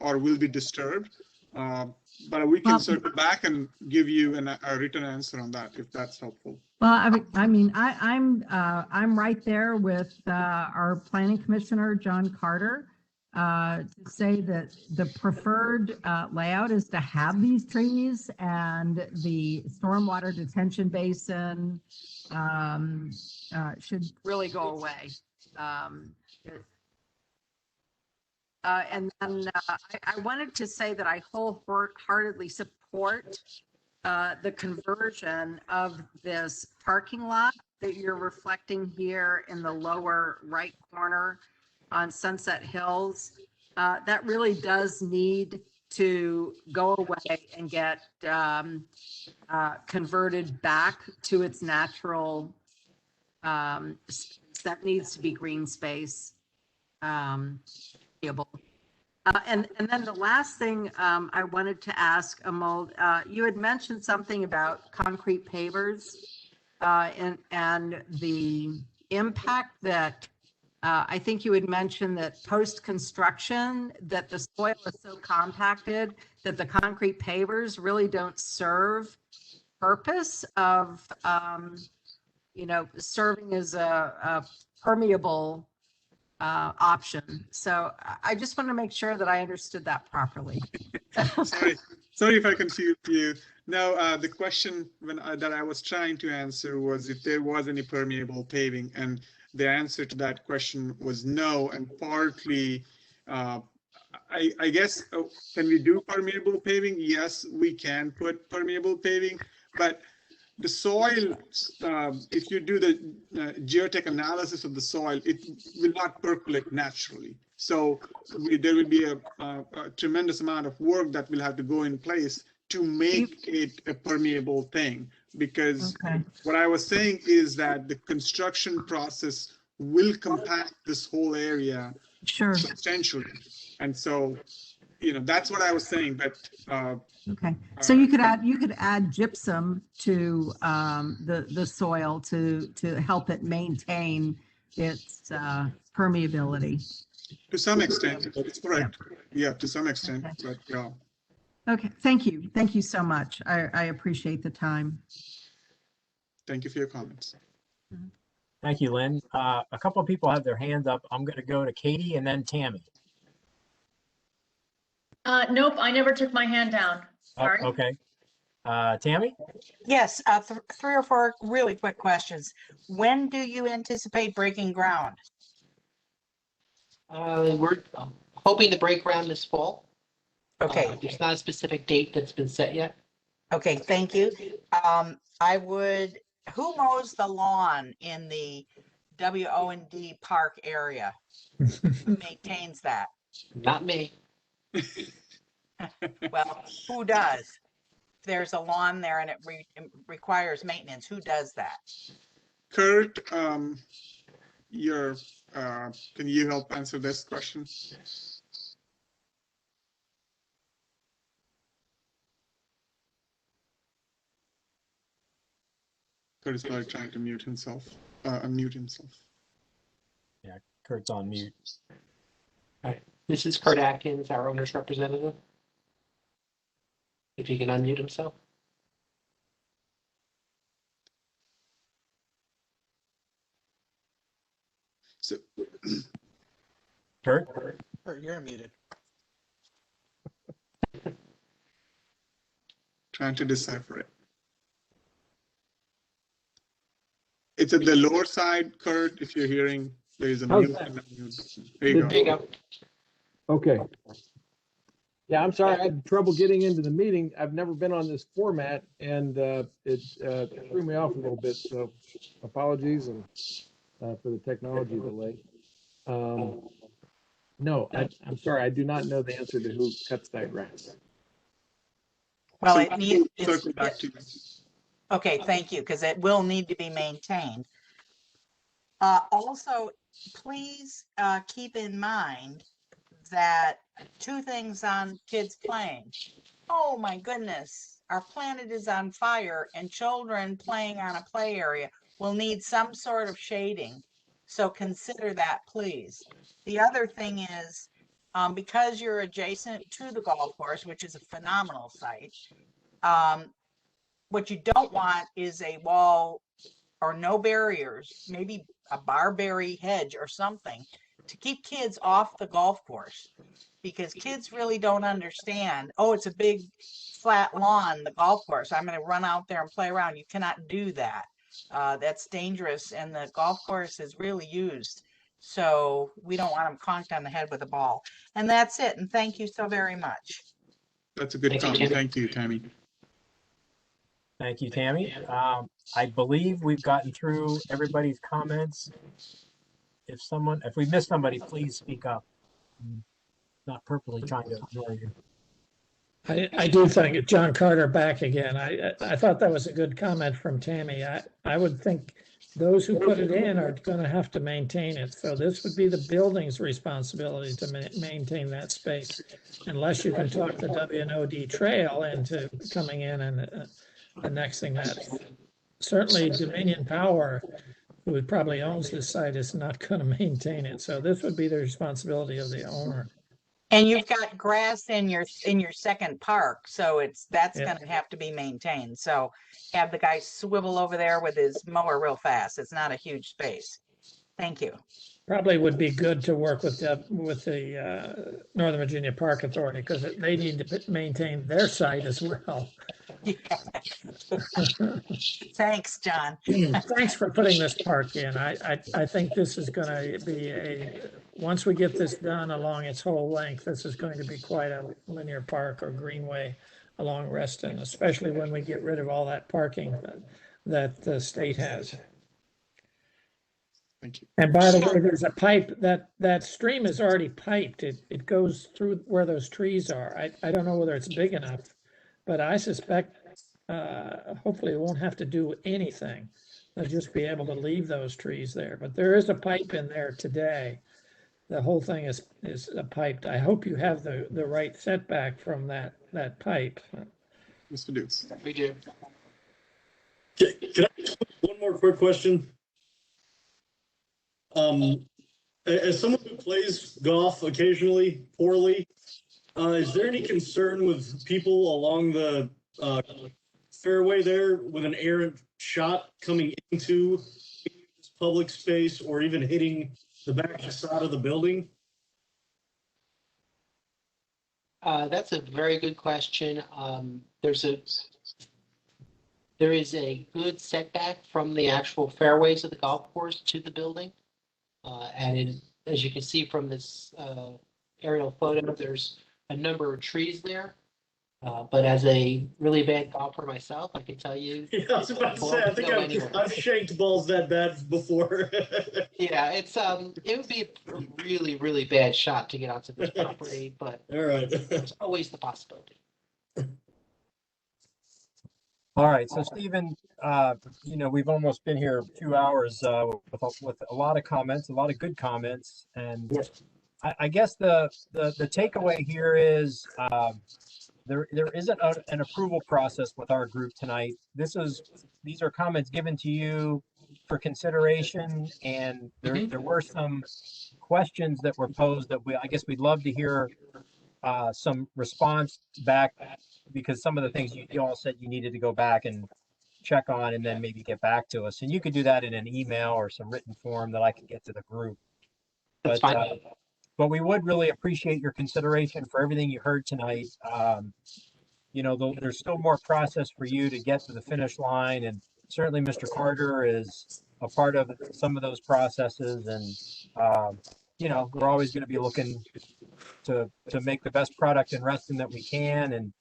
or will be disturbed. But we can circle back and give you a written answer on that, if that's helpful. Well, I'm right there with our planning commissioner, John Carter, to say that the preferred layout is to have these trees, and the stormwater detention basin should really go away. And then I wanted to say that I wholeheartedly support the conversion of this parking lot that you're reflecting here in the lower right corner on Sunset Hills. That really does need to go away and get converted back to its natural that needs to be green space. And then the last thing I wanted to ask, Amol, you had mentioned something about concrete pavers and the impact that I think you had mentioned that post-construction, that the soil is so compacted that the concrete pavers really don't serve purpose of, serving as a permeable option. So I just want to make sure that I understood that properly. Sorry if I confused you. No, the question that I was trying to answer was if there was any permeable paving, and the answer to that question was no. And partly, I guess, can we do permeable paving? Yes, we can put permeable paving, but the soil, if you do the geotech analysis of the soil, it will not percolate naturally. So there will be a tremendous amount of work that will have to go in place to make it a permeable thing. Because what I was saying is that the construction process will compact this whole area substantially. And so, that's what I was saying. But okay, so you could add gypsum to the soil to help it maintain its permeability. To some extent, it's correct. Yeah, to some extent, but yeah. Okay, thank you so much. I appreciate the time. Thank you for your comments. Thank you, Lynn. A couple of people have their hands up. I'm going to go to Katie and then Tammy. Nope, I never took my hand down. Sorry. Oh, okay. Tammy? Yes, 3 or 4 really quick questions. When do you anticipate breaking ground? We're hoping to break ground this fall. Okay. There's not a specific date that's been set yet. Okay, thank you. Who mows the lawn in the WO&D park area? Who maintains that? Not me. Well, who does? If there's a lawn there and it requires maintenance, who does that? Kurt, can you help answer this question? Kurt is probably trying to unmute himself. Yeah, Kurt's on mute. All right. This is Kurt Atkins, our owner's representative. If he can unmute himself. So Kurt? Kurt, you're muted. Trying to decipher it. It's at the lower side, Kurt, if you're hearing, there is a How's mute that? and a mute button. There you go. Okay. Yeah, I'm sorry. I had trouble getting into the meeting. I've never been on this format, and it threw me off a little bit. So apologies and for the technology delay. No, I'm sorry. I do not know the answer to who cuts that grass. Well, So it needs, circle back to you. okay, thank you, because it will need to be maintained. Also, please keep in mind that two things on kids playing. Oh my goodness, our planet is on fire and children playing on a play area will need some sort of shading. So consider that, please. The other thing is, because you're adjacent to the golf course, which is a phenomenal site, what you don't want is a wall or no barriers, maybe a barberry hedge or something to keep kids off the golf course, because kids really don't understand, oh, it's a big flat lawn, the golf course, I'm going to run out there and play around. You cannot do that. That's dangerous, and the golf course is really used. So we don't want them conked on the head with a ball. And that's it. And thank you so very much. That's a good comment. Thank you, Tammy. Thank you, Tammy. I believe we've gotten through everybody's comments. If we missed somebody, please speak up. I'm not purposely trying to ignore you. I do think it, John Carter back again. I thought that was a good comment from Tammy. I would think those who put it in are going to have to maintain it. So this would be the building's responsibility to maintain that space, unless you can talk the WNOD trail into coming in and annexing that. Certainly Dominion Power, who probably owns this site, is not going to maintain it. So this would be the responsibility of the owner. And you've got grass in your second park, so that's Yeah. going to have to be maintained. So have the guy swivel over there with his mower real fast. It's not a huge space. Thank you. Probably would be good to work with the Northern Virginia Park Authority, because they need to maintain their site as well. Thanks, John. Thanks for putting this park in. I think this is going to be once we get this done along its whole length, this is going to be quite a linear park or greenway along Reston, especially when we get rid of all that parking that the state has. Thank you. And by the way, there's a pipe that stream is already piped. It goes through where those trees are. I don't know whether it's big enough, but I suspect hopefully it won't have to do anything. They'll just be able to leave those trees there. But there is a pipe in there today. The whole thing is piped. I hope you have the right setback from that pipe. Yes, we do. We do. Can I ask one more quick question? As someone who plays golf occasionally poorly, is there any concern with people along the fairway there with an errant shot coming into this public space or even hitting the back facade of the building? That's a very good question. There is a good setback from the actual fairways of the golf course to the building. As you can see from this aerial photo, there's a number of trees there. But as a really bad golfer myself, I can tell you. Yeah, I was about to say, I think I've shanked balls that bad before. Yeah, it would be a really, really bad shot to get onto this property, but all right. There's always the possibility. All right, so Stephen, we've almost been here 2 hours with a lot of comments, a lot of good comments, and I guess the takeaway here is there isn't an approval process with our group tonight. These are comments given to you for consideration, and there were some questions that were posed that I guess we'd love to hear some response back, because some of the things you all said you needed to go back and check on and then maybe get back to us. And you could do that in an email or some written form that I could get to the group. But but we would really appreciate your consideration for everything you heard tonight. There's still more process for you to get to the finish line, and certainly Mr. Carter is a part of some of those processes. And we're always going to be looking to make the best product in Reston that we can. And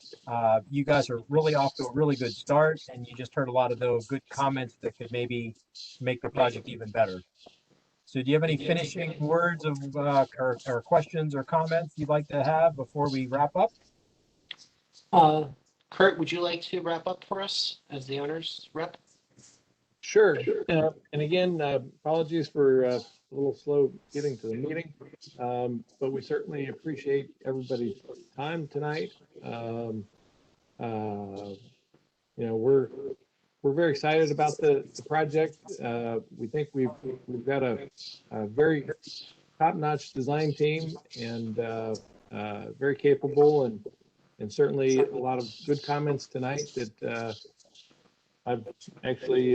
you guys are really off to a really good start, and you just heard a lot of those good comments that could maybe make the project even better. So do you have any finishing words of or questions or comments you'd like to have before we wrap up? Kurt, would you like to wrap up for us as the owner's rep? Sure. And again, apologies for a little slow getting to the meeting, but we certainly appreciate everybody's time tonight. We're very excited about the project. We think we've got a very top-notch design team, and very capable, and certainly a lot of good comments tonight that I've actually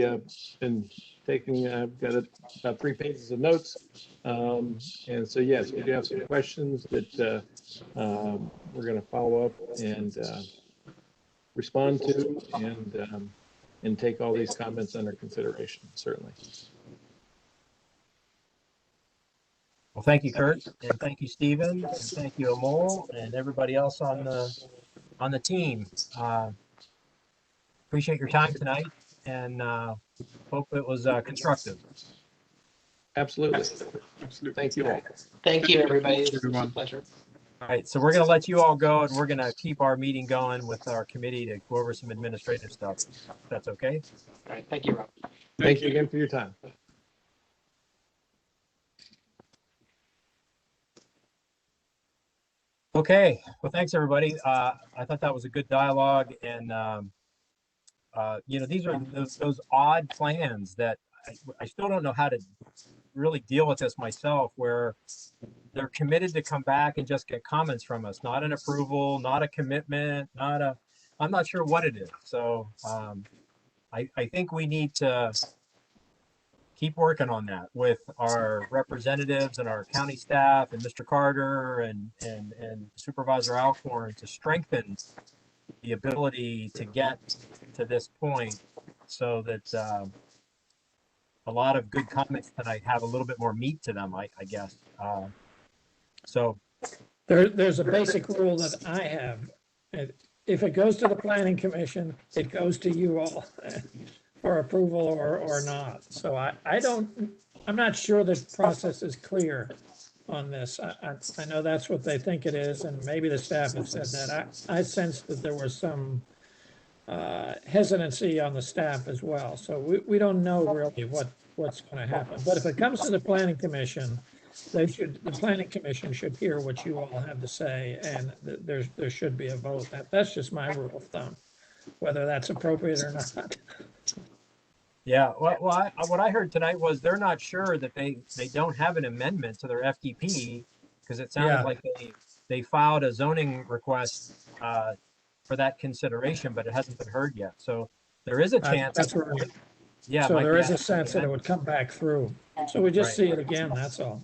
been taking. I've got about 3 pages of notes, and so yes, we do have some questions that we're going to follow up and respond to, and take all these comments under consideration, certainly. Well, thank you, Kurt, and thank you, Stephen, and thank you, Amol, and everybody else on the team. Appreciate your time tonight, and hope it was constructive. Absolutely. Absolutely. Thank you all. Thank you, everybody. It's Everyone. a pleasure. All right, so we're going to let you all go, and we're going to keep our meeting going with our committee to go over some administrative stuff. If that's okay. All right. Thank you, Rob. Thank you again for your time. Okay, well, thanks, everybody. I thought that was a good dialogue, and these are those odd plans that I still don't know how to really deal with this myself, where they're committed to come back and just get comments from us, not an approval, not a commitment, I'm not sure what it is. So I think we need to keep working on that with our representatives and our county staff and Mr. Carter and Supervisor Alcorn to strengthen the ability to get to this point, so that a lot of good comments tonight have a little bit more meat to them, I guess. So There's a basic rule that I have. If it goes to the planning commission, it goes to you all for approval or not. So I'm not sure the process is clear on this. I know that's what they think it is, and maybe the staff have said that. I sensed that there was some hesitancy on the staff as well. So we don't know really what's going to happen. But if it comes to the planning commission, the planning commission should hear what you all have to say, and there should be a vote. That's just my rule of thumb, whether that's appropriate or not. yeah, well, what I heard tonight was they're not sure that they don't have an amendment to their FDP, because it sounded like they filed a zoning request for that consideration, but it hasn't been heard yet. So there is a chance. That's right. Yeah. So there is a sense that it would come back through. So we just see it again, that's all.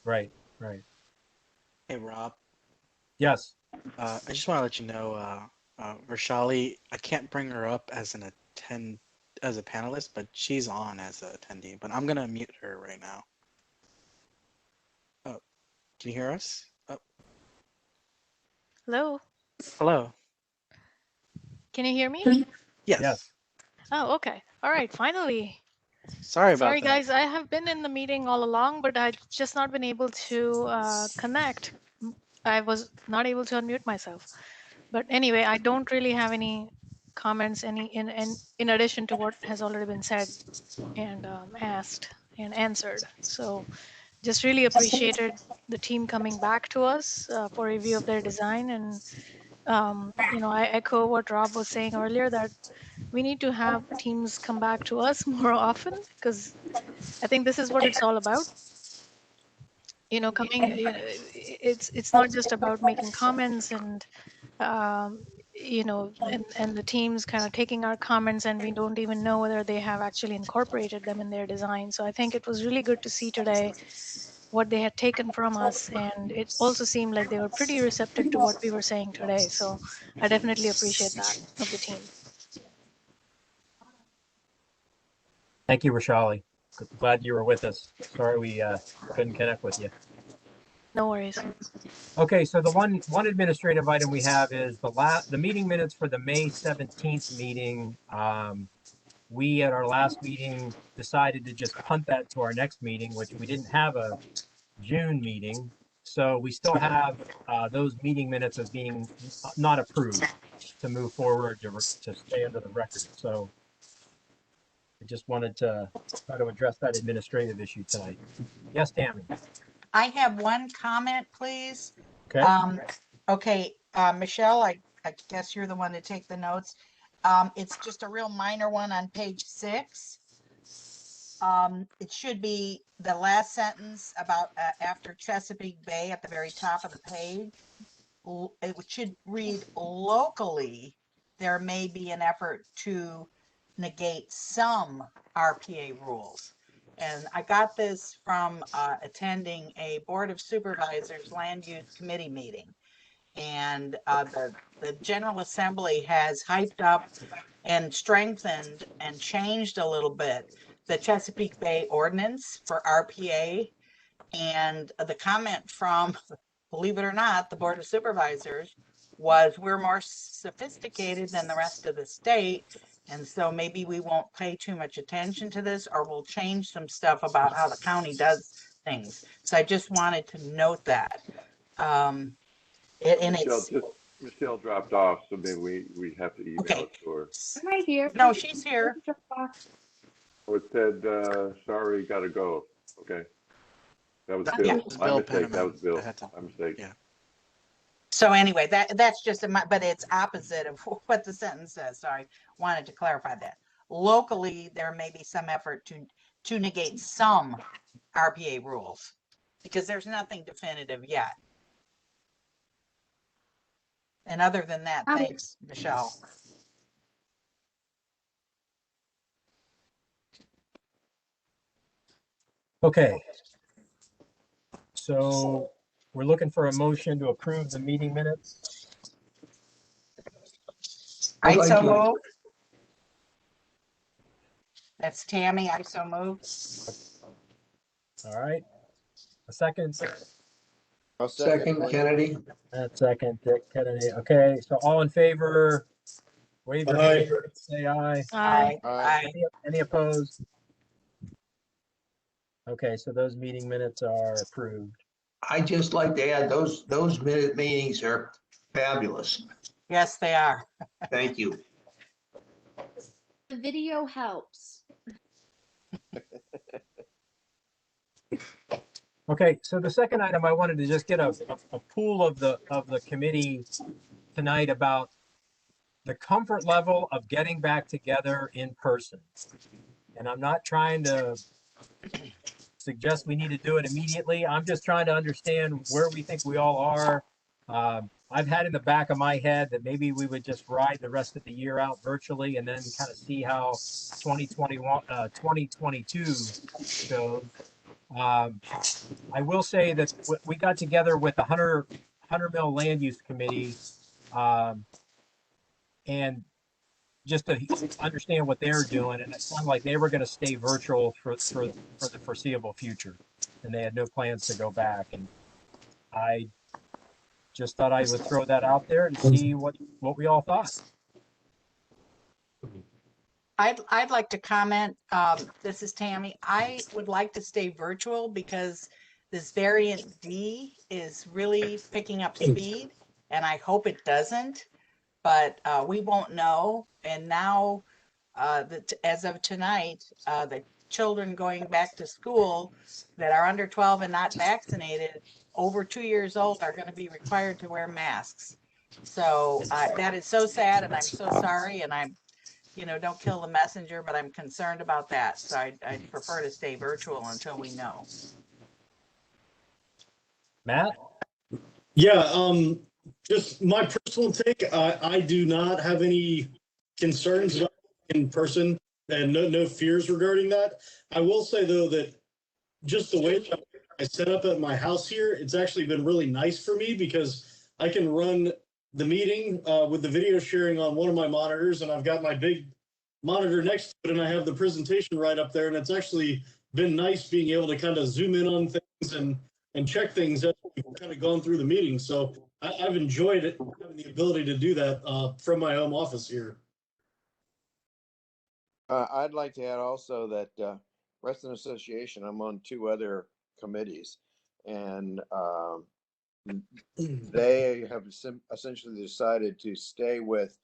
Right. Hey, Rob. Yes. I just want to let you know, Rashali, I can't bring her up as a panelist, but she's on as an attendee. But I'm gonna mute her right now. Oh, can you hear us? Oh. Hello. Hello. Can you hear me? Yes. Oh, okay. All right. Finally. Sorry about Sorry, that. guys. I have been in the meeting all along, but I've just not been able to connect. I was not able to unmute myself. But anyway, I don't really have any comments in addition to what has already been said and asked and answered. So just really appreciated the team coming back to us for review of their design. And I echo what Rob was saying earlier, that we need to have teams come back to us more often, because I think this is what it's all about. It's not just about making comments and and the teams kind of taking our comments, and we don't even know whether they have actually incorporated them in their design. So I think it was really good to see today what they had taken from us, and it also seemed like they were pretty receptive to what we were saying today. So I definitely appreciate that of the team. Thank you, Rashali. Glad you were with us. Sorry we couldn't connect with you. No worries. Okay, so the one administrative item we have is the meeting minutes for the May 17th meeting. We at our last meeting decided to just punt that to our next meeting, which we didn't have a June meeting. So we still have those meeting minutes as being not approved to move forward to stay under the record. So I just wanted to try to address that administrative issue tonight. Yes, Tammy. I have one comment, please. Okay. Okay, Michelle, I guess you're the one to take the notes. It's just a real minor one on page 6. It should be the last sentence about after Chesapeake Bay at the very top of the page. It should read locally, there may be an effort to negate some RPA rules. And I got this from attending a Board of Supervisors Land Use Committee meeting. And the General Assembly has hyped up and strengthened and changed a little bit the Chesapeake Bay ordinance for RPA. And the comment from, believe it or not, the Board of Supervisors was, we're more sophisticated than the rest of the state. And so maybe we won't pay too much attention to this, or we'll change some stuff about how the county does things. So I just wanted to note that. Michelle dropped off, so maybe we have to email it to her. I'm right here. No, she's here. Oh, it said, sorry, gotta go. Okay. That was Bill. Yeah. My mistake. That was Bill. My mistake. Yeah. So anyway, that's just but it's opposite of what the sentence says. Sorry, wanted to clarify that. Locally, there may be some effort to negate some RPA rules because there's nothing definitive yet. And other than that, thanks, Michelle. Okay. So we're looking for a motion to approve the meeting minutes. I so move. That's Tammy. I so move. All right. A second. Second, Kennedy. That second, Dick Kennedy. Okay, so all in favor, wave your hand, say aye. Aye. Aye. Any opposed? Okay, so those meeting minutes are approved. I'd just like to add, those meetings are fabulous. Yes, they are. Thank you. The video helps. Okay, so the second item, I wanted to just get a pool of the committee tonight about the comfort level of getting back together in person. And I'm not trying to suggest we need to do it immediately. I'm just trying to understand where we think we all are. I've had in the back of my head that maybe we would just ride the rest of the year out virtually and then kind of see how 2022 goes. I will say that we got together with the Hunter Mill Land Use Committee and just to understand what they're doing, and it sounded like they were going to stay virtual for the foreseeable future, and they had no plans to go back. And I just thought I would throw that out there and see what we all thought. I'd like to comment. This is Tammy. I would like to stay virtual because this variant D is really picking up speed, and I hope it doesn't, but we won't know. And now, as of tonight, the children going back to school that are under 12 and not vaccinated, over 2 years old, are going to be required to wear masks. So that is so sad, and I'm so sorry, and I'm, don't kill the messenger, but I'm concerned about that. So I'd prefer to stay virtual until we know. Matt? Yeah, just my personal take, I do not have any concerns about in person and no fears regarding that. I will say though that just the way I set up at my house here, it's actually been really nice for me because I can run the meeting with the video sharing on one of my monitors, and I've got my big monitor next to it, and I have the presentation right up there. And it's actually been nice being able to kind of zoom in on things and check things as we've kind of gone through the meeting. So I've enjoyed it, having the ability to do that from my home office here. I'd like to add also that Reston Association, I'm on 2 other committees, and they have essentially decided to stay with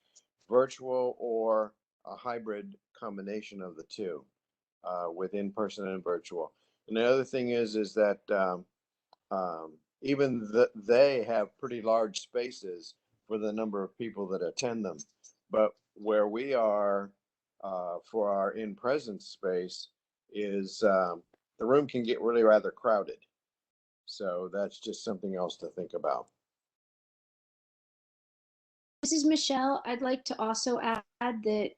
virtual or a hybrid combination of the 2, with in-person and virtual. And the other thing is that even they have pretty large spaces for the number of people that attend them. But where we are for our in-presence space is the room can get really rather crowded. So that's just something else to think about. This is Michelle. I'd like to also add that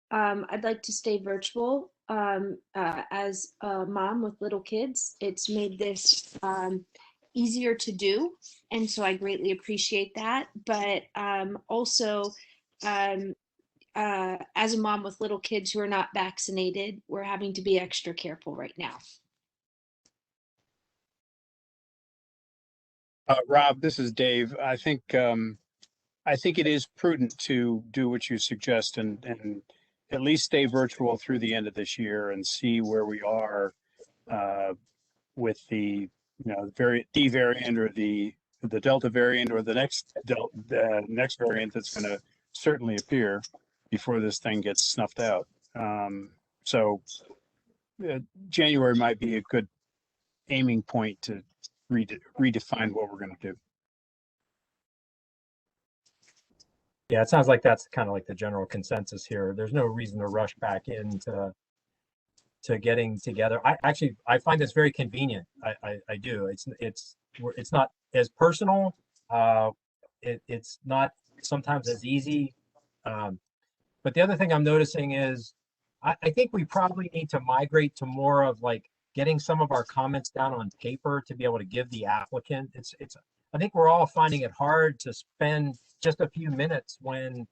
I'd like to stay virtual as a mom with little kids. It's made this easier to do, and so I greatly appreciate that. But also, as a mom with little kids who are not vaccinated, we're having to be extra careful right now. Rob, this is Dave. I think it is prudent to do what you suggest and at least stay virtual through the end of this year and see where we are with the D variant or the Delta variant or the next variant that's going to certainly appear before this thing gets snuffed out. So January might be a good aiming point to redefine what we're going to do. Yeah, it sounds like that's kind of like the general consensus here. There's no reason to rush back into getting together. I find this very convenient. I do. It's not as personal. It's not sometimes as easy. But the other thing I'm noticing is I think we probably need to migrate to more of like getting some of our comments down on paper to be able to give the applicant. I think we're all finding it hard to spend just a few minutes when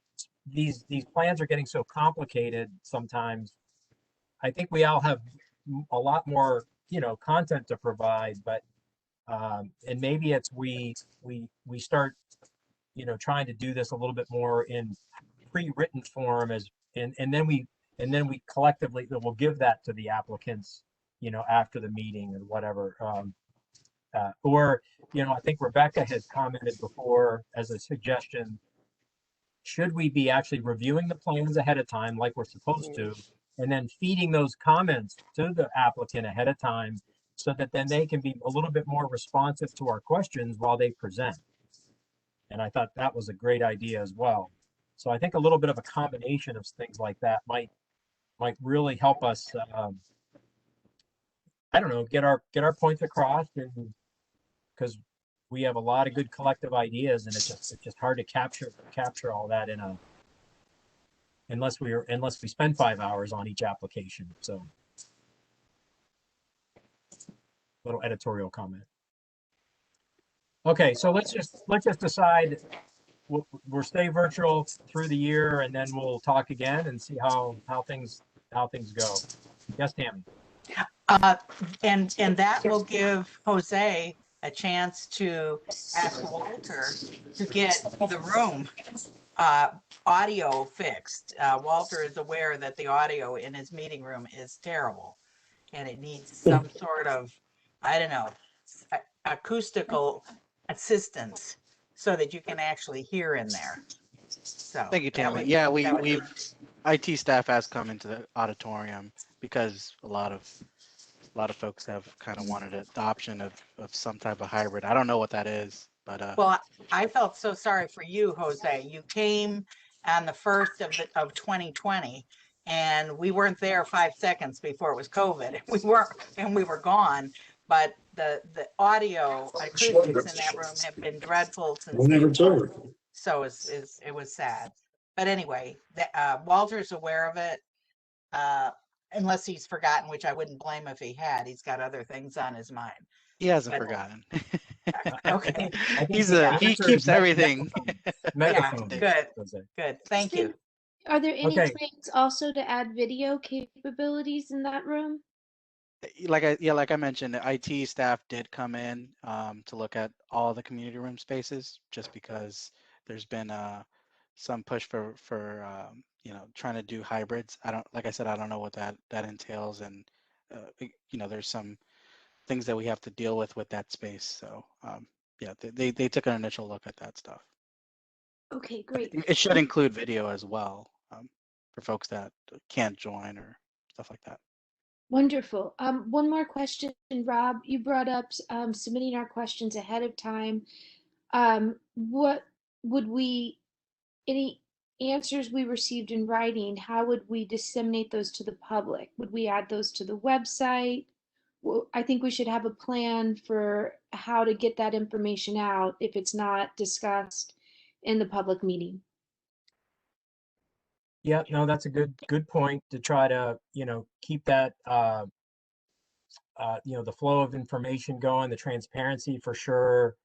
these plans are getting so complicated sometimes. I think we all have a lot more, content to provide, but and maybe it's we start, trying to do this a little bit more in pre-written form and then we collectively will give that to the applicants, after the meeting or whatever. Or, I think Rebecca has commented before as a suggestion, should we be actually reviewing the plans ahead of time like we're supposed to, and then feeding those comments to the applicant ahead of time so that then they can be a little bit more responsive to our questions while they present. And I thought that was a great idea as well. So I think a little bit of a combination of things like that might really help us, I don't know, get our points across, and because we have a lot of good collective ideas, and it's just hard to capture all that unless we spend 5 hours on each application. So, little editorial comment. Okay, so let's just decide we'll stay virtual through the year, and then we'll talk again and see how things go. Yes, Tammy. And that will give Jose a chance to ask Walter to get the room audio fixed. Walter is aware that the audio in his meeting room is terrible, and it needs some sort of, I don't know, acoustical assistance so that you can actually hear in there. So Thank you, Tammy. Yeah, we've IT staff has come into the auditorium because a lot of folks have kind of wanted an option of some type of hybrid. I don't know what that is, but well, I felt so sorry for you, Jose. You came on the 1st of 2020, and we weren't there 5 seconds before it was COVID. We were gone. But the audio acoustics in that room have been dreadful since so it was sad. But anyway, Walter's aware of it. Unless he's forgotten, which I wouldn't blame if he had. He's got other things on his mind. He hasn't But- forgotten. Okay. I think He's the he answer keeps is everything. megaphone. Good. Jose. Good. Thank you. Are there any Okay. plans also to add video capabilities in that room? Like I mentioned, the IT staff did come in to look at all the community room spaces, just because there's been some push for trying to do hybrids. Like I said, I don't know what that entails, and there's some things that we have to deal with that space. So yeah, they took an initial look at that stuff. Okay, great. It should include video as well for folks that can't join or stuff like that. Wonderful. One more question, Rob. You brought up submitting our questions ahead of time. What would any answers we received in writing, how would we disseminate those to the public? Would we add those to the website? Well, I think we should have a plan for how to get that information out if it's not discussed in the public meeting. Yeah, no, that's a good point to try to, keep that, the flow of information going, the transparency for sure.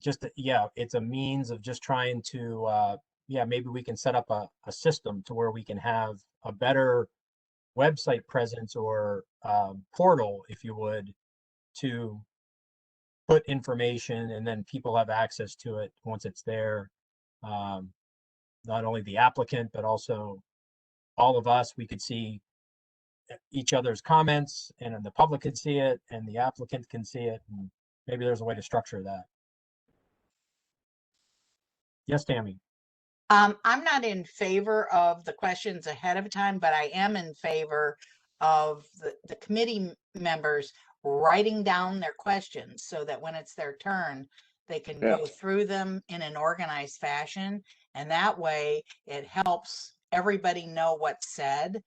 It's a means of just trying to, maybe we can set up a system to where we can have a better website presence or portal, if you would, to put information and then people have access to it once it's there. Not only the applicant, but also all of us, we could see each other's comments and the public can see it and the applicant can see it. And maybe there's a way to structure that. Yes, Tammy. I'm not in favor of the questions ahead of time, but I am in favor of the committee members writing down their questions so that when it's their turn, they can go through them in an organized fashion. And that way it helps everybody know what's said.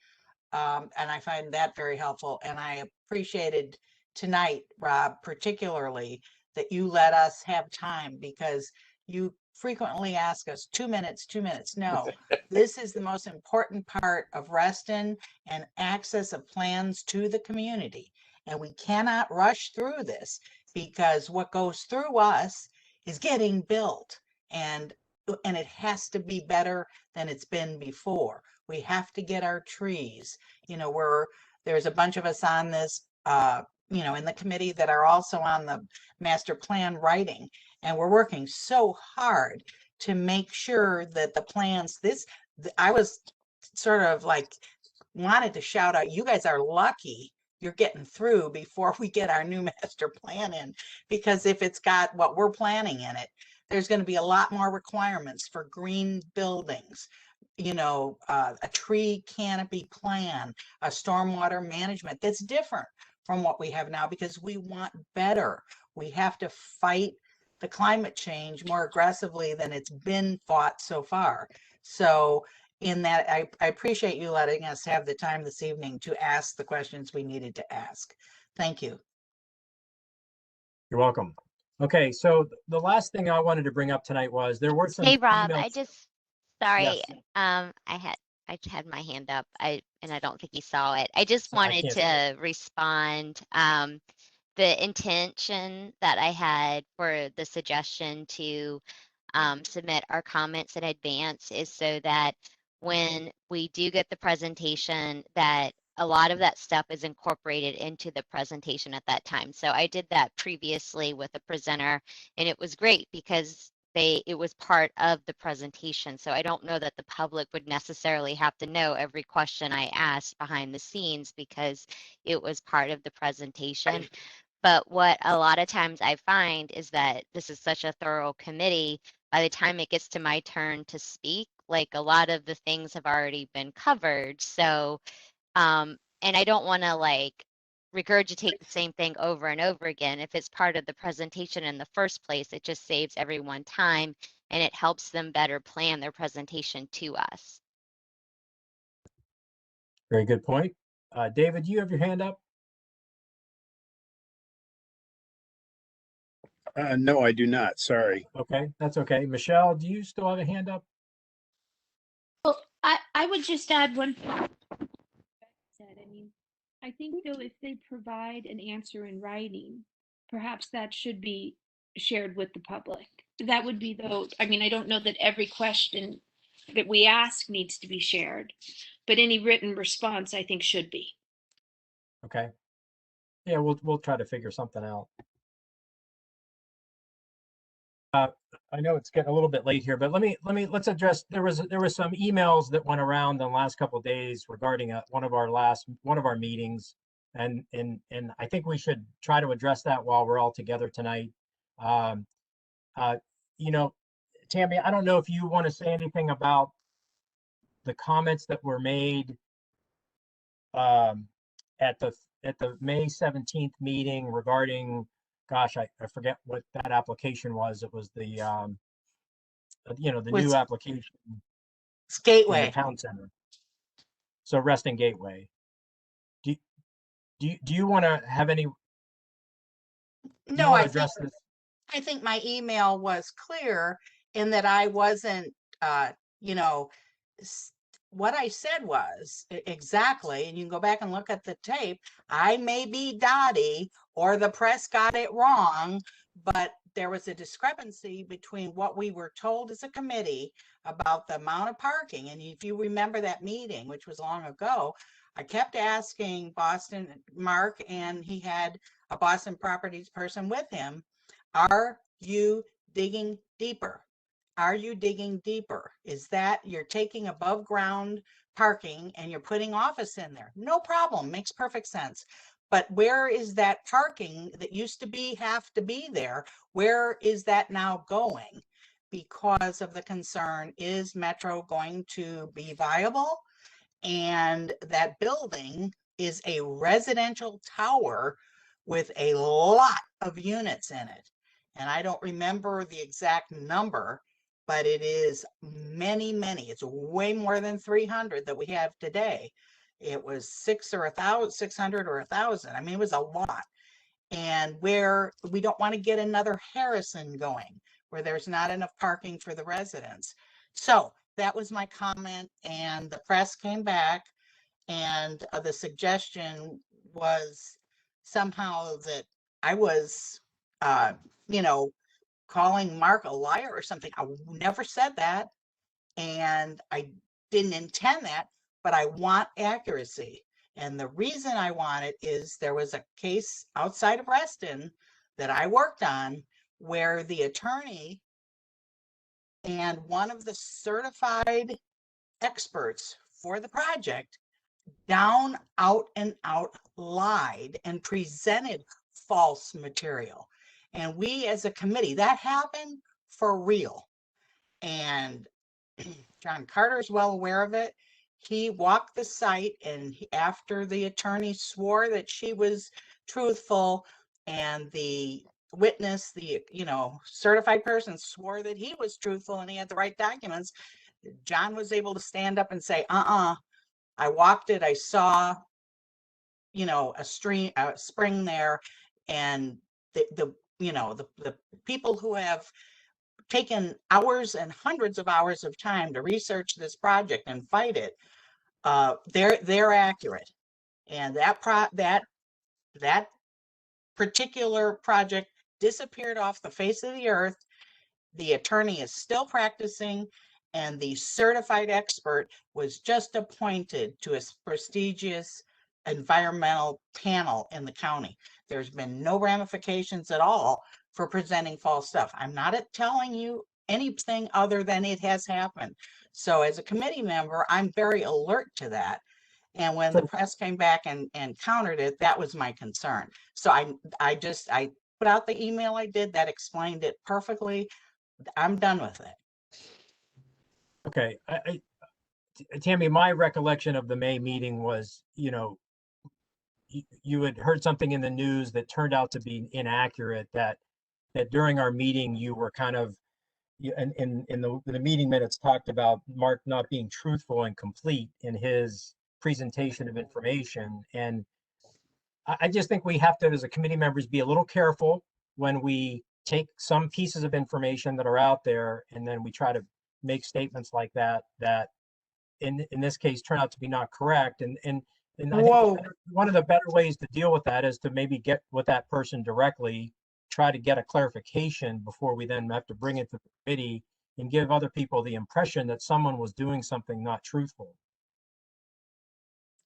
And I find that very helpful. And I appreciated tonight, Rob, particularly that you let us have time, because you frequently ask us 2 minutes, 2 minutes. No, this is the most important part of Reston and access of plans to the community. And we cannot rush through this, because what goes through us is getting built, and it has to be better than it's been before. We have to get our trees. There's a bunch of us on this, in the committee that are also on the master plan writing. And we're working so hard to make sure that the plans, I was sort of like wanted to shout out, you guys are lucky you're getting through before we get our new master plan in, because if it's got what we're planning in it, there's going to be a lot more requirements for green buildings, a tree canopy plan, a stormwater management that's different from what we have now, because we want better. We have to fight the climate change more aggressively than it's been fought so far. So in that, I appreciate you letting us have the time this evening to ask the questions we needed to ask. Thank you. You're welcome. Okay, so the last thing I wanted to bring up tonight was there were some Hey, Rob, emails. sorry, Yes. I had my hand up. I don't think you saw it. I just So I wanted can't see it. to respond. The intention that I had for the suggestion to submit our comments in advance is so that when we do get the presentation, that a lot of that stuff is incorporated into the presentation at that time. So I did that previously with a presenter, and it was great because it was part of the presentation. So I don't know that the public would necessarily have to know every question I asked behind the scenes because it was part of the presentation. But what a lot of times I find is that this is such a thorough committee, by the time it gets to my turn to speak, like a lot of the things have already been covered. So, and I don't want to regurgitate the same thing over and over again. If it's part of the presentation in the first place, it just saves everyone time and it helps them better plan their presentation to us. Very good point. David, do you have your hand up? No, I do not. Sorry. Okay, that's okay. Michelle, do you still have a hand up? Well, I would just add one thing. I mean, I think though, if they provide an answer in writing, perhaps that should be shared with the public. That would be though, I mean, I don't know that every question that we ask needs to be shared, but any written response I think should be. Okay. Yeah, we'll try to figure something out. I know it's getting a little bit late here, but let's address, there was some emails that went around in the last couple of days regarding one of our meetings. And I think we should try to address that while we're all together tonight. Um, you know, Tammy, I don't know if you want to say anything about the comments that were made um, at the May 17th meeting regarding, gosh, I forget what that application was. It was the the new Was application it's in the Gateway. town center. So Reston Gateway. Do you want to have any? Do you No, want I to think address this? I think my email was clear in that I wasn't, you know, s- what I said was exactly, and you can go back and look at the tape. I may be dotty or the press got it wrong, but there was a discrepancy between what we were told as a committee about the amount of parking. And if you remember that meeting, which was long ago, I kept asking Boston Mark, and he had a Boston Properties person with him, are you digging deeper? Are you digging deeper? Is that you're taking above ground parking and you're putting office in there? No problem, makes perfect sense. But where is that parking that used to have to be there? Where is that now going? Because of the concern, is Metro going to be viable? And that building is a residential tower with a lot of units in it. And I don't remember the exact number, but it is many, many. It's way more than 300 that we have today. It was 600 or 1,000. I mean, it was a lot. And where we don't want to get another Harrison going, where there's not enough parking for the residents. So that was my comment, and the press came back, and the suggestion was somehow that I was, uh, you know, calling Mark a liar or something. I never said that, and I didn't intend that, but I want accuracy. And the reason I want it is there was a case outside of Reston that I worked on where the attorney and one of the certified experts for the project down out and out lied and presented false material. And we as a committee, that happened for real. And John Carter is well aware of it. He walked the site, and after the attorney swore that she was truthful, and the witness, the certified person, swore that he was truthful and he had the right documents, John was able to stand up and say, I walked it, I saw, a spring there, and the people who have taken hours and hundreds of hours of time to research this project and fight it, they're accurate. And that particular project disappeared off the face of the earth. The attorney is still practicing, and the certified expert was just appointed to a prestigious environmental panel in the county. There's been no ramifications at all for presenting false stuff. I'm not telling you anything other than it has happened. So as a committee member, I'm very alert to that. And when the press came back and countered it, that was my concern. So I put out the email I did that explained it perfectly. I'm done with it. Okay, Tammy, my recollection of the May meeting was, you had heard something in the news that turned out to be inaccurate, that during our meeting you were kind of, in the meeting minutes, talked about Mark not being truthful and complete in his presentation of information. And I just think we have to, as a committee members, be a little careful when we take some pieces of information that are out there and then we try to make statements like that in this case turn out to be not correct. And And I think Whoa. one of the better ways to deal with that is to maybe get with that person directly, try to get a clarification before we then have to bring it to the committee and give other people the impression that someone was doing something not truthful.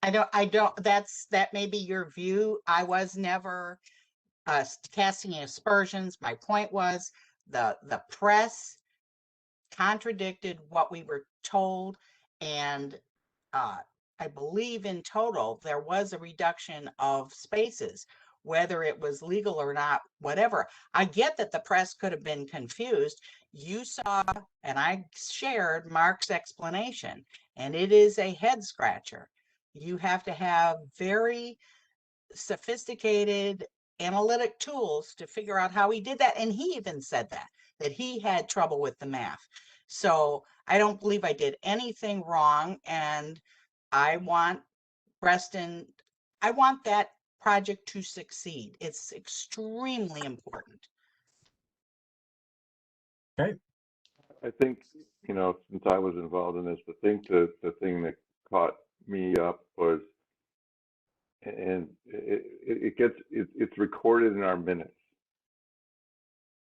That may be your view. I was never casting aspersions. My point was the press contradicted what we were told, and I believe in total there was a reduction of spaces, whether it was legal or not, whatever. I get that the press could have been confused. You saw, and I shared Mark's explanation, and it is a head scratcher. You have to have very sophisticated analytic tools to figure out how he did that. And he even said that he had trouble with the math. So I don't believe I did anything wrong. And I want Reston, I want that project to succeed. It's extremely important. Okay. I think, you know, since I was involved in this, the thing that caught me up was, and it's recorded in our minutes.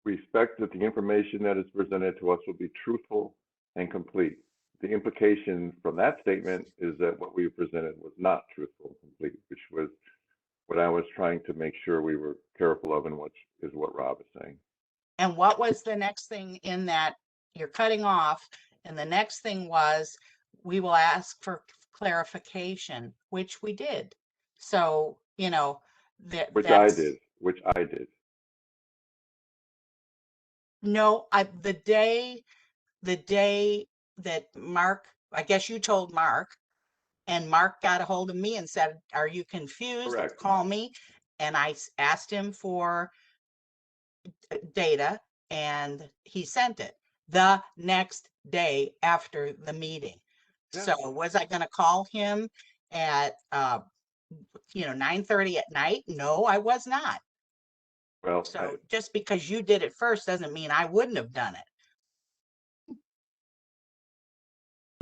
We expect that the information that is presented to us will be truthful and complete. The implication from that statement is that what we presented was not truthful and complete, which was what I was trying to make sure we were careful of, and which is what Rob is saying. And what was the next thing in that? You're cutting off, and the next thing was, we will ask for clarification, which we did. So, you know, Which I did. No, the day that Mark, I guess you told Mark, and Mark got a hold of me and said, are you confused? Correct. Call me. And I asked him for data, and he sent it the next day after the meeting. Yeah. So was I going to call him at 9:30 at night? No, I was not. Well, so just because you did it first doesn't mean I wouldn't have done it.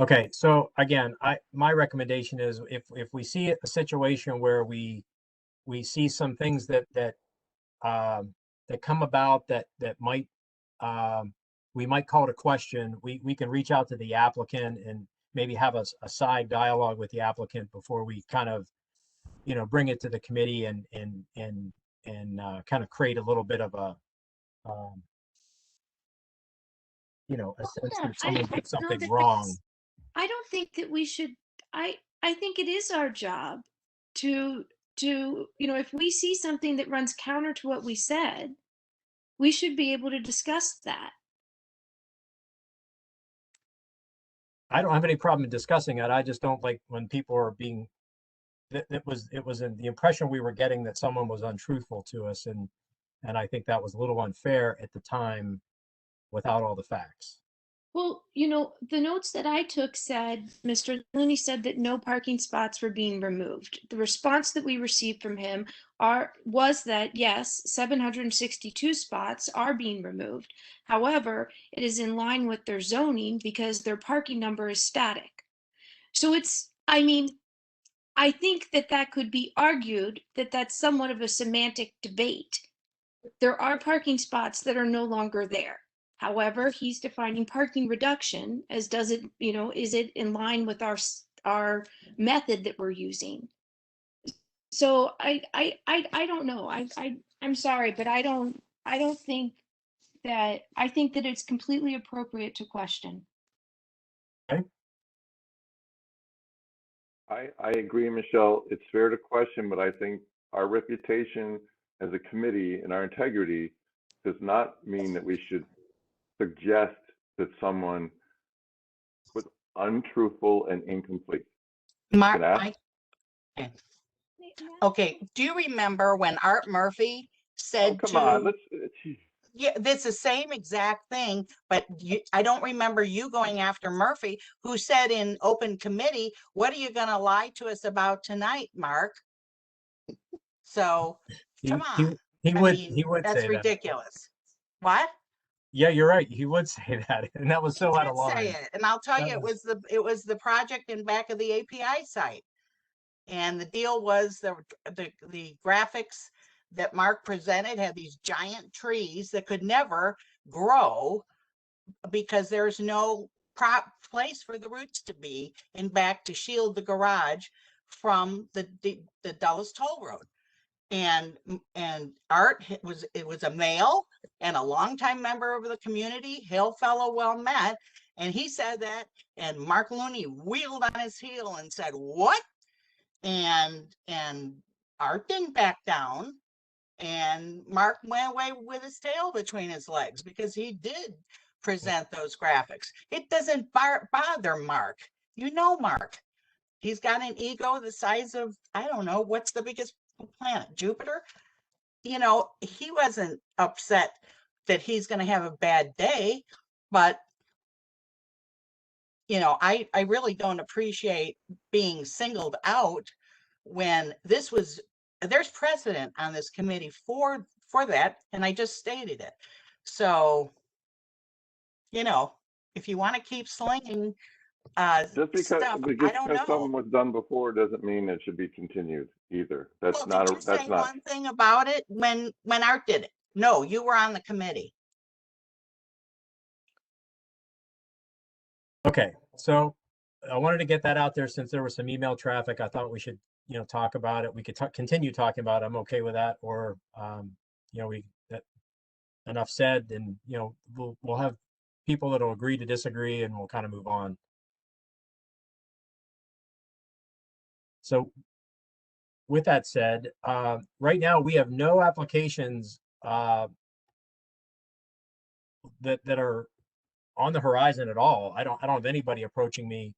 Okay, so again, my recommendation is if we see a situation where we see some things that come about that might we might call it a question, we can reach out to the applicant and maybe have a side dialogue with the applicant before we kind of bring it to the committee and kind of create a little bit of a a sense that someone did something wrong. I don't think that we should. I think it is our job to if we see something that runs counter to what we said, we should be able to discuss that. I don't have any problem in discussing it. I just don't like when people are being. It was in the impression we were getting that someone was untruthful to us, and I think that was a little unfair at the time, without all the facts. Well, the notes that I took said, Mr. Looney said that no parking spots were being removed. The response that we received from him was that, yes, 762 spots are being removed. However, it is in line with their zoning because their parking number is static. So I think that could be argued that that's somewhat of a semantic debate. There are parking spots that are no longer there. However, he's defining parking reduction as is it in line with our method that we're using? So I don't know. I'm sorry, but I don't think that I think that it's completely appropriate to question. Okay. I agree, Michelle. It's fair to question, but I think our reputation as a committee and our integrity does not mean that we should suggest that someone was untruthful and incomplete. Okay. Do you remember when Art Murphy said yeah, that's the same exact thing, but I don't remember you going after Murphy, who said in open committee, what are you going to lie to us about tonight, Mark? So come on. He would that's say ridiculous. That. What? Yeah, you're right. He would say that, and that was so out of line. Say it. And I'll tell you, it was the project in back of the API site. And the deal was the graphics that Mark presented had these giant trees that could never grow because there's no place for the roots to be in back to shield the garage from the Dulles Toll Road. And Art it was a male and a longtime member of the community, hail fellow, well met. And he said that, and Mark Looney wheeled on his heel and said, "What?" And Art didn't back down. And Mark went away with his tail between his legs because he did present those graphics. It doesn't bother Mark. You know Mark. He's got an ego the size of, I don't know, what's the biggest planet? Jupiter? You know, he wasn't upset that he's going to have a bad day, but you know, I really don't appreciate being singled out when there's precedent on this committee for that, and I just stated it. So, you know, if you want to keep slinging Just because stuff, I don't know. something was done before doesn't mean it should be continued either. That's Well, not did you say that's not. one thing about it when Art did it? No, you were on the committee. Okay, so I wanted to get that out there since there was some email traffic. I thought we should, you know, talk about it. We could continue talking about it. I'm okay with that. Or, you know, enough said, and you know, we'll have people that'll agree to disagree, and we'll kind of move on. So, with that said, right now we have no applications that are on the horizon at all. I don't have anybody approaching me.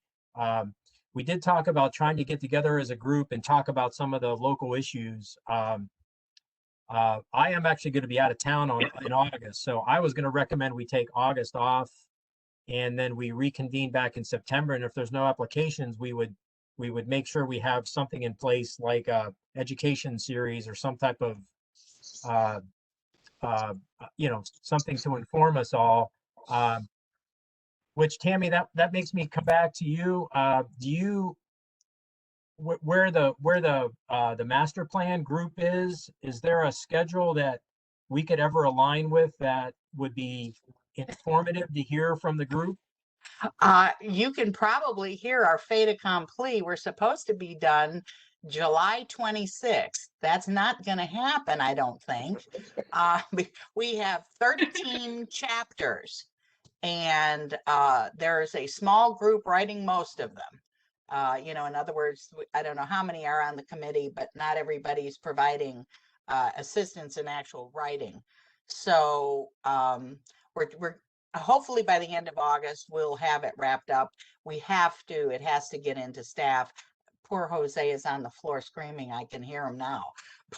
We did talk about trying to get together as a group and talk about some of the local issues. I am actually going to be out of town in August, so I was going to recommend we take August off, and then we reconvene back in September. And if there's no applications, we would make sure we have something in place like a education series or some type of you know, something to inform us all. Which, Tammy, that makes me come back to you. Do you where the master plan group is there a schedule that we could ever align with that would be informative to hear from the group? You can probably hear our fait accompli. We're supposed to be done July 26th. That's not going to happen, I don't think. We have 13 chapters, and there's a small group writing most of them. You know, in other words, I don't know how many are on the committee, but not everybody's providing assistance in actual writing. So we're hopefully by the end of August, we'll have it wrapped up. It has to get into staff. Poor Jose is on the floor screaming. I can hear him now,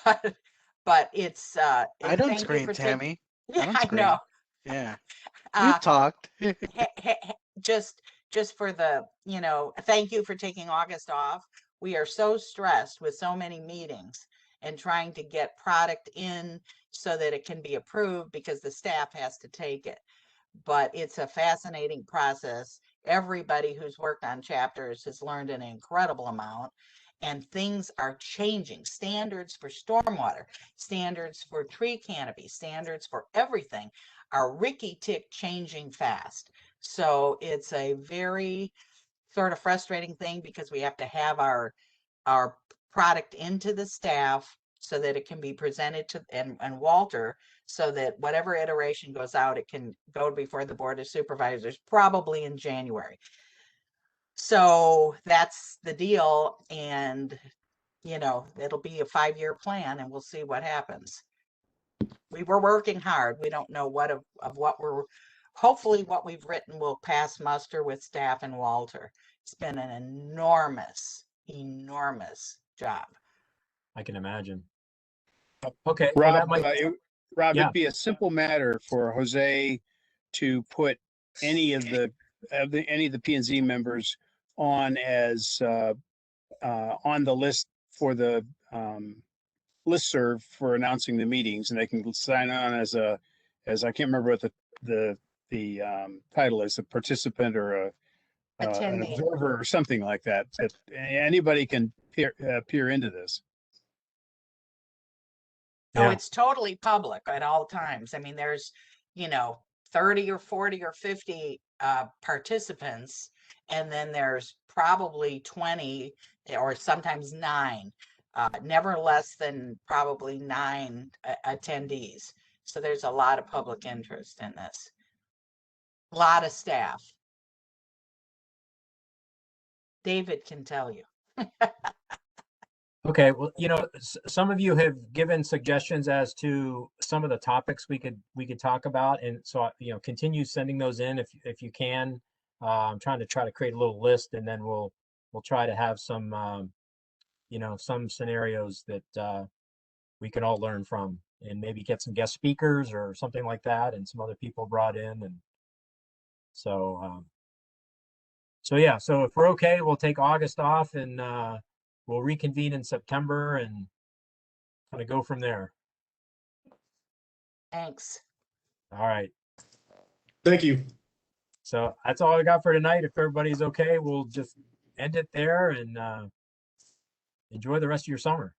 but it's, I don't scream, Tammy. Yeah, I don't I scream. know. Yeah. We've talked. Just for the, you know, thank you for taking August off. We are so stressed with so many meetings and trying to get product in so that it can be approved because the staff has to take it. But it's a fascinating process. Everybody who's worked on chapters has learned an incredible amount, and things are changing. Standards for stormwater, standards for tree canopy, standards for everything are ricky-tick changing fast. So it's a very sort of frustrating thing because we have to have our product into the staff so that it can be presented to and Walter, so that whatever iteration goes out, it can go before the Board of Supervisors probably in January. So that's the deal. And, you know, it'll be a 5-year plan and we'll see what happens. We were working hard. We don't know what of what hopefully what we've written will pass muster with staff and Walter. It's been an enormous job. I can imagine. Okay, Rob, well, Rob, yeah. it'd be a simple matter for Jose to put any of the P&Z members on as on the list for the listserv for announcing the meetings, and they can sign on as I can't remember what the title is, a participant or an Attendee. observer or something like that. But anybody can peer into this. Oh, Yeah. it's totally public at all times. I mean, there's, 30 or 40 or 50 participants, and then there's probably 20 or sometimes 9, never less than probably 9 attendees. So there's a lot of public interest in this. A lot of staff. David can tell you. Okay, well, some of you have given suggestions as to some of the topics we could talk about, and so continue sending those in if you can. I'm trying to create a little list, and then we'll try to have some some scenarios that we can all learn from, and maybe get some guest speakers or something like that, and some other people brought in, and so yeah. So if we're okay, we'll take August off, and we'll reconvene in September and kind of go from there. Thanks. All right. Thank you. So that's all I got for tonight. If everybody's okay, we'll just end it there and enjoy the rest of your summer.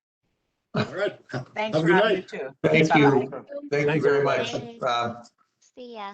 All right. Thanks, Have a good Rob. night. You too. Thank Bye-bye. you. Thank you Thanks, very everybody. much, Rob. See ya.